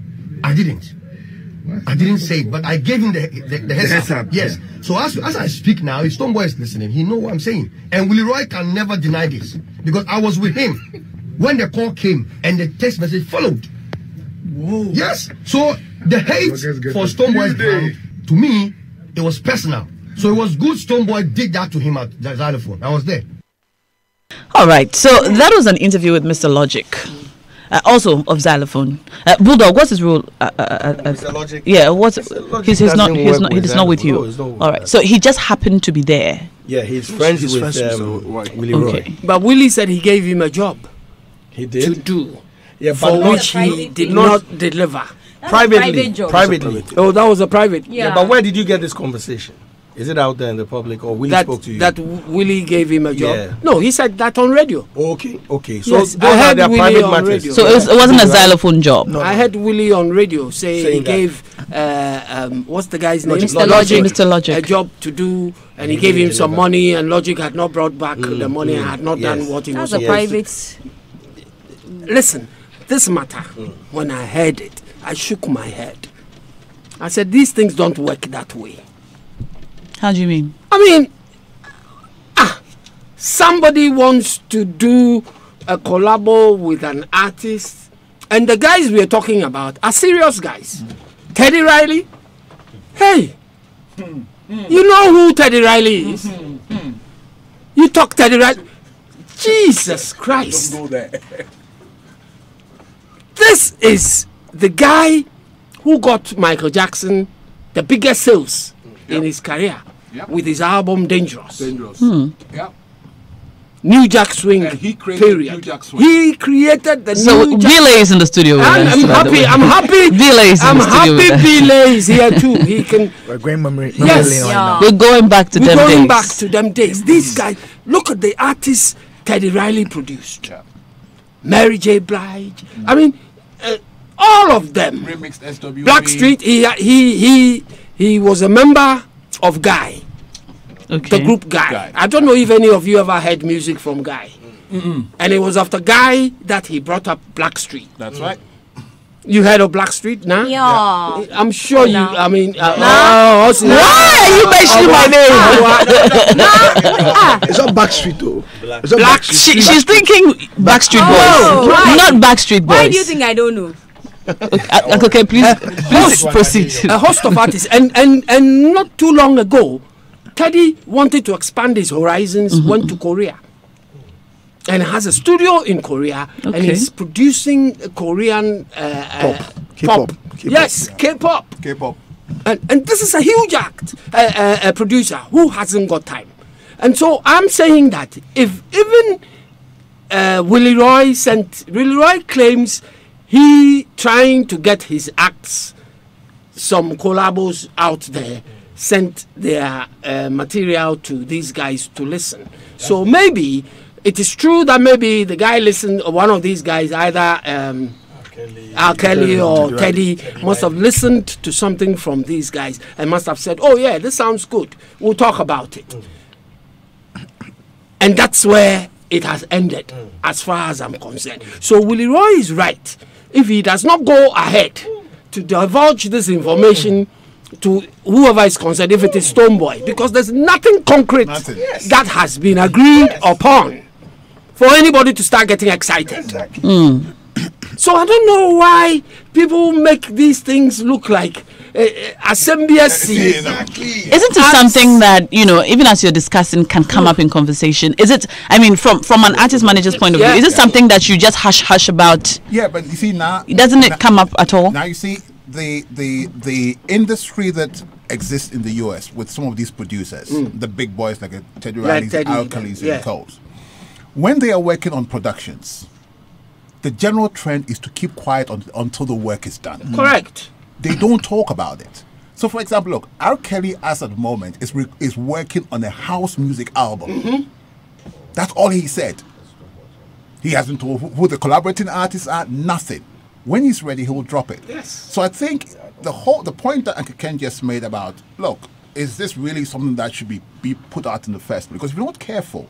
I didn't say it, but I gave him the heads up. Yes. So as I speak now, if Stonebwoy is listening, he knows what I'm saying. And Willie Roy can never deny this. Because I was with him when the call came and the text message followed. Whoa. Yes. So the hate for Stonebwoy's brand, to me, it was personal. So it was good Stonebwoy did that to him at the xylophone. I was there. All right. So that was an interview with Mr. Logic. Also of xylophone. Bulldog, what's his role? Mr. Logic. Yeah, he's not with you. All right. So he just happened to be there. Yeah, he's friends with Willie Roy. But Willie said he gave him a job. He did to do. Yeah, for which he did not deliver. Privately. Oh, that was a private. Yeah, but where did you get this conversation? Is it out there in the public, or Willie spoke to you? That Willie gave him a job? Yeah. No, he said that on radio. Okay. So yes, I heard Willie private on matters. radio. So it wasn't a xylophone job? No. I heard Willie on radio saying he gave, what's the guy's name? Mr. Logic. A job to do, and he gave him some money, and Logic had not brought back the money and had not done what he was supposed to do. That's a private. Listen, this matter, when I heard it, I shook my head. I said, these things don't work that way. How do you mean? I mean, somebody wants to do a collabo with an artist, and the guys we are talking about are serious guys. Teddy Riley, hey, you know who Teddy Riley is? You talk Teddy Riley, Jesus Christ. Don't go there. This is the guy who got Michael Jackson the biggest sales in his career with his album Dangerous. New Jack Swing. He created New Jack Swing. He created the New Jack. Vile is in the studio. I'm happy. Vile is in the studio. I'm happy Vile is here too. He can. We're going memory lane Yes. right now. We're going back to them days. We're going back to them days. These guys, look at the artists Teddy Riley produced. Mary J. Blige. I mean, all of them. Remixed SWV. Blackstreet. He was a member of Guy. Okay. The group Guy. I don't know if any of you ever heard music from Guy. And it was after Guy that he brought up Blackstreet. That's right. You heard of Blackstreet now? Yeah. I'm sure you. I mean, why are you mentioning my name? It's not Backstreet though. It's not Backstreet. She's thinking Backstreet Boys, not Backstreet Boys. Why do you think I don't know? Okay, please proceed. A host of artists, and not too long ago, Teddy wanted to expand his horizons. Went to Korea. and has a studio in Korea, and Okay. he's producing Korean K-pop. Yes, K-pop. K-pop. And this is a huge act, a producer who hasn't got time. And so I'm saying that if even Willie Roy claims he trying to get his acts, some collabos out there, sent their material to these guys to listen. So maybe it is true that maybe the guy listened, or one of these guys, either Al Kelly or Teddy, must have listened to something from these guys and must have said, oh yeah, this sounds good, we'll talk about it. And that's where it has ended, as far as I'm concerned. So Willie Roy is right. If he does not go ahead to divulge this information to whoever is concerned, if it is Stonebwoy, because there's nothing concrete that has been agreed upon for anybody to start getting excited. So I don't know why people make these things look like assembly. Isn't it something that, you know, even as you're discussing, can come up in conversation? Is it, I mean, from an artist manager's point of view, is it something that you just hush about? Yeah, but you see now, doesn't it come up at all? Now you see the industry that exists in the US with some of these producers, the big boys like Teddy Riley's, Alkalis, and Coles. When they are working on productions, the general trend is to keep quiet until the work is done. Correct. They don't talk about it. So, for example, look, R. Kelly, as at the moment, is working on a house music album. That's all he said. He hasn't told who the collaborating artists are. Nothing. When he's ready, he will drop it. Yes. So I think the point that Uncle Ken just made about, look, is this really something that should be put out in the first place? Because if you're not careful,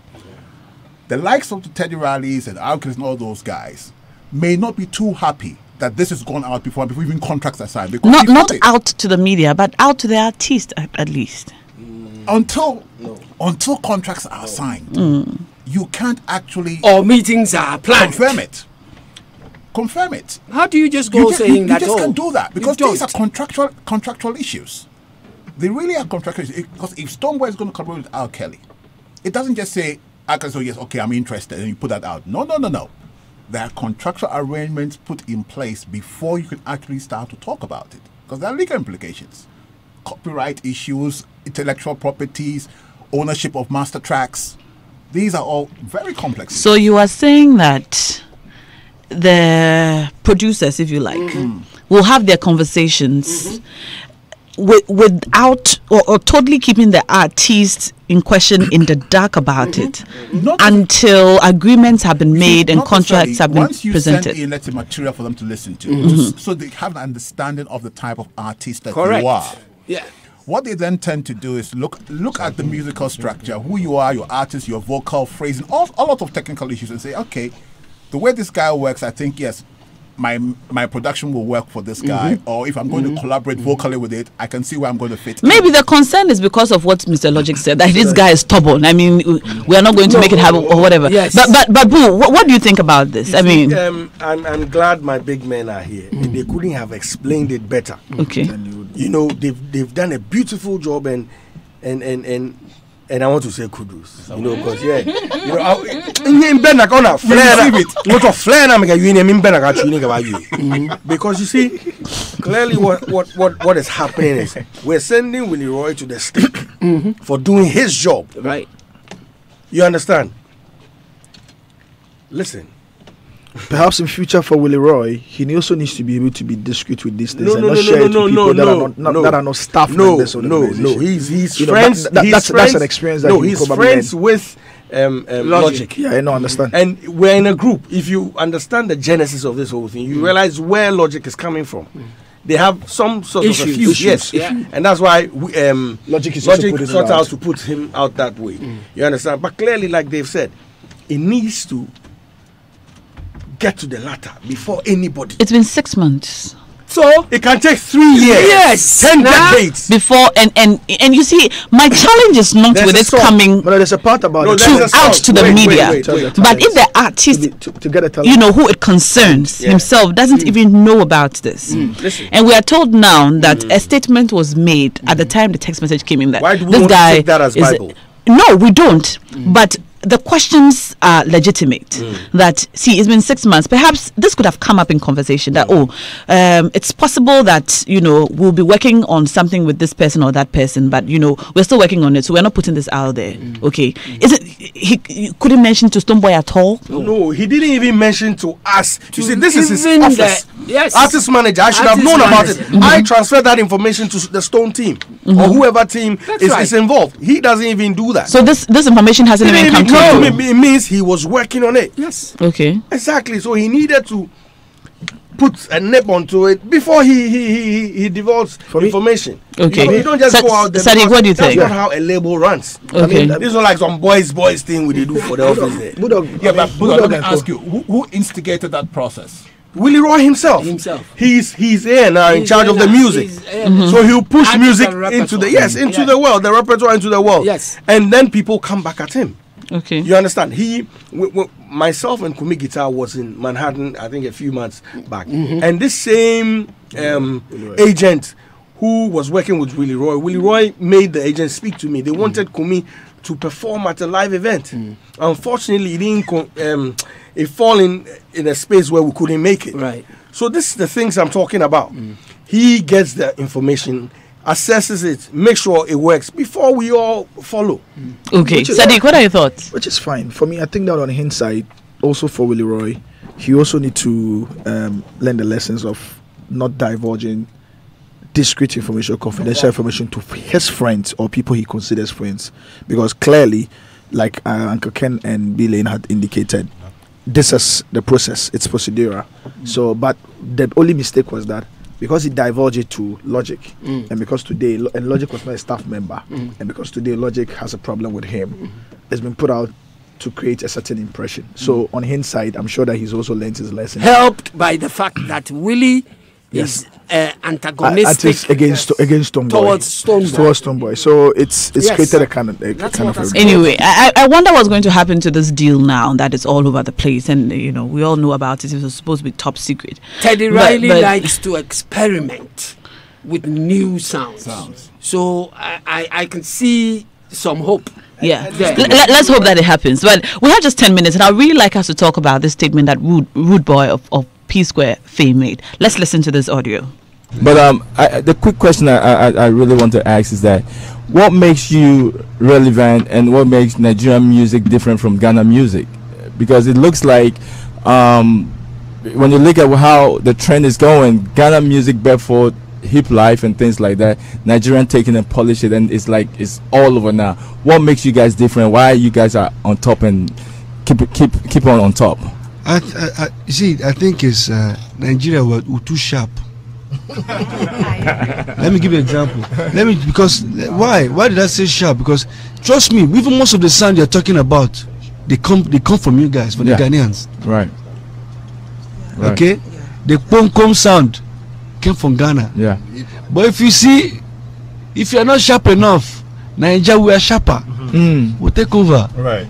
the likes of the Teddy Rileys and R. Kelly and all those guys may not be too happy that this has gone out before even contracts are signed. Because Not out to the media, but out to the artist at least. Until contracts are signed, you can't actually... Or meetings are planned. Confirm it. How do you just go saying that? You just can't do that because these are contractual issues. They really are contractual issues. Because if Stonebwoy is going to collaborate with R. Kelly, it doesn't just say, R. Kelly, so yes, okay, I'm interested, and you put that out. No. There are contractual arrangements put in place before you can actually start to talk about it. Because there are legal implications. Copyright issues, intellectual properties, ownership of master tracks. These are all very complex. So you are saying that the producers, if you like, will have their conversations without or totally keeping the artist in question in the dark about it until agreements have been made and contracts have been presented. Once you send in let's say material for them to listen to, so they have an understanding of the type of artist that you are. Yeah. What they then tend to do is look at the musical structure, who you are, your artist, your vocal phrasing, a lot of technical issues, and say, okay, the way this guy works, I think, yes, my production will work for this guy, or if I'm going to collaborate vocally with it, I can see where I'm going to fit. Maybe the concern is because of what Mr. Logic said, that this guy is stubborn. I mean, we are not going to make it happen or whatever. Yes. But Boo, what do you think about this? I mean, I'm glad my big men are here. They couldn't have explained it better. Okay. You know, they've done a beautiful job, and I want to say kudos. You know, because because you see, clearly what is happening is we're sending Willie Roy to the stake for doing his job. Right. You understand? Listen. Perhaps in future for Willie Roy, he also needs to be able to be discreet with these things and not share it with people that are not staff members of the organization. He's friends. That's an experience that he's friends with Logic. Yeah, I know, understand. And we're in a group. If you understand the genesis of this whole thing, you realize where Logic is coming from. They have some sort of a few, yes, and that's why Logic sought out to put him out that way. You understand? But clearly, like they've said, it needs to get to the latter before anybody. It's been 6 months. So it can take 3 years. Yes, 10 decades before and you see, my challenge is not with it coming. But there's a part about out to the media. But if the artist, to get a you know, who it concerns himself doesn't even know about this, and we are told now that a statement was made at the time the text message came in that why do we this want guy to take that as Bible? No, we don't. But the questions are legitimate. That, see, it's been 6 months. Perhaps this could have come up in conversation that, it's possible that, we'll be working on something with this person or that person, but, we're still working on it, so we're not putting this out there. Okay. Is it, he couldn't mention to Stonebwoy at all? No, he didn't even mention to us. You see, this is his even office. Artist manager. I should have known about it. I transferred that information to the Stone team or whoever team is involved. He doesn't even do that. So this information hasn't even come to you? It means he was working on it. Yes. Okay. Exactly. So he needed to put a nip onto it before he divulged information. Okay. You don't just go out there. Sadiq, what do you think? That's not how a label runs. Okay. I mean, this is not like some boys thing we do for the office there. But let me ask you, who instigated that process? Willie Roy himself. He's here now in charge of the music. So he'll push music into the world, the repertoire into the world. Yes. And then people come back at him. Okay. You understand? Myself and Kumi Guitar was in Manhattan, I think a few months back. And this same agent who was working with Willie Roy made the agent speak to me. They wanted Kumi to perform at a live event. Unfortunately, it didn't it fall in a space where we couldn't make it. Right. So this is the things I'm talking about. He gets the information, assesses it, make sure it works before we all follow. Okay. Sadiq, what are your thoughts? Which is fine. For me, I think that on hindsight, also for Willie Roy, he also need to learn the lessons of not divulging discreet information or confidential information to his friends or people he considers friends. Because clearly, like Uncle Ken and B Lane had indicated, this is the process. It's procedural. So, but the only mistake was that because he divulged it to Logic, and because today, and Logic was not a staff member, and because today Logic has a problem with him, it's been put out to create a certain impression. So, on hindsight, I'm sure that he's also learned his lesson. Helped by the fact that Willie is antagonistic against Stonebwoy. Towards Stonebwoy. So it's created a kind of Anyway, I wonder what's going to happen to this deal now that it's all over the place, and we all know about it. It was supposed to be top secret. Teddy Riley likes to experiment with new sounds. So I can see some hope. Yeah, let's hope that it happens. But we have just 10 minutes, and I'd really like us to talk about this statement that Rude Boy of P Square fame made. Let's listen to this audio. But the quick question I really want to ask is that what makes you relevant and what makes Nigerian music different from Ghana music? Because it looks like when you look at how the trend is going, Ghana music, Bedford, hip life and things like that, Nigerian taking and polish it, and it's like it's all over now. What makes you guys different? Why you guys are on top and keep on top? You see, I think it's Nigeria were too sharp. Let me give you an example. Why did I say sharp? Because trust me, even most of the sound you're talking about, they come from you guys, from the Ghanaians. Right. Okay? The pom sound came from Ghana. Yeah. But if you're not sharp enough, Nigeria, we are sharper. We'll take over. Right.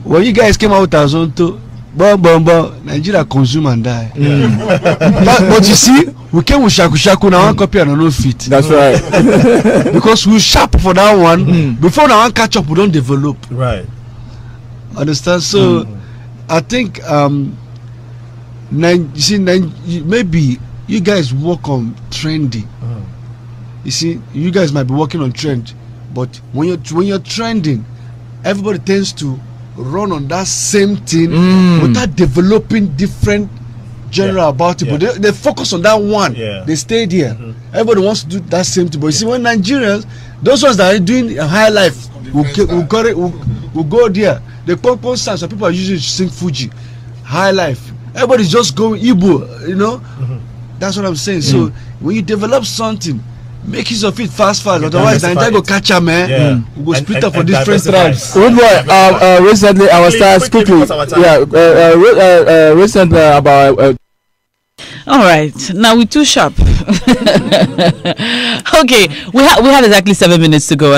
When you guys came out as on to Nigeria consume and die. But you see, we came with Shaku now one copy and no fit. That's right. Because we sharp for that one. Before now one catch up, we don't develop. Right. Understand? So I think maybe you guys work on trendy. You see, you guys might be working on trend, but when you're trending, everybody tends to run on that same thing without developing different genre about it. But they focus on that one. They stay there. Everybody wants to do that same thing. But you see, when Nigerians, those ones that are doing a high life, will go there. The purple sound, so people are usually sing Fuji, high life. Everybody's just going Igbo, That's what I'm saying. So when you develop something, make use of it fast. Otherwise, Nigeria go catch up, man. We go split up for different tribes. Rude Boy, recently our stars quickly. Recently about. All right, now we're too sharp. Okay, we have exactly 7 minutes to go.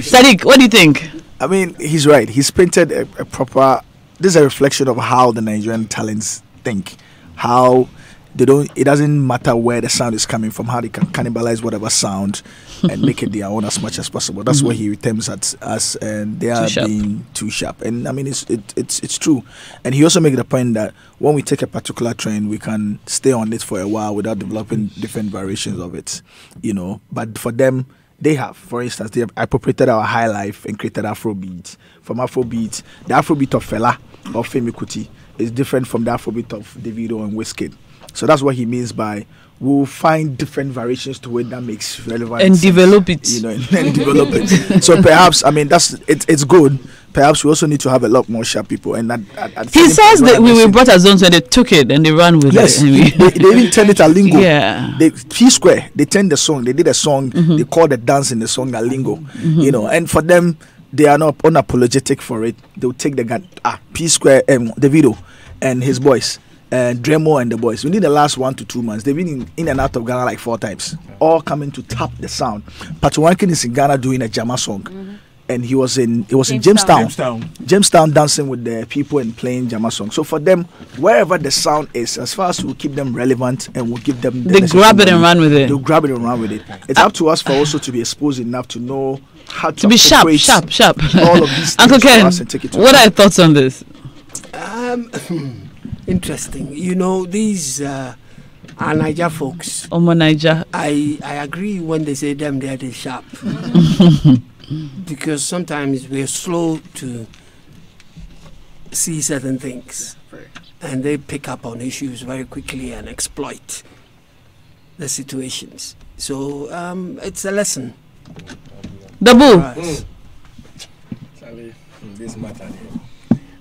Sadiq, what do you think? I mean, he's right. He's painted a proper. This is a reflection of how the Nigerian talents think, how it doesn't matter where the sound is coming from, how they can cannibalize whatever sound and make it their own as much as possible. That's what he terms as and they are being too sharp. And I mean it's true. And he also makes the point that when we take a particular trend, we can stay on it for a while without developing different variations of it, you know. But for them, they have, for instance, they have appropriated our high life and created Afrobeat. From Afrobeat, the Afrobeat of Fela or Femi Kuti is different from the Afrobeat of Davido and Wizkid. So that's what he means by we'll find different variations to it that makes relevant and sense, develop it, you know, and develop it. So perhaps, I mean, it's good. Perhaps we also need to have a lot more sharp people. And he says that we brought a zone, so they took it and they ran with it. They even turned it a lingo. Yeah. P-Square, they turned the song. They did a song. They called the dance in the song a lingo. You know, and for them, they are not unapologetic for it. They'll take the P-Square, Davido and his boys. Dremo and the boys. Within the last 1 to 2 months, they've been in and out of Ghana like 4 times, all coming to tap the sound. Patoranking is in Ghana doing a Jama song, and he was in Jamestown dancing with the people and playing Jama song. So for them, wherever the sound is, as far as we'll keep them relevant and we'll give them they grab it and run with it. They'll grab it and run with it. It's up to us for also to be exposed enough to know how to be sharp. All of these Uncle Ken, what are your thoughts on this? Interesting. You know, these are Niger folks. Omo Niger. I agree when they say them, they are the sharp. Because sometimes we're slow to see certain things. And they pick up on issues very quickly and exploit the situations. So it's a lesson. Dabu. This matter.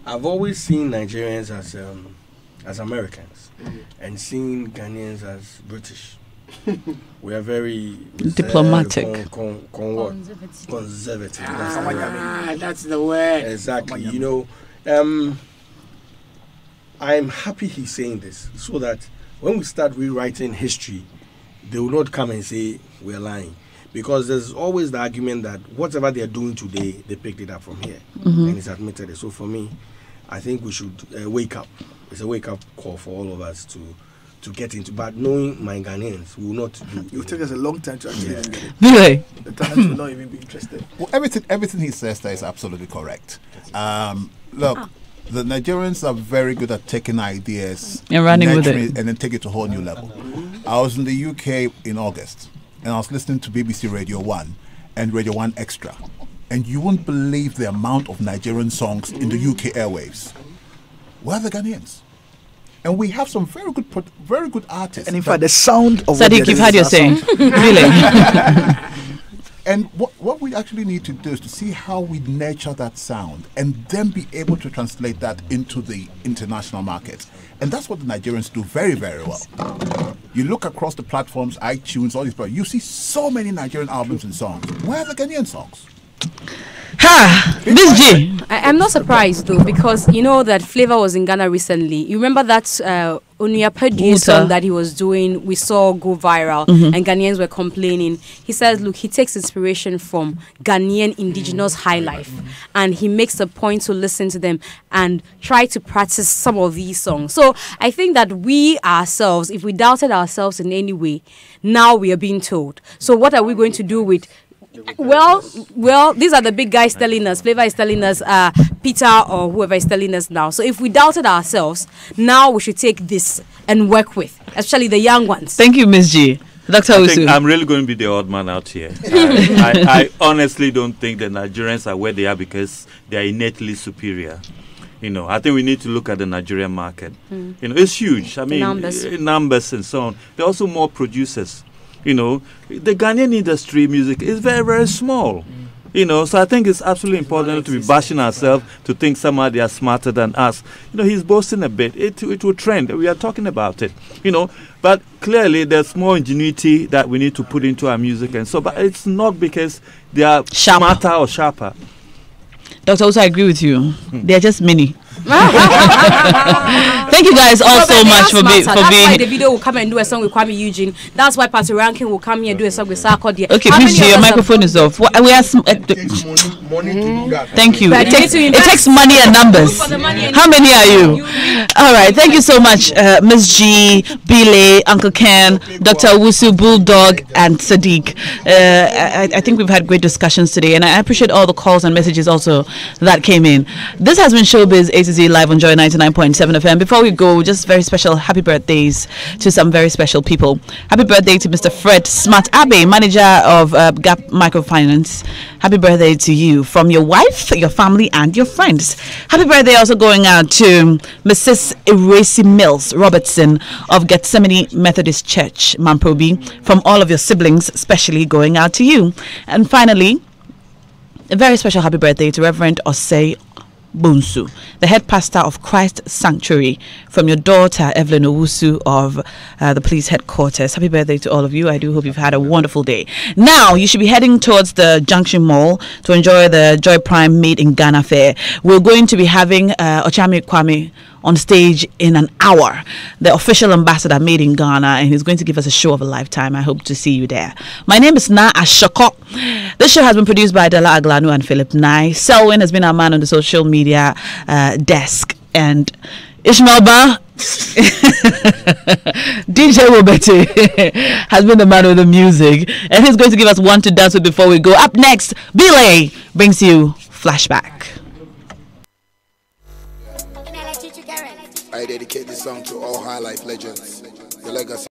I've always seen Nigerians as Americans and seen Ghanaians as British. We are very diplomatic, conservative. That's the word. Exactly. You know, I'm happy he's saying this so that when we start rewriting history, they will not come and say we're lying. Because there's always the argument that whatever they're doing today, they picked it up from here and it's admitted it. So for me, I think we should wake up. It's a wake-up call for all of us to get into. But knowing my Ghanaians, we will not do. It will take us a long time to actually get it. Really? The talents will not even be interested. Well, everything he says there is absolutely correct. Look, the Nigerians are very good at taking ideas and running with it, and then take it to a whole new level. I was in the UK in August, and I was listening to BBC Radio 1 and Radio 1 Extra, and you won't believe the amount of Nigerian songs in the UK airwaves. Where are the Ghanaians? And we have some very good artists. And in fact, the sound of Sadiq, you've had your saying. Really? And what we actually need to do is to see how we nurture that sound and then be able to translate that into the international market. And that's what the Nigerians do very, very well. You look across the platforms, iTunes, all these platforms, you see so many Nigerian albums and songs. Where are the Ghanaian songs? Ha! Miss G. I'm not surprised though, because you know that Flavor was in Ghana recently. You remember that Onya Perdue song that he was doing, we saw go viral, and Ghanaians were complaining. He says, look, he takes inspiration from Ghanaian indigenous high life, and he makes a point to listen to them and try to practice some of these songs. So I think that we ourselves, if we doubted ourselves in any way, now we are being told. So what are we going to do with? Well, these are the big guys telling us. Flavor is telling us, Peter or whoever is telling us now. So if we doubted ourselves, now we should take this and work with, especially the young ones. Thank you, Miss G. Dr. I think I'm really going to be the odd man out here. I honestly don't think the Nigerians are where they are because they are innately superior. You know, I think we need to look at the Nigerian market. You know, it's huge. I mean, numbers and so on. There are also more producers. You know, the Ghanaian industry music is very, very small. You know, so I think it's absolutely important to be bashing ourselves to think somehow they are smarter than us. You know, he's boasting a bit. It will trend. We are talking about it. You know, but clearly there's more ingenuity that we need to put into our music and so. But it's not because they are smarter or sharper. Doctor, also I agree with you. They are just many. Thank you guys all so much for being. That's why the video will come and do a song with Kwame Eugene. That's why Pastor Rankin will come here and do a song with Sarkodie. Okay, Miss G, your microphone is off. We are. Thank you. It takes money and numbers. How many are you? All right. Thank you so much, Miss G, Bile, Uncle Ken, Dr. Wusu, Bulldog, and Sadiq. I think we've had great discussions today, and I appreciate all the calls and messages also that came in. This has been Showbiz A to Z live on Joy 99.7 FM. Before we go, just very special happy birthdays to some very special people. Happy birthday to Mr. Fred Smart Abbey, manager of Gap Microfinance. Happy birthday to you from your wife, your family, and your friends. Happy birthday also going out to Mrs. Erasi Mills Robertson of Gethsemane Methodist Church, Mamprobi. From all of your siblings, especially going out to you. And finally, a very special happy birthday to Reverend Osei Bunsu, the head pastor of Christ Sanctuary, from your daughter Evelyn Owusu of the police headquarters. Happy birthday to all of you. I do hope you've had a wonderful day. Now you should be heading towards the Junction Mall to enjoy the Joy Prime Made in Ghana fair. We're going to be having Ochame Kwame on stage in an hour, the official ambassador Made in Ghana, and he's going to give us a show of a lifetime. I hope to see you there. My name is Na Ashoko. This show has been produced by Della Aglanu and Philip Nye. Selwyn has been our man on the social media desk, and Ishmael Ba DJ Wobete has been the man with the music, and he's going to give us one to dance with before we go. Up next, Belay brings you Flashback. I dedicate this song to all high life legends. The legacy.